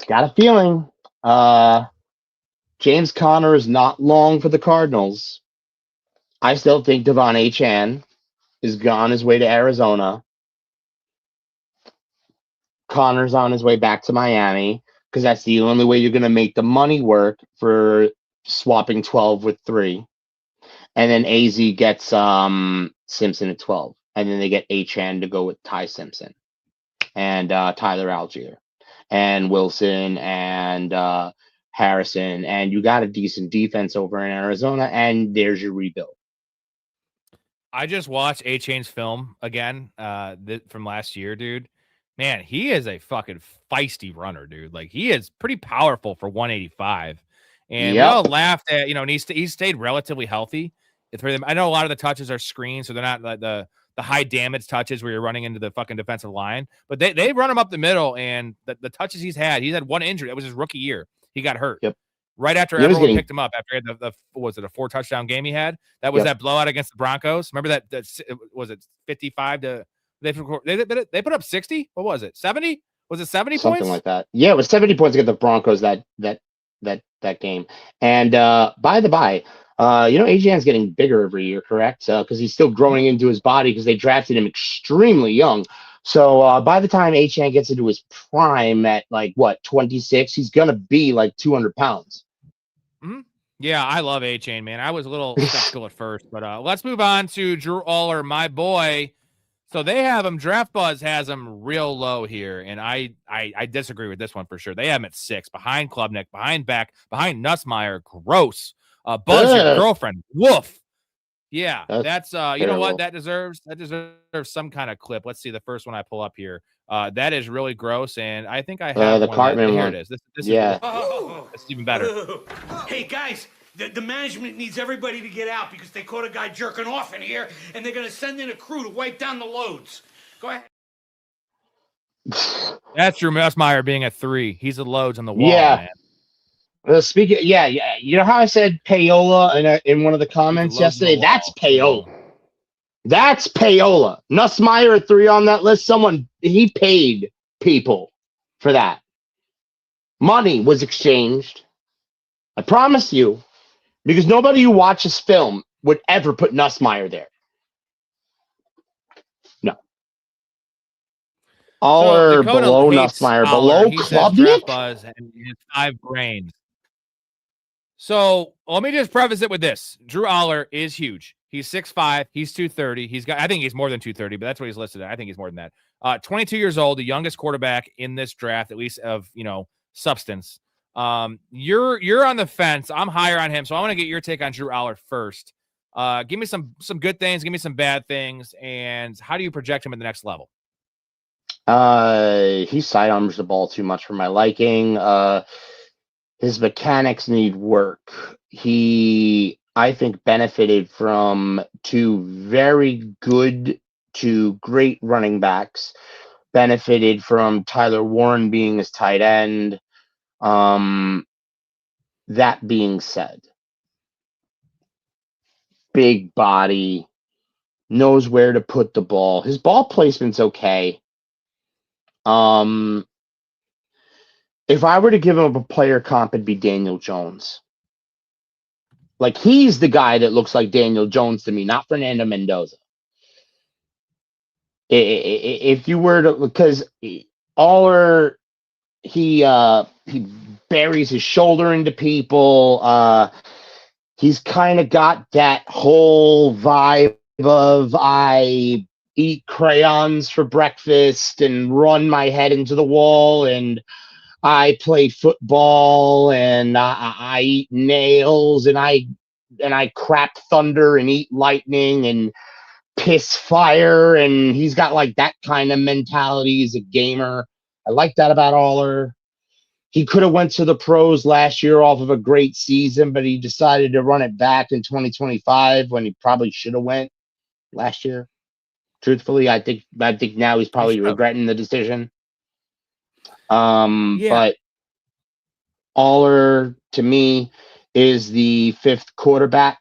got a feeling, James Conner is not long for the Cardinals. I still think Devon Achane is on his way to Arizona. Connor's on his way back to Miami because that's the only way you're going to make the money work for swapping 12 with 3. And then AZ gets Simpson at 12. And then they get Achane to go with Ty Simpson and Tyler Algier and Wilson and Harrison. And you got a decent defense over in Arizona, and there's your rebuild. I just watched Achane's film again from last year, dude. Man, he is a fucking feisty runner, dude. Like, he is pretty powerful for 185. And we all laughed at, and he stayed relatively healthy. I know a lot of the touches are screened, so they're not like the high damage touches where you're running into the fucking defensive line. But they run him up the middle, and the touches he's had one injury. That was his rookie year. He got hurt. Yep. Right after everyone picked him up, after he had a 4-touchdown game he had. That was that blowout against the Broncos. Remember that was it 55 to they put up 60? What was it? 70? Was it 70 points? Something like that. Yeah, it was 70 points against the Broncos that game. And by the by, Achane's getting bigger every year, correct? Because he's still growing into his body because they drafted him extremely young. So by the time Achane gets into his prime at 26, he's gonna be like 200 pounds. Mm-hmm. Yeah, I love Achane, man. I was a little skeptical at first, but let's move on to Drew Aller, my boy. So they have him. Draft Buzz has him real low here, and I disagree with this one for sure. They have him at 6, behind Klubnik, behind Beck, behind Nussmeier. Gross. Buzz, your girlfriend. Woof. Yeah, that's you know what? That deserves some kind of clip. Let's see the first one I pull up here. That is really gross, and I think I have the Cartman one. Here it is. This yeah. It's even better. Hey guys, the management needs everybody to get out because they caught a guy jerking off in here, and they're gonna send in a crew to wipe down the loads. Go ahead. That's Drew Nussmeier being at 3. He's the loads on the wall, man. Speaking, you know how I said payola in one of the comments yesterday? That's payola. That's payola. Nussmeier at 3 on that list. He paid people for that. Money was exchanged. I promise you, because nobody who watches film would ever put Nussmeier there. No. Aller below Nussmeier, below Klubnik. Buzz and he has 5 brains. So let me just preface it with this. Drew Aller is huge. He's 6'5". He's 230. I think he's more than 230, but that's what he's listed at. I think he's more than that. 22 years old, the youngest quarterback in this draft, at least of, substance. You're on the fence. I'm higher on him. So I want to get your take on Drew Aller first. Give me some good things. Give me some bad things. And how do you project him at the next level? He sidearms the ball too much for my liking. His mechanics need work. He, I think, benefited from 2 very good to great running backs. Benefited from Tyler Warren being his tight end. That being said, big body, knows where to put the ball. His ball placement's okay. If I were to give him a player comp, it'd be Daniel Jones. Like, he's the guy that looks like Daniel Jones to me, not Fernando Mendoza. If you were to, because Aller, he buries his shoulder into people. He's kind of got that whole vibe of I eat crayons for breakfast and run my head into the wall, and I play football, and I eat nails, and I crap thunder and eat lightning and piss fire, and he's got like that kind of mentality. He's a gamer. I like that about Aller. He could have went to the pros last year off of a great season, but he decided to run it back in 2025 when he probably should have went last year. Truthfully, I think now he's probably regretting the decision. But Aller, to me, is the 5th quarterback.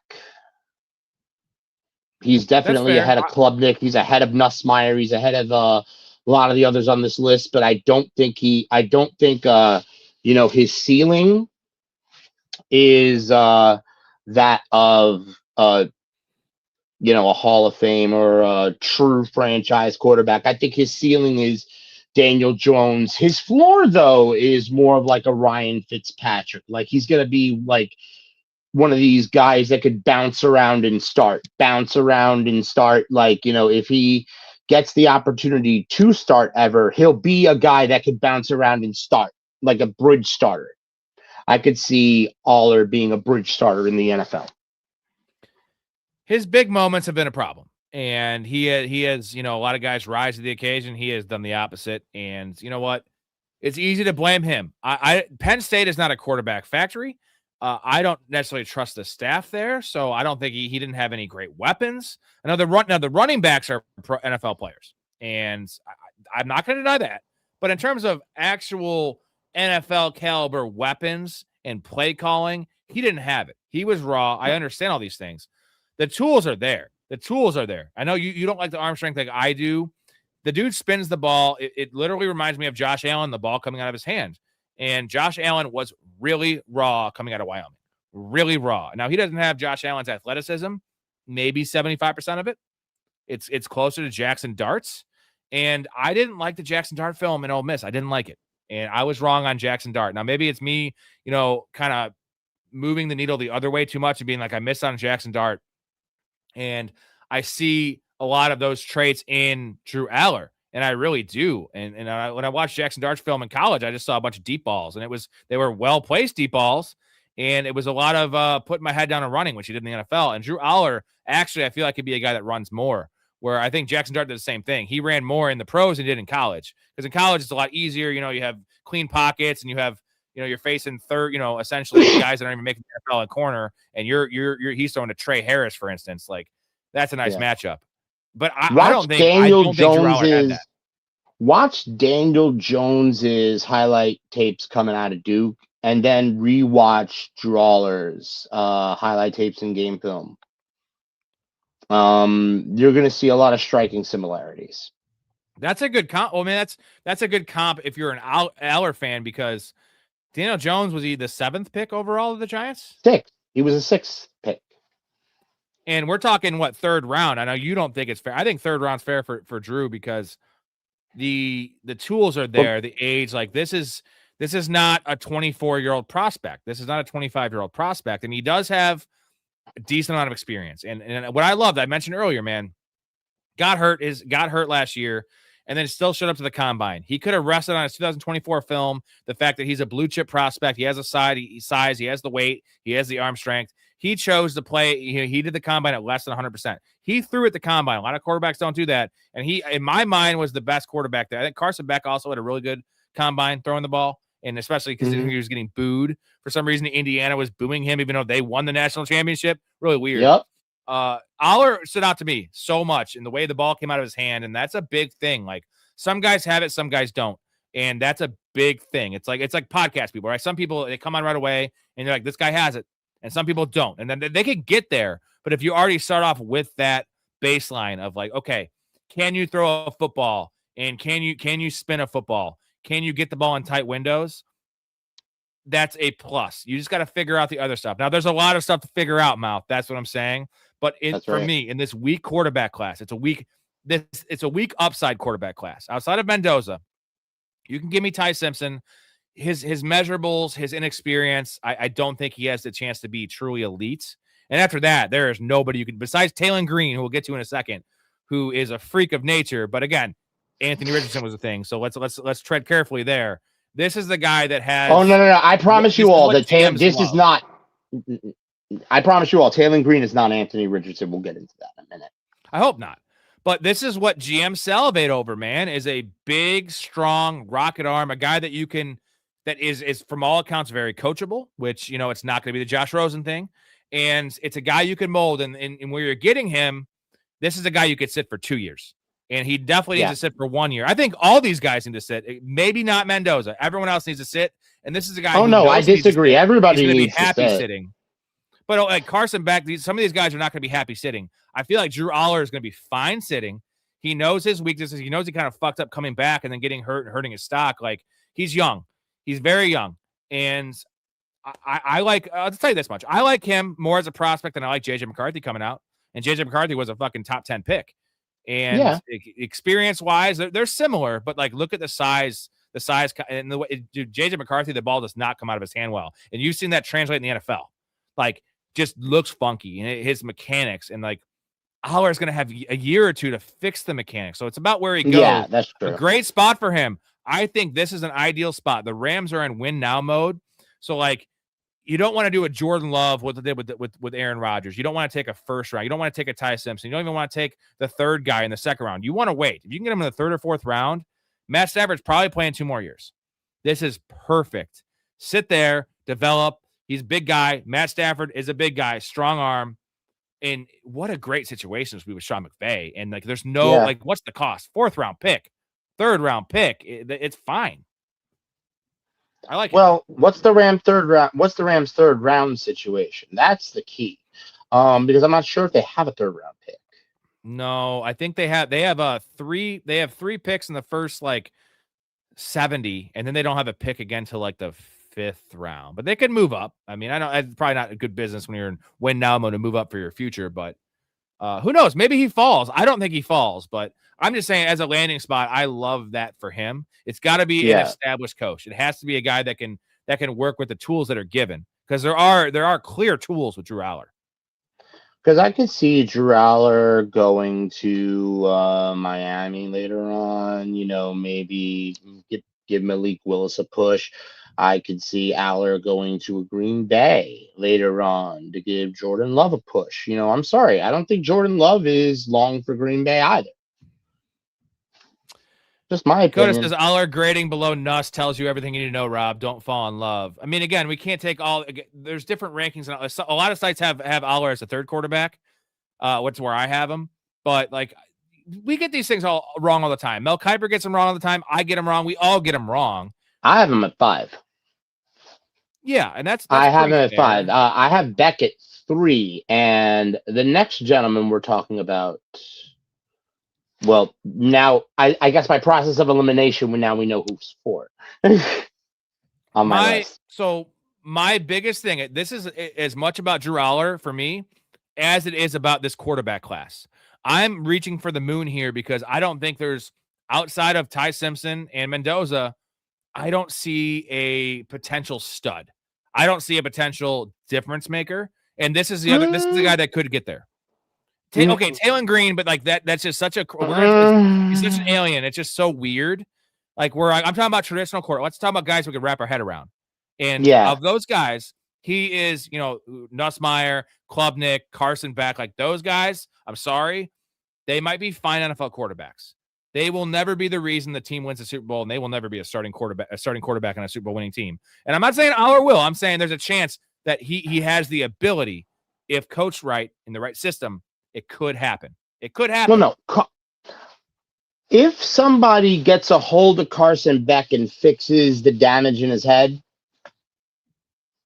He's definitely ahead of Klubnik. He's ahead of Nussmeier. He's ahead of a lot of the others on this list. But I don't think his ceiling is that of a Hall of Fame or a true franchise quarterback. I think his ceiling is Daniel Jones. His floor, though, is more of like a Ryan Fitzpatrick. Like he's going to be like one of these guys that could bounce around and start. Like, if he gets the opportunity to start ever, he'll be a guy that could bounce around and start, like a bridge starter. I could see Aller being a bridge starter in the NFL. His big moments have been a problem, and he has, a lot of guys rise to the occasion. He has done the opposite, and you know what? It's easy to blame him. Penn State is not a quarterback factory. I don't necessarily trust the staff there, so I don't think he didn't have any great weapons. I know the running backs are NFL players, and I'm not going to deny that. But in terms of actual NFL caliber weapons and play calling, he didn't have it. He was raw. I understand all these things. The tools are there. I know you don't like the arm strength like I do. The dude spins the ball. It literally reminds me of Josh Allen, the ball coming out of his hand. And Josh Allen was really raw coming out of Wyoming. Really raw. Now, he doesn't have Josh Allen's athleticism, maybe 75% of it. It's closer to Jackson Dart's. And I didn't like the Jackson Dart film in Ole Miss. I didn't like it. And I was wrong on Jackson Dart. Now, maybe it's me, kind of moving the needle the other way too much and being like, I missed on Jackson Dart. And I see a lot of those traits in Drew Aller, and I really do. And when I watched Jackson Dart's film in college, I just saw a bunch of deep balls, and they were well-placed deep balls, and it was a lot of putting my head down and running, which he did in the NFL. And Drew Aller, actually, I feel like he'd be a guy that runs more, where I think Jackson Dart did the same thing. He ran more in the pros than he did in college, because in college it's a lot easier. You have clean pockets, and you have you're facing third, essentially guys that aren't even making the NFL a corner, and he's throwing to Trey Harris, for instance. Like, that's a nice matchup. But I don't think Drew Aller had that. Watch Daniel Jones's highlight tapes coming out of Duke, and then rewatch Drew Aller's highlight tapes and game film. You're going to see a lot of striking similarities. That's a good comp. Well, man, that's a good comp if you're an Aller fan, because Daniel Jones, was he the 7th pick overall of the Giants? 6th. He was a 6th pick. And we're talking, 3rd round? I know you don't think it's fair. I think 3rd round's fair for Drew, because the tools are there, the age. Like, this is not a 24-year-old prospect. This is not a 25-year-old prospect. And he does have a decent amount of experience. And what I loved, I mentioned earlier, man, got hurt last year, and then still showed up to the combine. He could have rested on his 2024 film, the fact that he's a blue chip prospect. He has a size, he has the weight, he has the arm strength. He chose to play. He did the combine at less than 100%. He threw at the combine. A lot of quarterbacks don't do that. And he, in my mind, was the best quarterback there. I think Carson Beck also had a really good combine throwing the ball. And especially because he was getting booed. For some reason, Indiana was booing him, even though they won the national championship. Really weird. Yep. Aller stood out to me so much in the way the ball came out of his hand. And that's a big thing. Like, some guys have it, some guys don't. And that's a big thing. It's like podcast people, right? Some people, they come on right away and they're like, this guy has it. And some people don't. And then they could get there. But if you already start off with that baseline of like, okay, can you throw a football? And can you spin a football? Can you get the ball in tight windows? That's a plus. You just got to figure out the other stuff. Now, there's a lot of stuff to figure out, Mouth. That's what I'm saying. But for me, in this weak quarterback class, it's a weak upside quarterback class. Outside of Mendoza, you can give me Ty Simpson. His measurables, his inexperience, I don't think he has the chance to be truly elite. And after that, there is nobody you can, besides Taylon Green, who we'll get to in a second, who is a freak of nature. But again, Anthony Richardson was a thing, so let's tread carefully there. This is the guy that has. Oh no! I promise you all that this is not. I promise you all, Taylon Green is not Anthony Richardson. We'll get into that in a minute. I hope not. But this is what GM salivate over, man, is a big, strong rocket arm, a guy that you can, that is from all accounts very coachable, which, it's not going to be the Josh Rosen thing. And it's a guy you can mold. And where you're getting him, this is a guy you could sit for 2 years. And he definitely needs to sit for 1 year. I think all these guys need to sit. Maybe not Mendoza. Everyone else needs to sit. And this is a guy. Oh, no, I disagree. Everybody needs to sit. Sitting. But like Carson Beck, some of these guys are not going to be happy sitting. I feel like Drew Aller is going to be fine sitting. He knows his weaknesses. He knows he kind of fucked up coming back and then getting hurt and hurting his stock. Like, he's young. He's very young. And I like, I'll tell you this much. I like him more as a prospect than I like JJ McCarthy coming out. And JJ McCarthy was a fucking top 10 pick. And experience-wise, they're similar, but like, look at the size and the way, dude, JJ McCarthy, the ball does not come out of his hand well. And you've seen that translate in the NFL. Like, just looks funky, and his mechanics, and like, Aller is going to have a year or two to fix the mechanics. So it's about where he goes. Yeah, that's true. A great spot for him. I think this is an ideal spot. The Rams are in win now mode. So like, you don't want to do a Jordan Love what they did with Aaron Rodgers. You don't want to take a first round. You don't want to take a Ty Simpson. You don't even want to take the third guy in the second round. You want to wait. If you can get him in the third or fourth round, Matt Stafford's probably playing 2 more years. This is perfect. Sit there, develop. He's a big guy. Matt Stafford is a big guy, strong arm. And what a great situation this would be with Sean McVay. And like, there's no, like, what's the cost? 4th round pick, 3rd round pick. It's fine. I like it. Well, what's the Rams' third round situation? That's the key. Because I'm not sure if they have a 3rd round pick. No, I think they have 3 picks in the first like 70, and then they don't have a pick again till like the 5th round, but they could move up. I mean, I know it's probably not a good business when you're in win now mode to move up for your future, but who knows? Maybe he falls. I don't think he falls, but I'm just saying as a landing spot, I love that for him. It's got to be an established coach. It has to be a guy that can work with the tools that are given, because there are clear tools with Drew Aller. Because I could see Drew Aller going to Miami later on, maybe give Malik Willis a push. I could see Aller going to a Green Bay later on to give Jordan Love a push. I'm sorry. I don't think Jordan Love is long for Green Bay either. Just my opinion. Dakota says Aller grading below Nuss tells you everything you need to know, Rob. Don't fall in love. I mean, again, we can't take all. There's different rankings. And a lot of sites have Aller as a 3rd quarterback. What's where I have him. But like, we get these things all wrong all the time. Mel Kiper gets them wrong all the time. I get them wrong. We all get them wrong. I have him at 5. Yeah, and that's I have him at 5. I have Beck at 3, and the next gentleman we're talking about. Well, now I guess by process of elimination, now we know who's 4 on my list. So my biggest thing, this is as much about Drew Aller for me as it is about this quarterback class. I'm reaching for the moon here because I don't think there's, outside of Ty Simpson and Mendoza, I don't see a potential stud. I don't see a potential difference maker. And this is this is the guy that could get there. Okay, Taylor Green, but like that's just such a he's such an alien. It's just so weird. Like I'm talking about traditional court. Let's talk about guys we could wrap our head around. And of those guys, he is, Nussmeier, Klubnik, Carson Beck, like those guys. I'm sorry, they might be fine NFL quarterbacks. They will never be the reason the team wins the Super Bowl, and they will never be a starting quarterback on a Super Bowl winning team. And I'm not saying Aller will. I'm saying there's a chance that he has the ability, if coached right in the right system. It could happen. It could happen. Well, no. If somebody gets a hold of Carson Beck and fixes the damage in his head,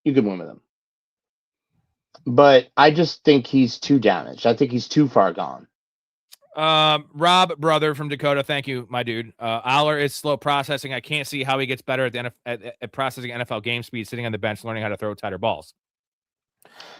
you can win with him. But I just think he's too damaged. I think he's too far gone. Rob, brother from Dakota, thank you, my dude. Aller is slow processing. I can't see how he gets better at processing NFL game speed, sitting on the bench, learning how to throw tighter balls.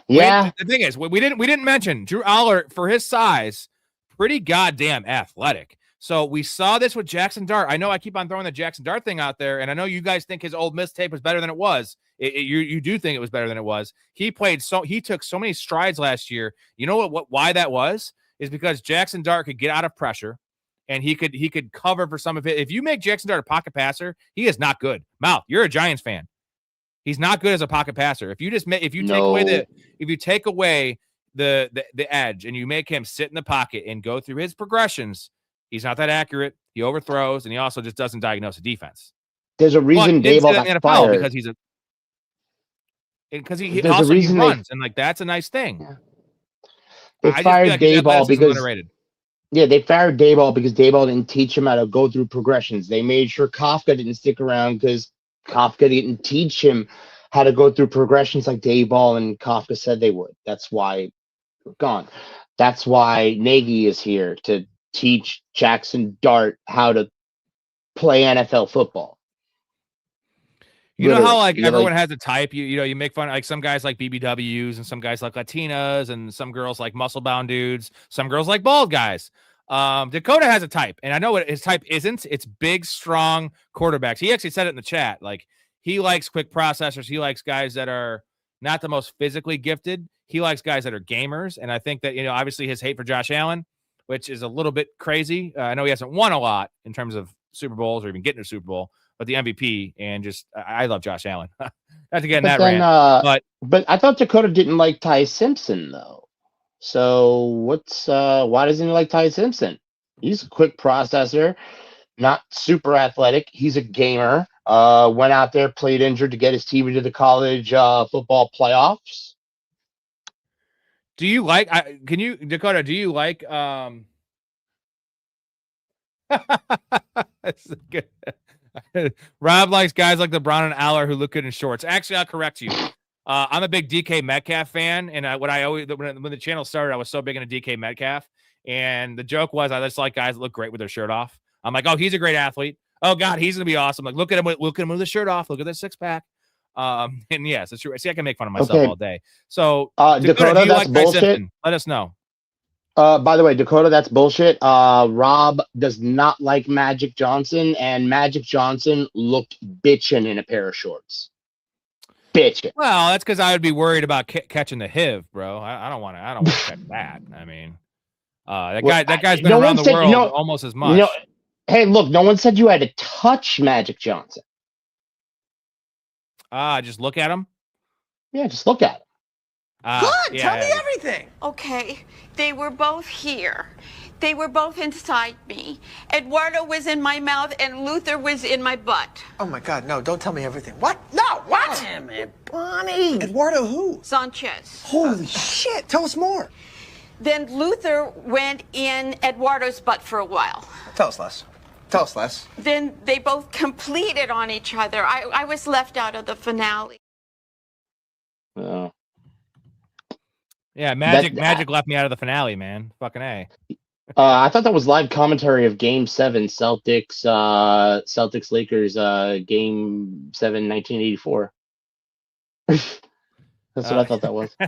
Yeah. The thing is, we didn't mention Drew Aller, for his size, pretty goddamn athletic. So we saw this with Jackson Dart. I know I keep on throwing the Jackson Dart thing out there, and I know you guys think his old Miss tape was better than it was. You do think it was better than it was. He took so many strides last year. You know why that was? Is because Jackson Dart could get out of pressure, and he could cover for some of it. If you make Jackson Dart a pocket passer, he is not good. Mouth, you're a Giants fan. He's not good as a pocket passer. If you take away the edge and you make him sit in the pocket and go through his progressions, he's not that accurate. He overthrows, and he also just doesn't diagnose a defense. There's a reason Daboll got fired because he runs, and like that's a nice thing. Yeah. They fired Daboll because they fired Daboll because Daboll didn't teach him how to go through progressions. They made sure Kafka didn't stick around because Kafka didn't teach him had to go through progressions like Dayball and Kafka said they would. That's why we're gone. That's why Nagy is here to teach Jackson Dart how to play NFL football. You know how Literally. everyone has a type. You make fun of some guys like BBWs and some guys like Latinas and some girls like muscle bound dudes. Some girls like bald guys. Dakota has a type, and I know what his type isn't. It's big, strong quarterbacks. He actually said it in the chat. Like he likes quick processors. He likes guys that are not the most physically gifted. He likes guys that are gamers. And I think that obviously his hate for Josh Allen, which is a little bit crazy. I know he hasn't won a lot in terms of Super Bowls or even getting a Super Bowl. But the MVP, and I love Josh Allen. Not to get in that rant, but I thought Dakota didn't like Ty Simpson though. So why doesn't he like Ty Simpson? He's a quick processor, not super athletic. He's a gamer. Went out there, played injured to get his team into the college football playoffs. Do you like? Dakota? Do you like? That's good. Rob likes guys like LeBron and Aller who look good in shorts. Actually, I'll correct you. I'm a big DK Metcalf fan, and when the channel started, I was so big into DK Metcalf, and the joke was I just like guys that look great with their shirt off. I'm like, oh, he's a great athlete. Oh God, he's gonna be awesome. Like, look at him with the shirt off. Look at that six pack. And yes, it's true. See, I can make fun of myself all day. So Dakota, that's bullshit. Let us know. By the way, Dakota, that's bullshit. Rob does not like Magic Johnson, and Magic Johnson looked bitchin' in a pair of shorts. Bitchin'. Well, that's because I would be worried about catching the HIV, bro. I don't want to catch that. I mean, that guy's been around the world almost as much. Hey, look, no one said you had to touch Magic Johnson. Just look at him. Yeah, just look at him. Good. Tell me everything. Okay, they were both here. They were both inside me. Eduardo was in my mouth and Luther was in my butt. Oh my God, no, don't tell me everything. What? No, what? Damn it, Bonnie. Eduardo who? Sanchez. Holy shit, tell us more. Then Luther went in Eduardo's butt for a while. Tell us less. Tell us less. Then they both completed on each other. I was left out of the finale. Yeah, Magic left me out of the finale, man. Fucking A. I thought that was live commentary of Game 7, Celtics Lakers, Game 7, 1984. That's what I thought that was. They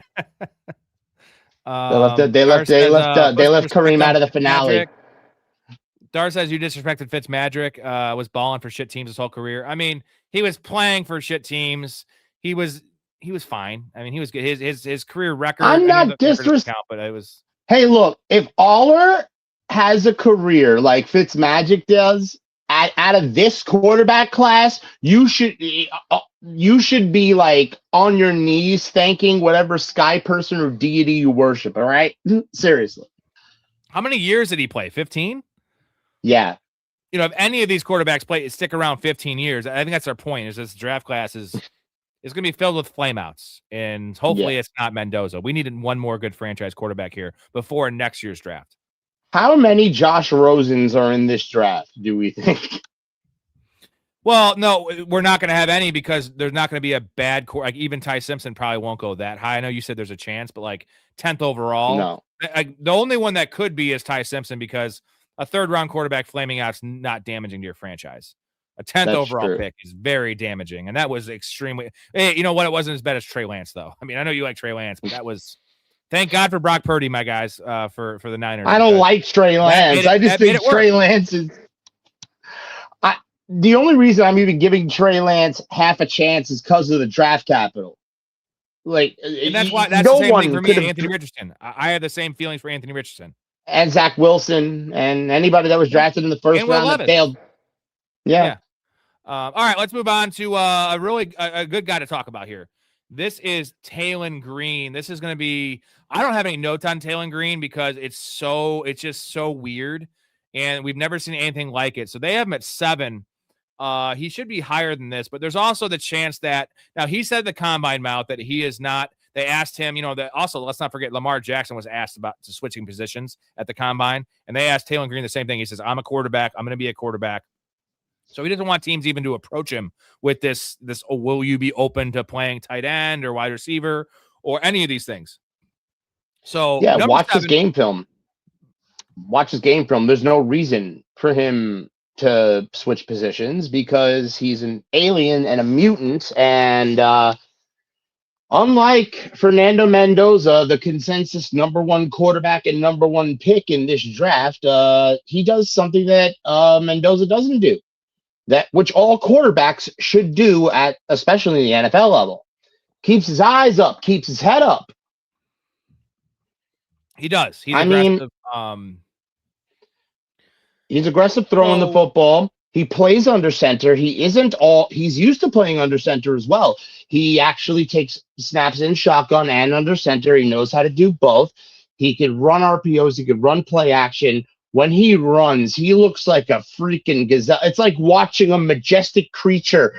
left Kareem out of the finale. Dar says you disrespected Fitzmagic. Was balling for shit teams his whole career. I mean, he was playing for shit teams. He was fine. I mean, he was good. His career record. I'm not disrespecting, but it was. Hey, look, if Aller has a career like Fitzmagic does, out of this quarterback class, you should be like on your knees thanking whatever sky person or deity you worship. All right, seriously. How many years did he play? 15. Yeah. If any of these quarterbacks stick around 15 years, I think that's their point. Is this draft class is going to be filled with flameouts, and hopefully it's not Mendoza. We needed one more good franchise quarterback here before next year's draft. How many Josh Rosens are in this draft, do we think? Well, no, we're not going to have any because there's not going to be a bad like even Ty Simpson probably won't go that high. I know you said there's a chance, but like 10th overall. No. The only one that could be is Ty Simpson because a third-round quarterback flaming out's not damaging to your franchise. A 10th overall pick is very damaging, and that was extremely. Hey, you know what? It wasn't as bad as Trey Lance, though. I mean, I know you like Trey Lance, but that was. Thank God for Brock Purdy, my guys, for the Niners. I don't like Trey Lance. I just think Trey Lance is. The only reason I'm even giving Trey Lance half a chance is because of the draft capital. Like, and that's why that's the same thing for me and Anthony Richardson. I have the same feelings for Anthony Richardson and Zach Wilson and anybody that was drafted in the first round that failed. Yeah. All right, let's move on to a good guy to talk about here. This is Taylon Green. This is going to be. I don't have any notes on Taylon Green because it's just so weird, and we've never seen anything like it. So they have him at 7. He should be higher than this, but there's also the chance that now he said the combine mouth that he is not. They asked him, that also let's not forget Lamar Jackson was asked about switching positions at the combine, and they asked Taylon Green the same thing. He says, "I'm a quarterback. I'm going to be a quarterback." So he doesn't want teams even to approach him with this, oh, will you be open to playing tight end or wide receiver or any of these things? So yeah, watch 7, his game film. Watch his game film. There's no reason for him to switch positions because he's an alien and a mutant. And unlike Fernando Mendoza, the consensus #1 quarterback and #1 pick in this draft, he does something that Mendoza doesn't do. That which all quarterbacks should do at especially the NFL level. Keeps his eyes up, keeps his head up. He does. He's aggressive. He's aggressive throwing the football. He plays under center. He's used to playing under center as well. He actually takes snaps in shotgun and under center. He knows how to do both. He could run RPOs. He could run play action. When he runs, he looks like a freaking gazelle. It's like watching a majestic creature.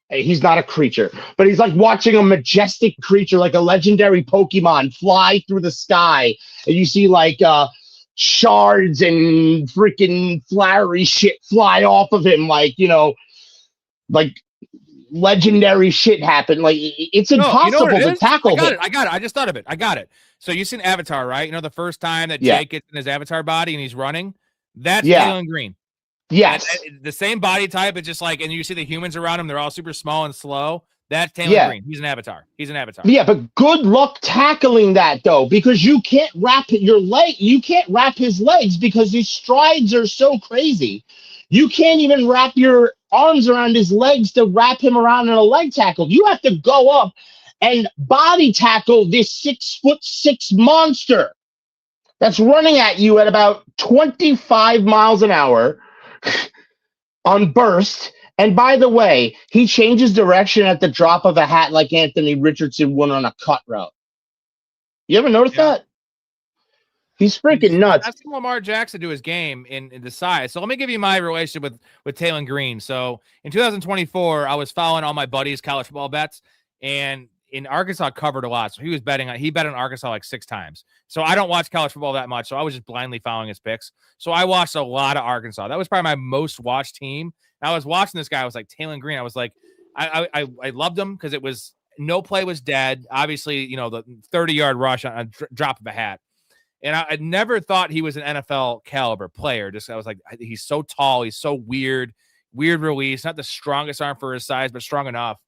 He's not a creature, but he's like watching a majestic creature, like a legendary Pokemon fly through the sky. And you see like shards and freaking flowery shit fly off of him, like, like legendary shit happen. Like it's impossible to tackle him. I got it. I just thought of it. I got it. So you've seen Avatar, right? The first time that Jake gets in his Avatar body and he's running, that's Taylon Green. Yes. The same body type. It's just like, and you see the humans around him, they're all super small and slow. That's Taylon Green. He's an Avatar. Yeah, but good luck tackling that though, because you can't wrap you can't wrap his legs because his strides are so crazy. You can't even wrap your arms around his legs to wrap him around in a leg tackle. You have to go up and body tackle this 6'6" monster that's running at you at about 25 miles an hour on burst. And by the way, he changes direction at the drop of a hat like Anthony Richardson would on a cut route. You ever notice that? He's freaking nuts. That's Lamar Jackson to his game in the size. So let me give you my relationship with Taylon Green. So in 2024, I was following all my buddies' college football bets, and in Arkansas covered a lot. So he bet on Arkansas like 6 times. So I don't watch college football that much. So I was just blindly following his picks. So I watched a lot of Arkansas. That was probably my most watched team. And I was watching this guy. I was like, Taylon Green. I was like, I loved him because it was no play was dead. Obviously, the 30-yard rush on a drop of a hat. And I never thought he was an NFL caliber player. I was like, he's so tall. He's so weird release. Not the strongest arm for his size, but strong enough.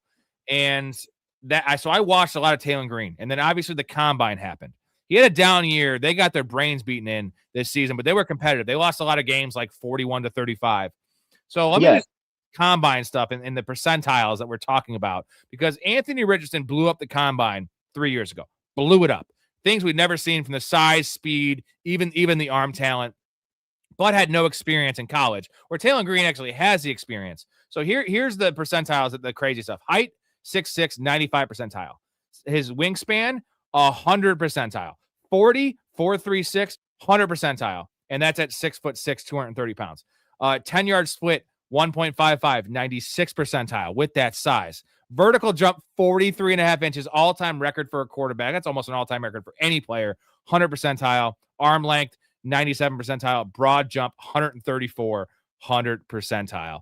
And so I watched a lot of Taylon Green. And then obviously the combine happened. He had a down year. They got their brains beaten in this season, but they were competitive. They lost a lot of games like 41-35. So let me just combine stuff and the percentiles that we're talking about, because Anthony Richardson blew up the combine 3 years ago. Blew it up. Things we'd never seen from the size, speed, even the arm talent, but had no experience in college, where Taylon Green actually has the experience. So here's the percentiles, the crazy stuff. Height, 6'6", 95 percentile. His wingspan, 100 percentile. 40, 4.36, 100 percentile. And that's at 6'6", 230 pounds. 10-yard split, 1.55, 96 percentile with that size. Vertical jump, 43.5 inches, all-time record for a quarterback. That's almost an all-time record for any player. 100 percentile. Arm length, 97 percentile. Broad jump, 134, 100 percentile.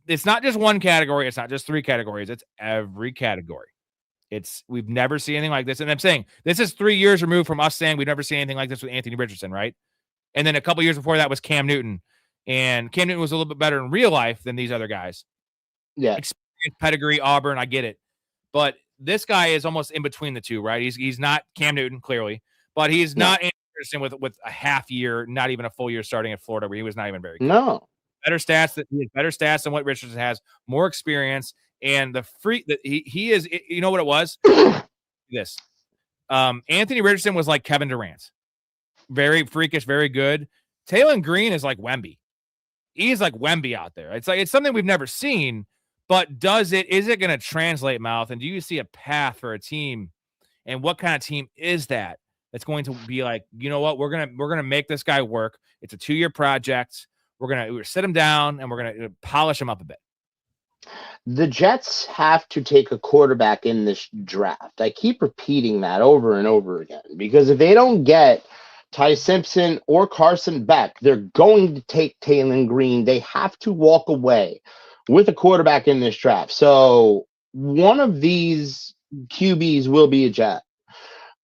It's not just one category. It's not just 3 categories. It's every category. We've never seen anything like this. And I'm saying this is 3 years removed from us saying we've never seen anything like this with Anthony Richardson, right? And then a couple years before that was Cam Newton. And Cam Newton was a little bit better in real life than these other guys. Yeah. Experience, pedigree, Auburn, I get it. But this guy is almost in between the two, right? He's not Cam Newton, clearly, but he's not Anthony Richardson with a half year, not even a full year starting at Florida, where he was not even very good. No. He has better stats than what Richardson has, more experience, and the freak that he is. You know what it was? This Anthony Richardson was like Kevin Durant, very freakish, very good. Taylon Green is like Wemby. He's like Wemby out there. It's something we've never seen, but is it going to translate, Mouth? And do you see a path for a team? And what kind of team is that that's going to be like, you know what, we're gonna make this guy work. It's a 2-year project. We're gonna sit him down and we're gonna polish him up a bit. The Jets have to take a quarterback in this draft. I keep repeating that over and over again, because if they don't get Ty Simpson or Carson Beck, they're going to take Taylor Green. They have to walk away with a quarterback in this draft. So one of these QBs will be a Jet.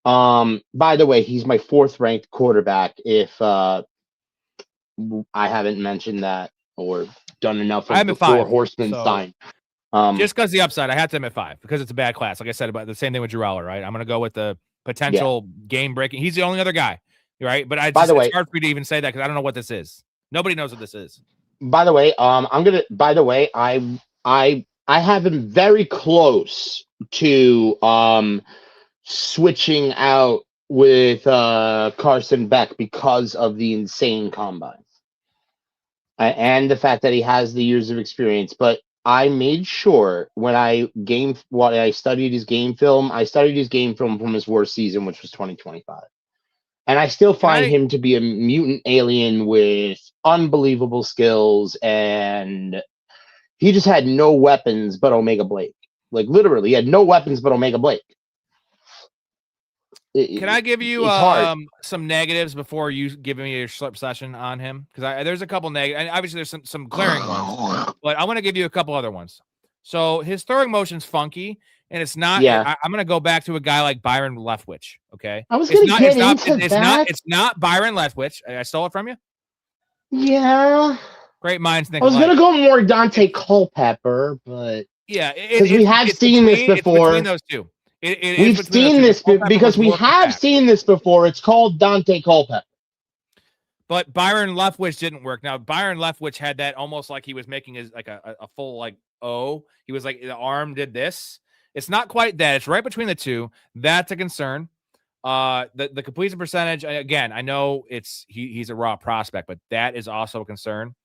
By the way, he's my 4th ranked quarterback. If I haven't mentioned that or done enough of before Horsemanstein. Just because the upside, I had to him at 5 because it's a bad class. Like I said about the same thing with Drew Aller, right? I'm going to go with the potential game breaking. He's the only other guy, right? But it's hard for me to even say that because I don't know what this is. Nobody knows what this is. By the way, I have him very close to switching out with Carson Beck because of the insane combine and the fact that he has the years of experience. But I made sure when I studied his game film, I studied his game film from his worst season, which was 2025. And I still find him to be a mutant alien with unbelievable skills, and he just had no weapons but Omega Blake. Like, literally, he had no weapons but Omega Blake. Can I give you some negatives before you give me your slip session on him? Because there's a couple negatives. Obviously, there's some glaring ones, but I want to give you a couple other ones. So his throwing motion's funky, and it's not. Yeah. I'm going to go back to a guy like Byron Leftwich. Okay, I was going to get into that. It's not Byron Leftwich. I stole it from you. Yeah. Great minds think. I was going to go more Dante Culpepper, but yeah, because we have seen this before. Between those two. We've seen this because we have seen this before. It's called Dante Culpepper. But Byron Leftwich didn't work. Now, Byron Leftwich had that almost like he was making his like a full like O. He was like the arm did this. It's not quite that. It's right between the two. That's a concern. The completion percentage, again, I know he's a raw prospect, but that is also a concern.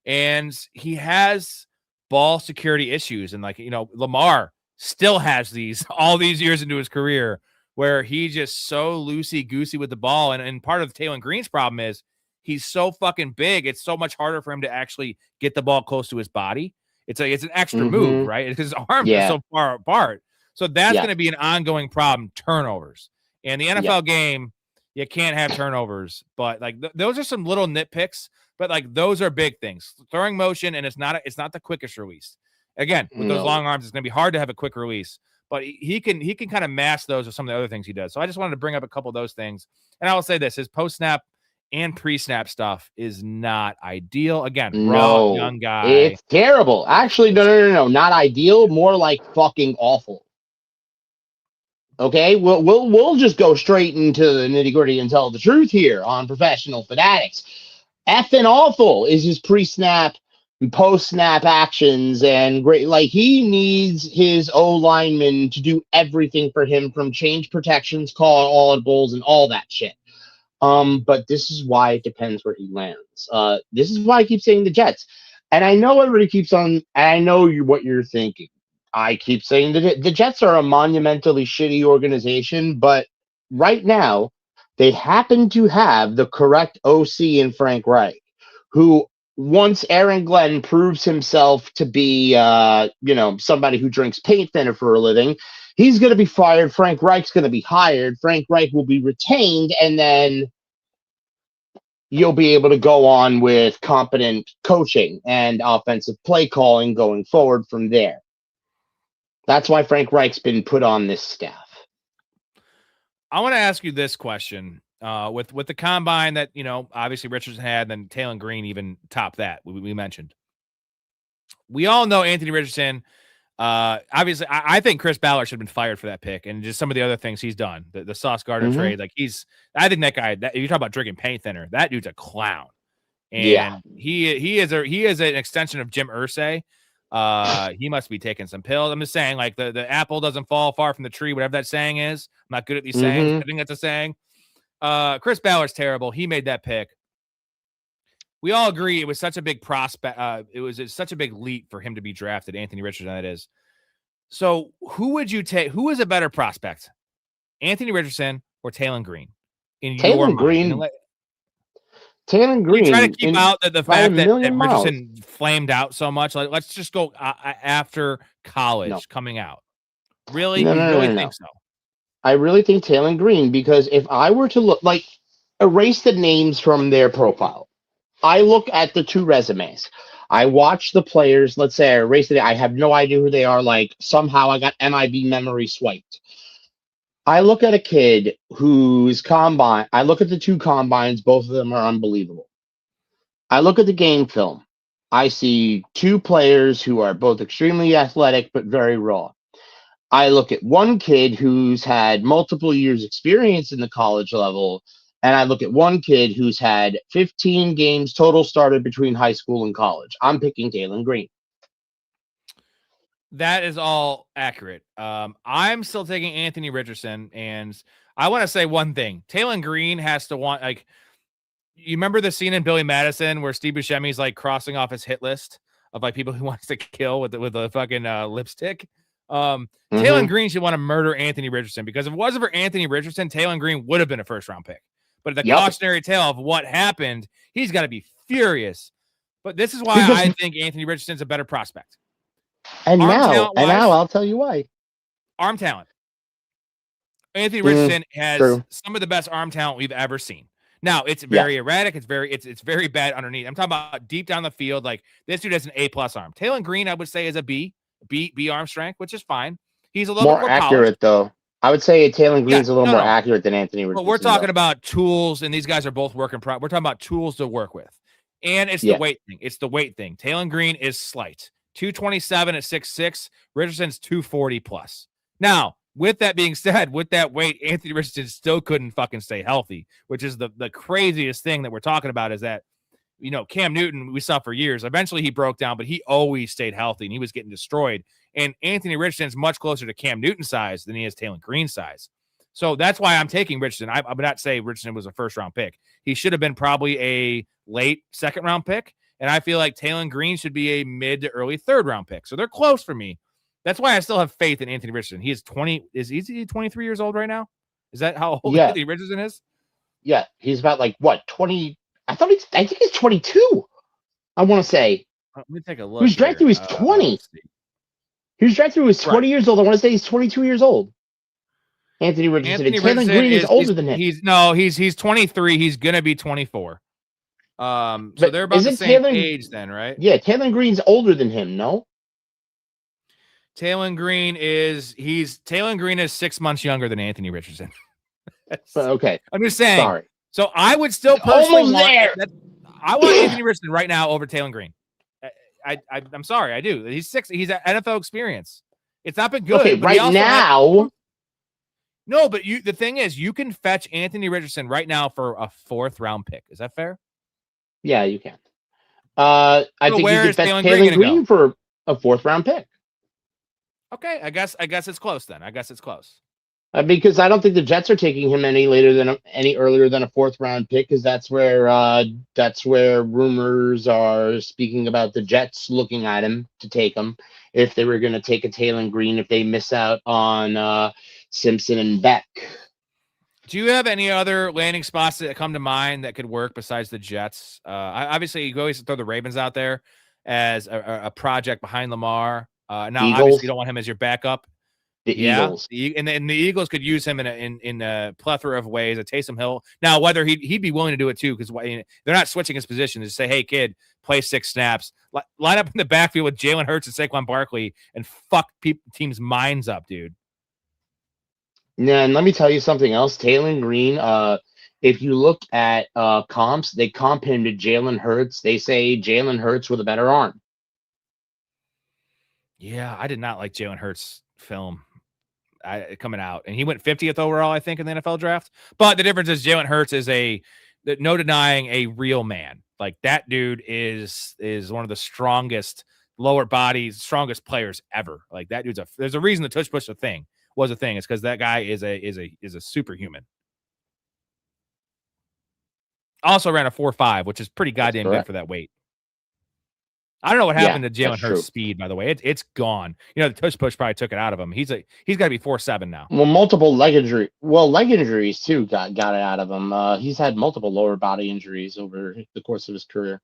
And he has ball security issues. And Lamar still has these all these years into his career where he just so loosey-goosey with the ball. And part of Taylor Green's problem is he's so fucking big. It's so much harder for him to actually get the ball close to his body. It's an extra move, right? Because his arms are so far apart. So that's going to be an ongoing problem, turnovers. And the NFL game, you can't have turnovers. But those are some little nitpicks, but those are big things. Throwing motion, and it's not the quickest release. Again, with those long arms, it's going to be hard to have a quick release, but he can kind of mask those with some of the other things he does. So I just wanted to bring up a couple of those things. And I will say this, his post-snap and pre-snap stuff is not ideal. Again, raw, young guy. It's terrible. Actually, no. Not ideal, more like fucking awful. Okay, we'll just go straight into the nitty-gritty and tell the truth here on Professional Fanatics. Effing awful is his pre-snap and post-snap actions, and great. He needs his O-lineman to do everything for him, from change protections, call audibles, and all that shit. But this is why it depends where he lands. This is why I keep saying the Jets. And I know everybody keeps on, and I know what you're thinking. I keep saying that the Jets are a monumentally shitty organization, but right now they happen to have the correct OC in Frank Reich, who, once Aaron Glenn proves himself to be, somebody who drinks paint thinner for a living, he's going to be fired. Frank Reich's going to be hired. Frank Reich will be retained, and then you'll be able to go on with competent coaching and offensive play calling going forward from there. That's why Frank Reich's been put on this staff. I want to ask you this question. With the combine that, obviously Richardson had, then Taylor Green even topped that we mentioned. We all know Anthony Richardson. Obviously, I think Chris Ballard should have been fired for that pick, and just some of the other things he's done. The Sauce Gardner trade, I think that guy. If you talk about drinking paint thinner, that dude's a clown, and he is an extension of Jim Irsay. He must be taking some pills. I'm just saying, the apple doesn't fall far from the tree, whatever that saying is. I'm not good at these sayings. I think that's a saying. Chris Ballard's terrible. He made that pick. We all agree it was such a big prospect. It was such a big leap for him to be drafted, Anthony Richardson, that is. So who would you take? Who is a better prospect, Anthony Richardson or Taylor Green? Taylor Green. Taylor Green. You try to keep out the fact that Richardson flamed out so much. Let's just go after college coming out. Really? You really think so? I really think Taylor Green, because if I were to look erase the names from their profile. I look at the two resumes. I watch the players. Let's say I erase it. I have no idea who they are. Like somehow I got MIB memory swiped. I look at a kid whose combine. I look at the two combines. Both of them are unbelievable. I look at the game film. I see two players who are both extremely athletic but very raw. I look at one kid who's had multiple years experience in the college level, and I look at one kid who's had 15 games total started between high school and college. I'm picking Taylor Green. That is all accurate. I'm still taking Anthony Richardson, and I want to say one thing. Taylor Green has to want, like, you remember the scene in Billy Madison where Steve Buscemi's like crossing off his hit list of like people he wants to kill with the fucking lipstick. Taylor Green should want to murder Anthony Richardson, because if it wasn't for Anthony Richardson, Taylor Green would have been a first round pick. But the cautionary tale of what happened, he's got to be furious. But this is why I think Anthony Richardson's a better prospect. And now I'll tell you why. Arm talent. Anthony Richardson has some of the best arm talent we've ever seen. Now it's very erratic. It's very bad underneath. I'm talking about deep down the field. Like this dude has an A+ arm. Taylor Green, I would say, is a B arm strength, which is fine. He's a little more accurate though. I would say Taylor Green's a little more accurate than Anthony Richardson. But we're talking about tools, and these guys are both working. We're talking about tools to work with, and it's the weight thing. It's the weight thing. Taylor Green is slight, 227 at 6'6". Richardson's 240 plus. Now, with that being said, with that weight, Anthony Richardson still couldn't fucking stay healthy, which is the craziest thing that we're talking about. Is that, you know, Cam Newton, we saw for years. Eventually he broke down, but he always stayed healthy and he was getting destroyed. And Anthony Richardson's much closer to Cam Newton size than he is Taylor Green size. So that's why I'm taking Richardson. I would not say Richardson was a first round pick. He should have been probably a late second round pick. And I feel like Taylor Green should be a mid to early third round pick. So they're close for me. That's why I still have faith in Anthony Richardson. He is 20. Is he 23 years old right now? Is that how old Anthony Richardson is? Yeah, he's about like what, 20? I think he's 22. I want to say. Let me take a look. He was drafted. He was 20. He was drafted. He was 20 years old. I want to say he's 22 years old. Anthony Richardson. Taylor Green is older than him. He's 23. He's gonna be 24. So they're about the same age then, right? Yeah, Taylor Green's older than him. No. Taylor Green is 6 months younger than Anthony Richardson. Okay. I'm just saying. Sorry. So I would still personally I want Anthony Richardson right now over Taylor Green. I'm sorry, I do. He's 6. He's at NFL experience. It's not been good. Okay, right now. No, but the thing is, you can fetch Anthony Richardson right now for a 4th round pick. Is that fair? Yeah, you can. I think you can fetch Taylor Green for a 4th round pick. Okay, I guess it's close then. I guess it's close. Because I don't think the Jets are taking him any earlier than a 4th round pick, because that's where rumors are speaking about the Jets looking at him to take him if they were going to take a Taylor Green if they miss out on Simpson and Beck. Do you have any other landing spots that come to mind that could work besides the Jets? Obviously, you always throw the Ravens out there as a project behind Lamar. Now, obviously, you don't want him as your backup. Eagles. And the Eagles could use him in a plethora of ways. A Taysom Hill. Now, whether he'd be willing to do it too, because they're not switching his position. To say, hey, kid, play 6 snaps, line up in the backfield with Jalen Hurts and Saquon Barkley, and fuck teams' minds up, dude. Yeah, and let me tell you something else. Taylor Green, if you look at comps, they comp him to Jalen Hurts. They say Jalen Hurts with a better arm. Yeah, I did not like Jalen Hurts' film coming out, and he went 50th overall, I think, in the NFL draft. But the difference is Jalen Hurts is no denying a real man. Like that dude is one of the strongest lower bodies, strongest players ever. Like that dude's there's a reason the tush push was a thing. It's because that guy is a superhuman. Also ran a 4.5, which is pretty goddamn good for that weight. I don't know what happened to Jalen Hurts' speed, by the way. It's gone. You know, the tush push probably took it out of him. He's got to be 4.7 now. Well, multiple leg injuries too got it out of him. He's had multiple lower body injuries over the course of his career.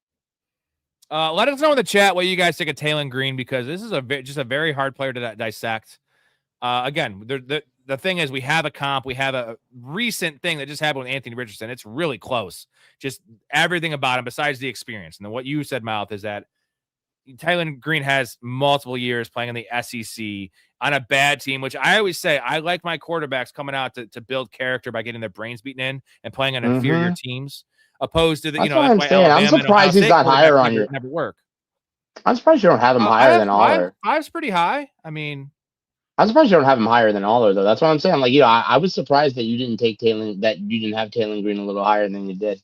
Let us know in the chat what you guys think of Taylor Green, because this is just a very hard player to dissect. Again, the the thing is, we have a comp. We have a recent thing that just happened with Anthony Richardson. It's really close. Just everything about him besides the experience. And then what you said, Mouth, is that Taylor Green has multiple years playing in the SEC on a bad team, which I always say I like my quarterbacks coming out to build character by getting their brains beaten in and playing on inferior teams, opposed to the, That's what I'm why saying. I'm Alabama and Ohio surprised he's State not higher on never, you. never work. I'm surprised you don't have him higher than Aller. Five's pretty high. I mean, I'm surprised you don't have him higher than Aller, though. That's what I'm saying. Like, I was surprised that you didn't have Taylor Green a little higher than you did.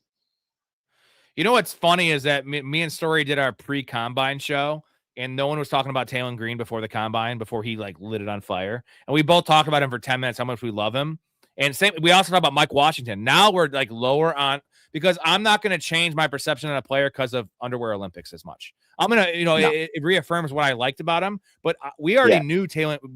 You know what's funny is that me and Storey did our pre-combine show, and no one was talking about Taylor Green before the combine, before he like lit it on fire. And we both talked about him for 10 minutes, how much we love him. And we also talked about Mike Washington. Now we're like lower on, because I'm not going to change my perception of a player because of Underwear Olympics as much. I'm going to, no. it reaffirms what I liked about him, but we already knew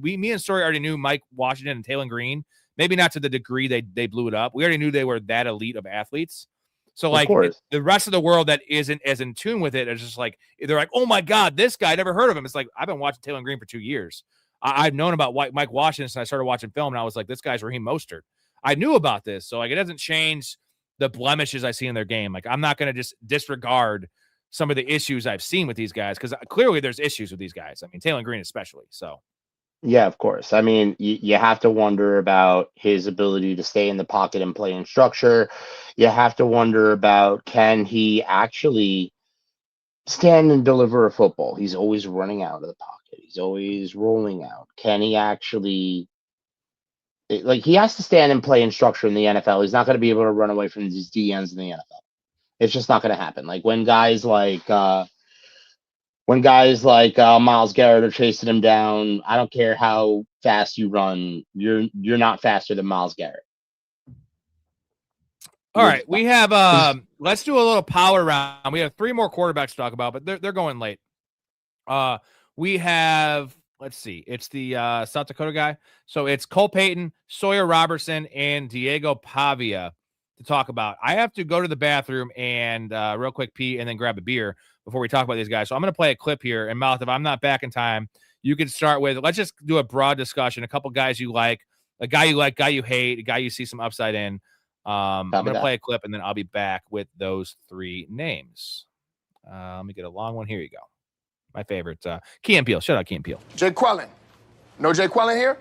me and Storey already knew Mike Washington and Taylor Green, maybe not to the degree they blew it up. We already knew they were that elite of athletes. So like the rest of the world that isn't as in tune with it is just like, they're like, oh my God, this guy, I never heard of him. It's like, I've been watching Taylor Green for 2 years. I've known about Mike Washington since I started watching film, and I was like, this guy's Raheem Mostert. I knew about this. So like, it doesn't change the blemishes I see in their game. Like, I'm not going to just disregard some of the issues I've seen with these guys, because clearly there's issues with these guys. I mean, Taylor Green especially. So. Yeah, of course. I mean, you have to wonder about his ability to stay in the pocket and play in structure. You have to wonder about, can he actually stand and deliver a football? He's always running out of the pocket. He's always rolling out. Can he actually, like, he has to stand and play in structure in the NFL. He's not going to be able to run away from these DNs in the NFL. It's just not going to happen. Like, when guys like Myles Garrett are chasing him down, I don't care how fast you run, you're not faster than Myles Garrett. All right, we have let's do a little power round. We have 3 more quarterbacks to talk about, but they're going late. We have, let's see, it's the South Dakota guy. So it's Cole Payton, Sawyer Robertson, and Diego Pavia to talk about. I have to go to the bathroom and real quick pee and then grab a beer before we talk about these guys. So I'm going to play a clip here. And Mouth, if I'm not back in time, you can start with, let's just do a broad discussion. A couple guys you like, a guy you like, guy you hate, a guy you see some upside in. I'm going to play a clip, and then I'll be back with those 3 names. Let me get a long one. Here you go. My favorite. Key and Peele. Shout out Key and Peele. Jay Quellen. No Jay Quellen here?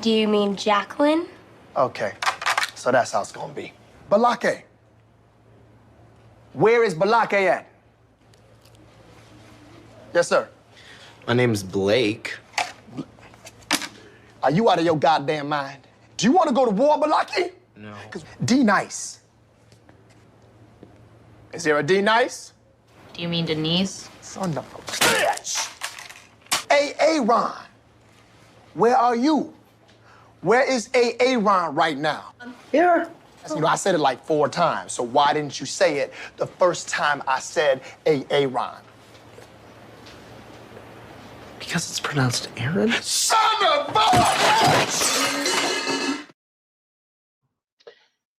Do you mean Jacqueline? Okay, so that's how it's gonna be. Balake. Where is Balake at? Yes, sir. My name's Blake. Are you out of your goddamn mind? Do you want to go to war, Balake? No. D Nice. Is there a D Nice? Do you mean Denise? Son of a bitch. Aaron. Where are you? Where is Aaron right now? Here. I said it like 4 times, so why didn't you say it the first time I said Aaron? Because it's pronounced Aaron? Son of a bitch!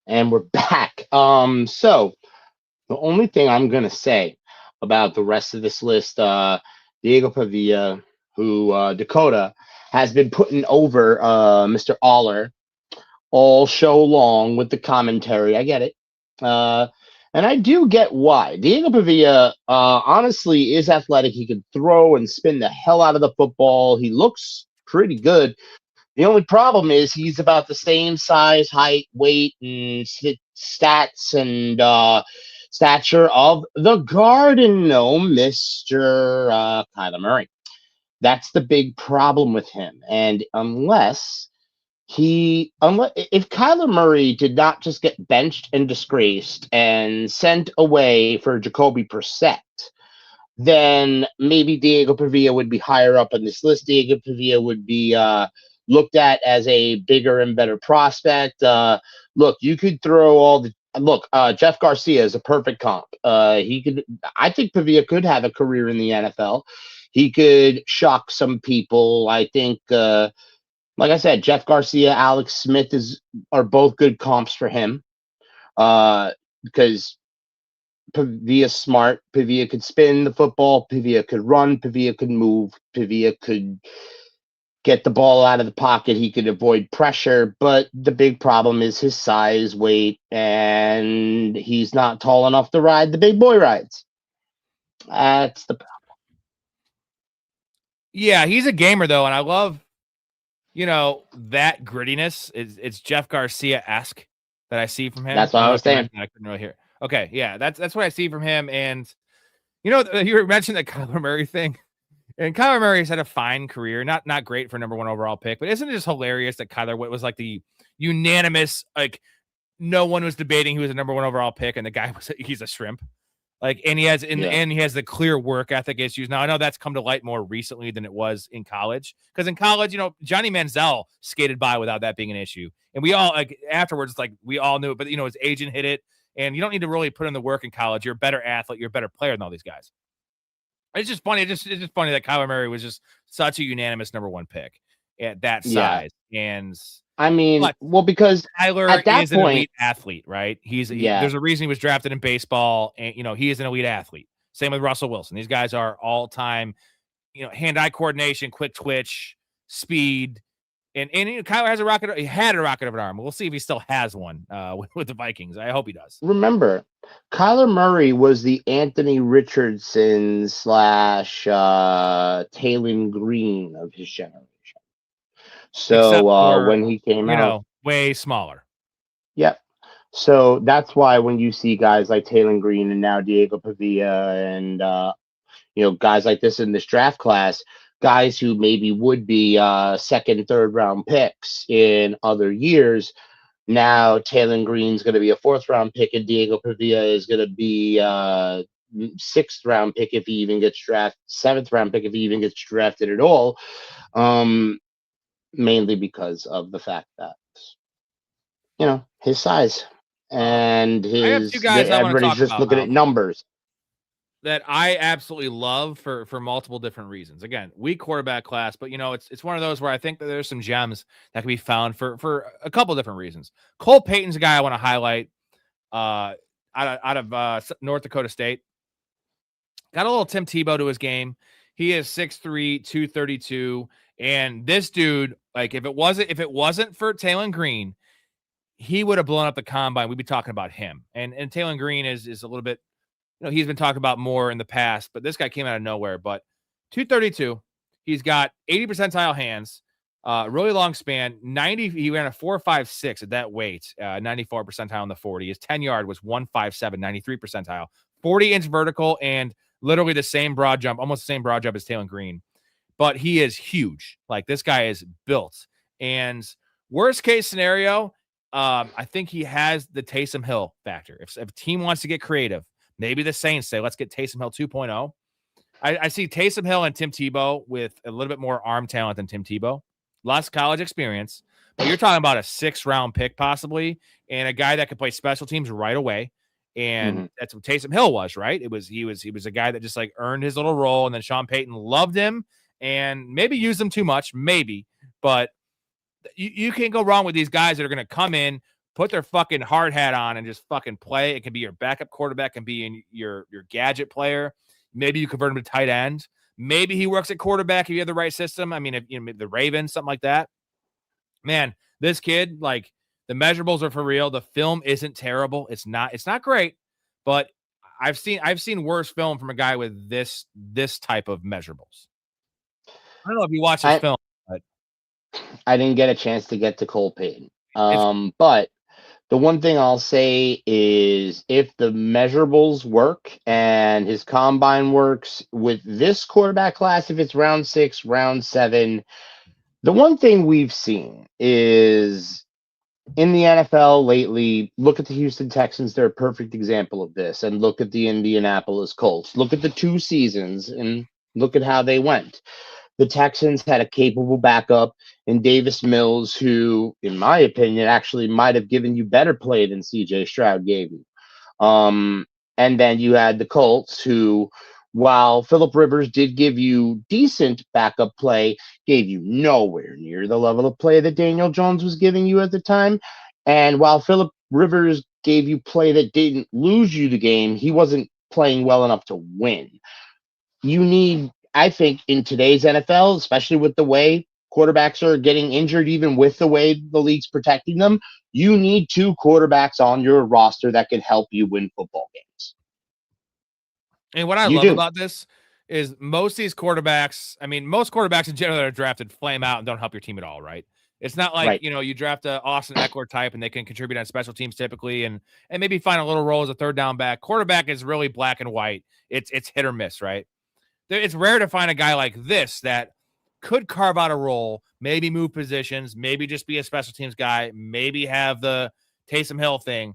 And we're back. So the only thing I'm gonna say about the rest of this list, Diego Pavia, who Dakota has been putting over Mr. Aller all show long with the commentary. I get it. And I do get why. Diego Pavia honestly is athletic. He can throw and spin the hell out of the football. He looks pretty good. The only problem is he's about the same size, height, weight, and stats and stature of the Garden Gnome, Mr. Kyler Murray. That's the big problem with him. And if Kyler Murray did not just get benched and disgraced and sent away for Jacoby Brissett, then maybe Diego Pavia would be higher up on this list. Diego Pavia would be looked at as a bigger and better prospect. Look, you could throw all the Jeff Garcia is a perfect comp. I think Pavia could have a career in the NFL. He could shock some people. I think, like I said, Jeff Garcia, Alex Smith are both good comps for him because Pavia's smart. Pavia could spin the football. Pavia could run. Pavia could move. Pavia could get the ball out of the pocket. He could avoid pressure, but the big problem is his size, weight, and he's not tall enough to ride the big boy rides. That's the problem. Yeah, he's a gamer though, and I love, that grittiness. It's Jeff Garcia-esque that I see from him. That's what I was saying. I couldn't really hear. Okay, yeah, that's what I see from him. And you mentioned the Kyler Murray thing. And Kyler Murray has had a fine career, not great for number 1 overall pick, but isn't it just hilarious that Kyler was like the unanimous, like no one was debating who was a number 1 overall pick, and the guy he's a shrimp, like, and he has the clear work ethic issues. Now I know that's come to light more recently than it was in college, because in college, Johnny Manziel skated by without that being an issue, and we all afterwards, we all knew it, but his agent hit it, and you don't need to really put in the work in college. You're a better athlete, you're a better player than all these guys. It's just funny. It's just funny that Kyler Murray was just such a unanimous number 1 pick at that size. And I mean, because Kyler at that is an point, elite athlete, right? There's a reason he was drafted in baseball, and he is an elite athlete. Same with Russell Wilson. These guys are all-time, hand-eye coordination, quick twitch, speed, and Kyler has he had a rocket of an arm. We'll see if he still has one with the Vikings. I hope he does. Remember, Kyler Murray was the Anthony Richardson / Taylon Green of his generation. So when he came out, way smaller. Yep. So that's why when you see guys like Taylon Green and now Diego Pavia and guys like this in this draft class, guys who maybe would be 2nd, 3rd round picks in other years. Now Taylon Green's going to be a 4th round pick, and Diego Pavia is going to be 6th round pick if he even gets drafted, 7th round pick if he even gets drafted at all. Mainly because of the fact that his size and his. Everybody's just looking at numbers. That I absolutely love for multiple different reasons. Again, weak quarterback class, but it's one of those where I think that there's some gems that can be found for a couple different reasons. Cole Payton's a guy I want to highlight out of North Dakota State. Got a little Tim Tebow to his game. He is 6'3", 232, and this dude, if it wasn't for Taylon Green, he would have blown up the combine. We'd be talking about him. And Taylon Green is a little bit. He's been talked about more in the past, but this guy came out of nowhere. But 232, he's got 80 percentile hands, really long span. 90, he ran a 4.56 at that weight, 94 percentile on the 40. His 10-yard was 1.57, 93 percentile, 40-inch vertical, and literally the same broad jump, almost the same broad jump as Taylon Green. But he is huge. This guy is built. And worst case scenario, I think he has the Taysom Hill factor. If a team wants to get creative, maybe the Saints say, let's get Taysom Hill 2.0. I see Taysom Hill and Tim Tebow with a little bit more arm talent than Tim Tebow. Less college experience. But you're talking about a 6th round pick possibly, and a guy that could play special teams right away. And that's what Taysom Hill was, right? He was a guy that just earned his little role, and then Sean Payton loved him and maybe used him too much, maybe. But you can't go wrong with these guys that are going to come in, put their fucking hard hat on, and just fucking play. It can be your backup quarterback, can be in your gadget player. Maybe you convert him to tight end. Maybe he works at quarterback if you have the right system. I mean, if the Ravens, something like that. Man, this kid, the measurables are for real. The film isn't terrible. It's not great, but I've seen worse film from a guy with this type of measurables. I don't know if you watch this film, but I didn't get a chance to get to Cole Payton. But the one thing I'll say is if the measurables work and his combine works with this quarterback class, if it's round 6, round 7, the one thing we've seen is in the NFL lately, look at the Houston Texans. They're a perfect example of this. And look at the Indianapolis Colts. Look at the 2 seasons and look at how they went. The Texans had a capable backup in Davis Mills, who, in my opinion, actually might have given you better play than C.J. Stroud gave you. And then you had the Colts, who, while Phillip Rivers did give you decent backup play, gave you nowhere near the level of play that Daniel Jones was giving you at the time. And while Phillip Rivers gave you play that didn't lose you the game, he wasn't playing well enough to win. You need, I think, in today's NFL, especially with the way quarterbacks are getting injured, even with the way the league's protecting them. You need 2 quarterbacks on your roster that can help you win football games. And what I love about this is most of these quarterbacks, I mean, most quarterbacks in general that are drafted flame out and don't help your team at all, right? It's not like, you draft a Austin Eckler type and they can contribute on special teams typically and maybe find a little role as a third down back. Quarterback is really black and white. It's hit or miss, right? It's rare to find a guy like this that could carve out a role, maybe move positions, maybe just be a special teams guy, maybe have the Taysom Hill thing.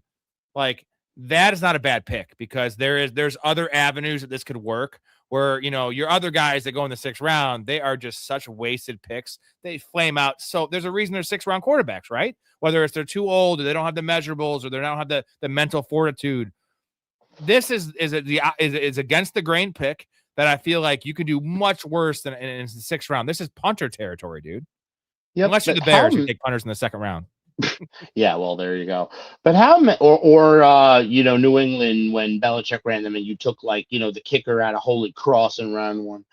Like, that is not a bad pick because there's other avenues that this could work where, your other guys that go in the 6th round, they are just such wasted picks. They flame out. So there's a reason they're 6th round quarterbacks, right? Whether it's they're too old or they don't have the measurables or they don't have the mental fortitude. This is against the grain pick that I feel like you could do much worse than in the 6th round. This is punter territory, dude. Yep, unless you're the Bears, you take punters in the 2nd round. Yeah, well, there you go. But New England when Belichick ran them and you took the kicker out of Holy Cross and ran one.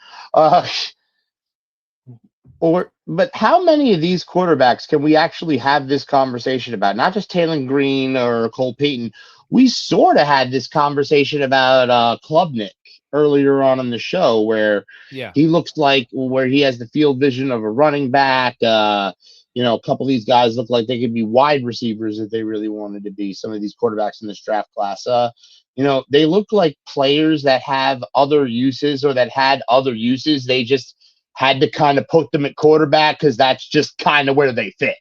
But how many of these quarterbacks can we actually have this conversation about? Not just Taylor Green or Cole Payton. We sort of had this conversation about Klubnik earlier on in the show where he looks like where he has the field vision of a running back. A couple of these guys look like they could be wide receivers if they really wanted to be. Some of these quarterbacks in this draft class, they look like players that have other uses or that had other uses. They just had to kind of put them at quarterback because that's just kind of where they fit.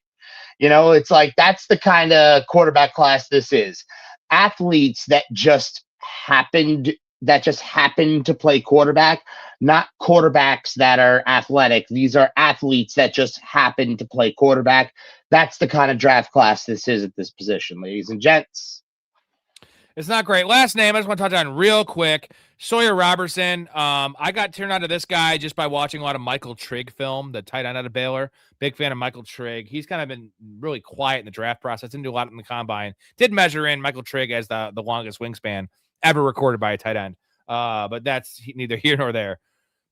It's like that's the kind of quarterback class this is. Athletes that just happened to play quarterback, not quarterbacks that are athletic. These are athletes that just happen to play quarterback. That's the kind of draft class this is at this position, ladies and gents. It's not great. Last name, I just want to touch on real quick. Sawyer Robertson. I got turned on to this guy just by watching a lot of Michael Trigg film, the tight end out of Baylor. Big fan of Michael Trigg. He's kind of been really quiet in the draft process. Didn't do a lot in the combine. Did measure in Michael Trigg as the longest wingspan ever recorded by a tight end. But that's neither here nor there.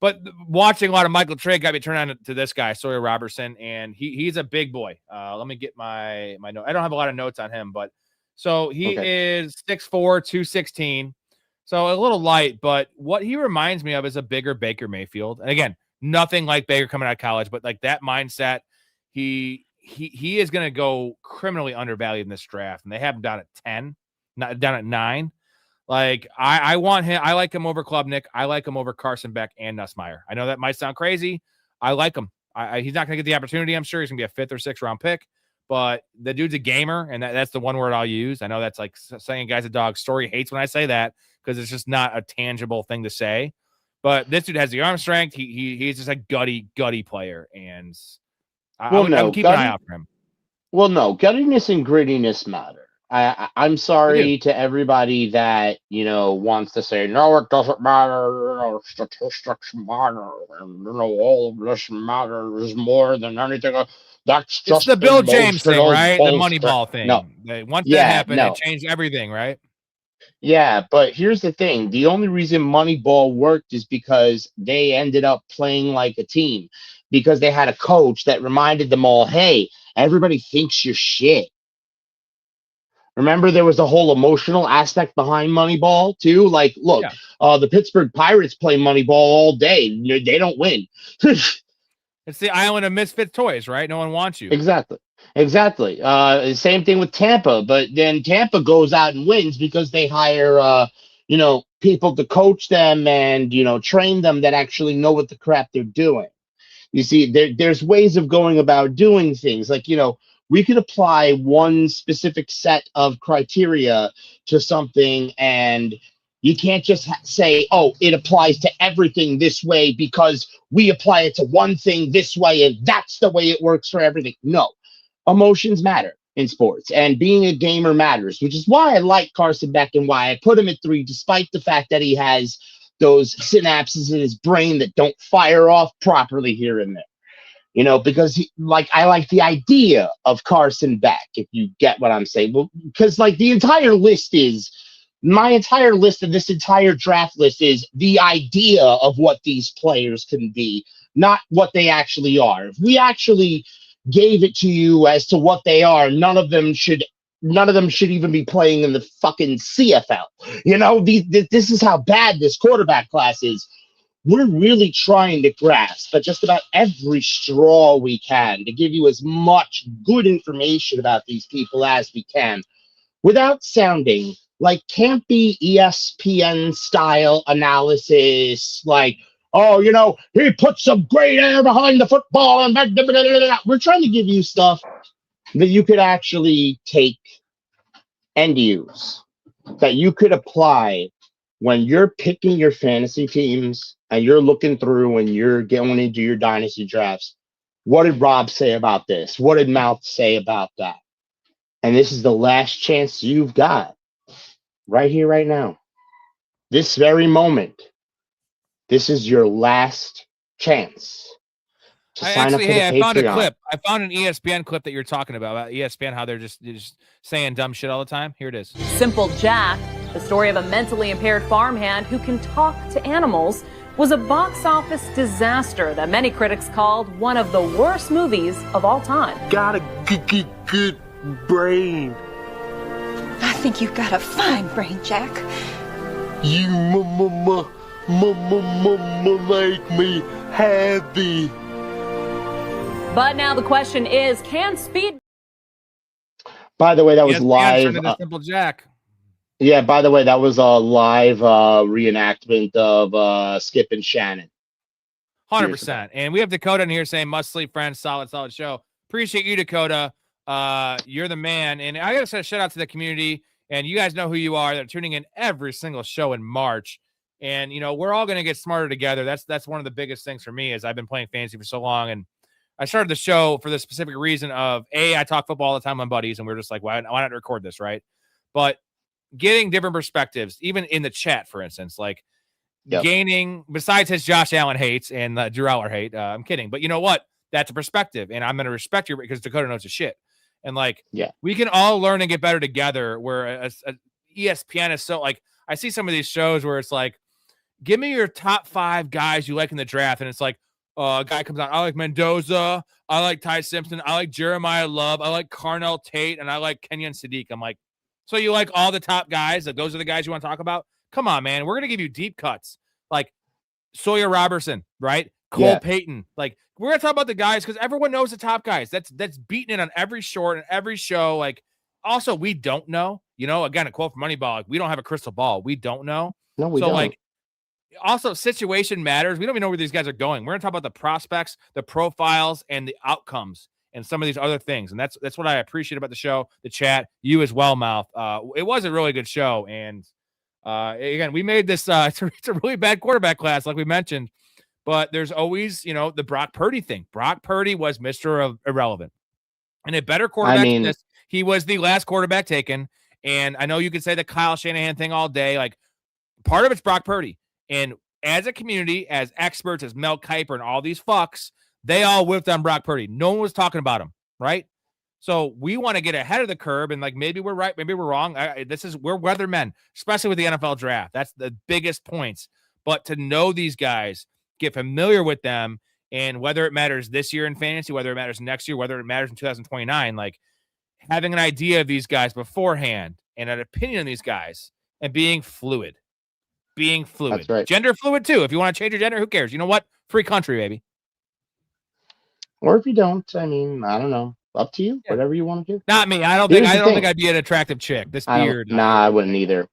But watching a lot of Michael Trigg got me turned on to this guy, Sawyer Robertson, and he's a big boy. Let me get my note. I don't have a lot of notes on him, but so he is 6'4", 216. So a little light, but what he reminds me of is a bigger Baker Mayfield. And again, nothing like Baker coming out of college, but like that mindset, he is going to go criminally undervalued in this draft. And they have him down at 10, not down at 9. Like I want him. I like him over Klubnik. I like him over Carson Beck and Nussmeier. I know that might sound crazy. I like him. He's not going to get the opportunity. I'm sure he's going to be a 5th or 6th round pick, but the dude's a gamer. And that's the one word I'll use. I know that's like saying guy's a dog. Storey hates when I say that because it's just not a tangible thing to say, but this dude has the arm strength. He's just a gutty player. And I would keep an eye out for him. Well, no, guttiness and grittiness matter. I'm sorry to everybody that, wants to say, no, it doesn't matter, statistics matter, and, all of this matters more than anything. That's just the Bill James thing, right? Bullshit. The Moneyball thing. No. Once that happened, it changed everything, right? Yeah, but here's the thing. The only reason Moneyball worked is because they ended up playing like a team, because they had a coach that reminded them all, hey, everybody thinks you're shit. Remember, there was a whole emotional aspect behind Moneyball, too? Like, look, the Pittsburgh Pirates play Moneyball all day. They don't win. It's the island of misfit toys, right? No one wants you. Exactly. Same thing with Tampa. But then Tampa goes out and wins because they hire, people to coach them and, train them that actually know what the crap they're doing. You see, there's ways of going about doing things. Like, we could apply one specific set of criteria to something, and you can't just say, oh, it applies to everything this way because we apply it to one thing this way, and that's the way it works for everything. No, emotions matter in sports, and being a gamer matters, which is why I like Carson Beck and why I put him at 3, despite the fact that he has those synapses in his brain that don't fire off properly here and there. Because I like the idea of Carson Beck, if you get what I'm saying. Well, because my entire list of this entire draft list is the idea of what these players can be, not what they actually are. If we actually gave it to you as to what they are, none of them should even be playing in the fucking CFL. You know, this is how bad this quarterback class is. We're really trying to grasp at just about every straw we can to give you as much good information about these people as we can without sounding like campy ESPN style analysis, like, oh, you know, he put some great air behind the football. And blah, blah, blah, blah, blah. We're trying to give you stuff that you could actually take and use, that you could apply when you're picking your fantasy teams and you're looking through and you're going into your dynasty drafts. What did Rob say about this? What did Mouth say about that? And this is the last chance you've got right here, right now. This very moment. This is your last chance to sign up for the Patreon. I found a clip. I found an ESPN clip that you're talking about ESPN, how they're just saying dumb shit all the time. Here it is. Simple Jack, the story of a mentally impaired farmhand who can talk to animals, was a box office disaster that many critics called one of the worst movies of all time. Got a good brain. I think you've got a fine brain, Jack. You make me happy. But now the question is, can speed... By the way, that was live. Simple Jack. Yeah, by the way, that was a live reenactment of Skip and Shannon. 100%. And we have Dakota in here saying, must sleep, friends. Solid show. Appreciate you, Dakota. You're the man. And I got to say a shout out to the community. And you guys know who you are. They're tuning in every single show in March. And, you know, we're all going to get smarter together. That's one of the biggest things for me is I've been playing fantasy for so long. And I started the show for the specific reason of, I talk football all the time with my buddies. And we're just like, why not record this, right? But getting different perspectives, even in the chat, for instance, like gaining, besides his Josh Allen hates and Drew Aller hate, I'm kidding. But you know what? That's a perspective. And I'm going to respect you because Dakota knows his shit. And like, we can all learn and get better together where ESPN is so like, I see some of these shows where it's like, give me your top 5 guys you like in the draft. And it's like, a guy comes out, I like Mendoza, I like Ty Simpson, I like Jeremiah Love, I like Carnell Tate, and I like Kenyon Sadiq. I'm like, so you like all the top guys? Like those are the guys you want to talk about? Come on, man. We're going to give you deep cuts. Like Sawyer Robertson, right? Cole Payton. Like we're going to talk about the guys because everyone knows the top guys. That's beating it on every short and every show. Like also, we don't know. You know, again, a quote from Moneyball, like, we don't have a crystal ball. We don't know. No, we don't. Like, also, situation matters. We don't even know where these guys are going. We're going to talk about the prospects, the profiles, and the outcomes, and some of these other things. And that's what I appreciate about the show, the chat, you as well, Mouth. It was a really good show. And again, we made this. It's a really bad quarterback class, like we mentioned. But there's always, you know, the Brock Purdy thing. Brock Purdy was Mr. Irrelevant. And a better quarterback than this. He was the last quarterback taken. And I know you could say the Kyle Shanahan thing all day. Like, part of it's Brock Purdy. And as a community, as experts, as Mel Kiper and all these fucks, they all whipped on Brock Purdy. No one was talking about him, right? So we want to get ahead of the curve, and like maybe we're right, maybe we're wrong. We're weathermen, especially with the NFL draft. That's the biggest points. But to know these guys, get familiar with them, and whether it matters this year in fantasy, whether it matters next year, whether it matters in 2029, like having an idea of these guys beforehand and an opinion on these guys and being fluid. That's right. Gender fluid too. If you want to change your gender, who cares? You know what? Free country, baby. Or if you don't, I mean, I don't know. Up to you. Yeah. Whatever you want to do. Not me. I don't think I'd be an attractive chick. This beard. I wouldn't either.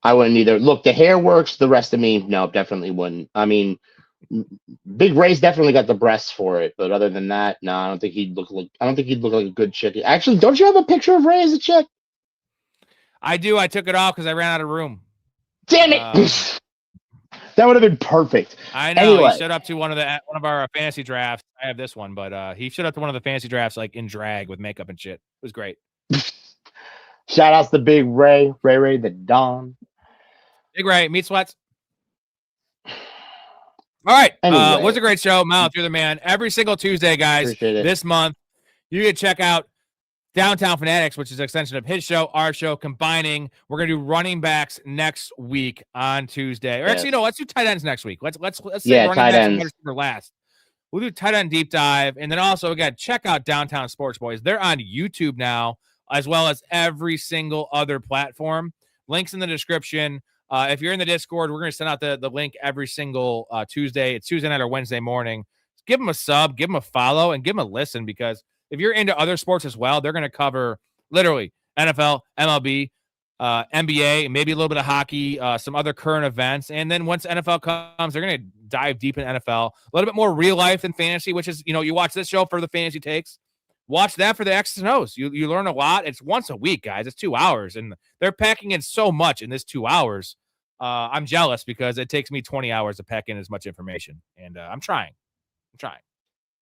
Look, the hair works. The rest of me, no, definitely wouldn't. I mean, Big Ray's definitely got the breasts for it, but other than that, no, I don't think he'd look like a good chick. Actually, don't you have a picture of Ray as a chick? I do. I took it off because I ran out of room. Damn it! That would have been perfect. I know. Anyway. He showed up to one of our fantasy drafts. I have this one, but he showed up to one of the fantasy drafts like in drag with makeup and shit. It was great. Shout outs to Big Ray the Don. Big Ray, meat sweats. All right. Anyway. Was a great show. Mouth, you're the man. Every single Tuesday, guys, this month, you can check out Downtown Fanatics, which is an extension of his show, our show, combining. We're gonna do running backs next week on Tuesday. Or actually, no, let's do tight ends next week. Let's say running tight backs ends for last. We'll do tight end deep dive. And then also, again, check out Downtown Sports Boys. They're on YouTube now, as well as every single other platform. Links in the description. If you're in the Discord, we're going to send out the link every single Tuesday. It's Tuesday night or Wednesday morning. Give them a sub, give them a follow, and give them a listen, because if you're into other sports as well, they're going to cover literally NFL, MLB, NBA, maybe a little bit of hockey, some other current events. And then once NFL comes, they're going to dive deep in NFL, a little bit more real life than fantasy, which is, you watch this show for the fantasy takes. Watch that for the X's and O's. You learn a lot. It's once a week, guys. It's 2 hours, and they're packing in so much in this 2 hours. I'm jealous because it takes me 20 hours to pack in as much information, and I'm trying.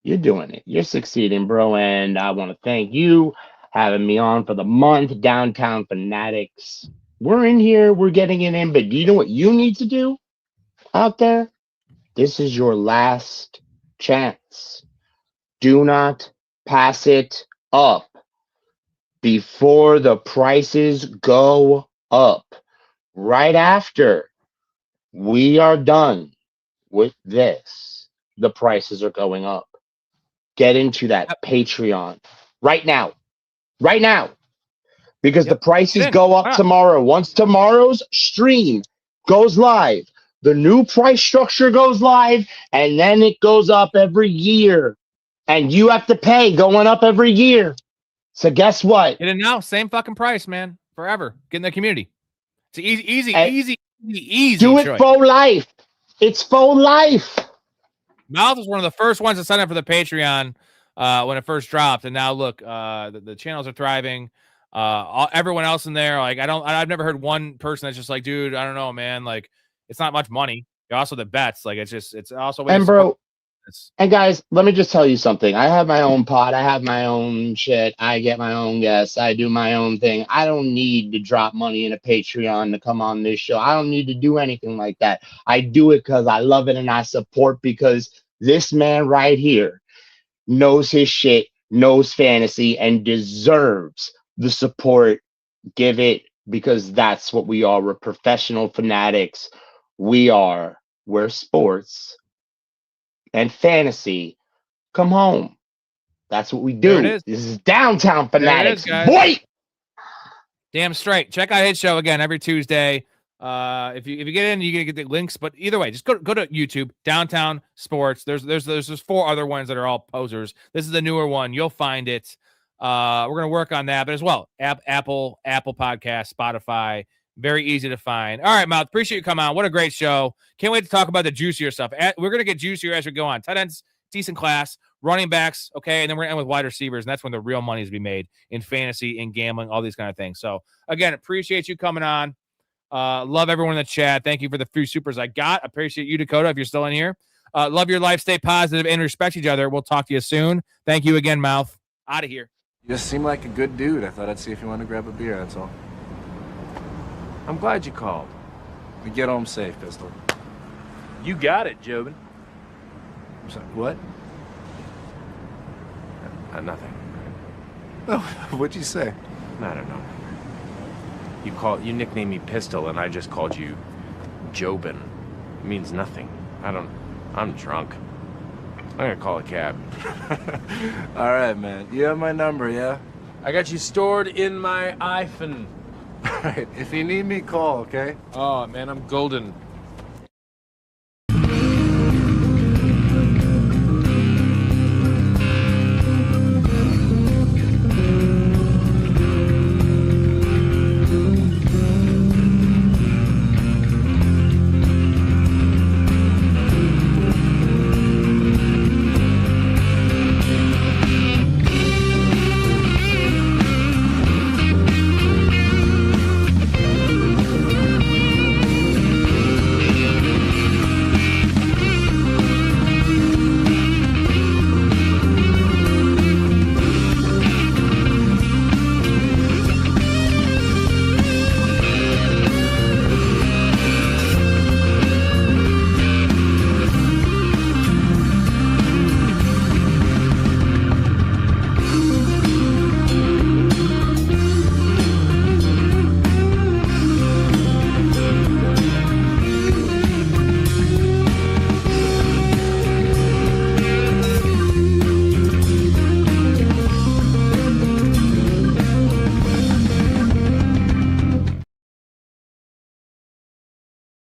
You're doing it. You're succeeding, bro. And I want to thank you having me on for the month. Downtown Fanatics. We're in here. We're getting it in. But do you know what you need to do out there? This is your last chance. Do not pass it up before the prices go up. Right after we are done with this, the prices are going up. Get into that Patreon right now, because the prices go up tomorrow. Once tomorrow's stream goes live, the new price structure goes live, and then it goes up every year, and you have to pay going up every year. So guess what? Get it now, same fucking price, man, forever. Get in the community. It's easy. Do it for life. It's for life. Mouth was one of the first ones to sign up for the Patreon when it first dropped, and now look, the channels are thriving. Everyone else in there, like I've never heard one person that's just like, dude, I don't know, man. Like, it's not much money. Also the bets, like it's also. And bro, and guys, let me just tell you something. I have my own pod. I have my own shit. I get my own guests. I do my own thing. I don't need to drop money in a Patreon to come on this show. I don't need to do anything like that. I do it because I love it and I support, because this man right here knows his shit, knows fantasy, and deserves the support. Give it, because that's what we are. We're professional fanatics. We are where sports and fantasy come home. That's what we do. This is Downtown Fanatics. Boy! Damn straight. Check out his show again every Tuesday. If you get in, you can get the links. But either way, just go to YouTube, Downtown Sports. There's 4 other ones that are all posers. This is the newer one. You'll find it. We're gonna work on that, but as well, Apple Podcast, Spotify. Very easy to find. All right, Mouth. Appreciate you coming on. What a great show. Can't wait to talk about the juicier stuff. We're going to get juicier as we go on. Tight ends, decent class. Running backs, okay. And then we're going to end with wide receivers, and that's when the real money is to be made in fantasy, in gambling, all these kind of things. So, again, appreciate you coming on. Love everyone in the chat. Thank you for the few supers I got. Appreciate you, Dakota, if you're still in here. Love your life. Stay positive and respect each other. We'll talk to you soon. Thank you again, Mouth. Out of here. You just seem like a good dude. I thought I'd see if you wanted to grab a beer, that's all. I'm glad you called. We get home safe, Pistol. You got it, Jobin. I'm sorry, what? Nothing. Oh, what'd you say? I don't know. You nicknamed me Pistol, and I just called you Jobin. It means nothing. I'm drunk. I'm gonna call a cab. All right, man. You have my number, yeah? I got you stored in my iPhone. All right. If you need me, call, okay? Oh, man, I'm golden.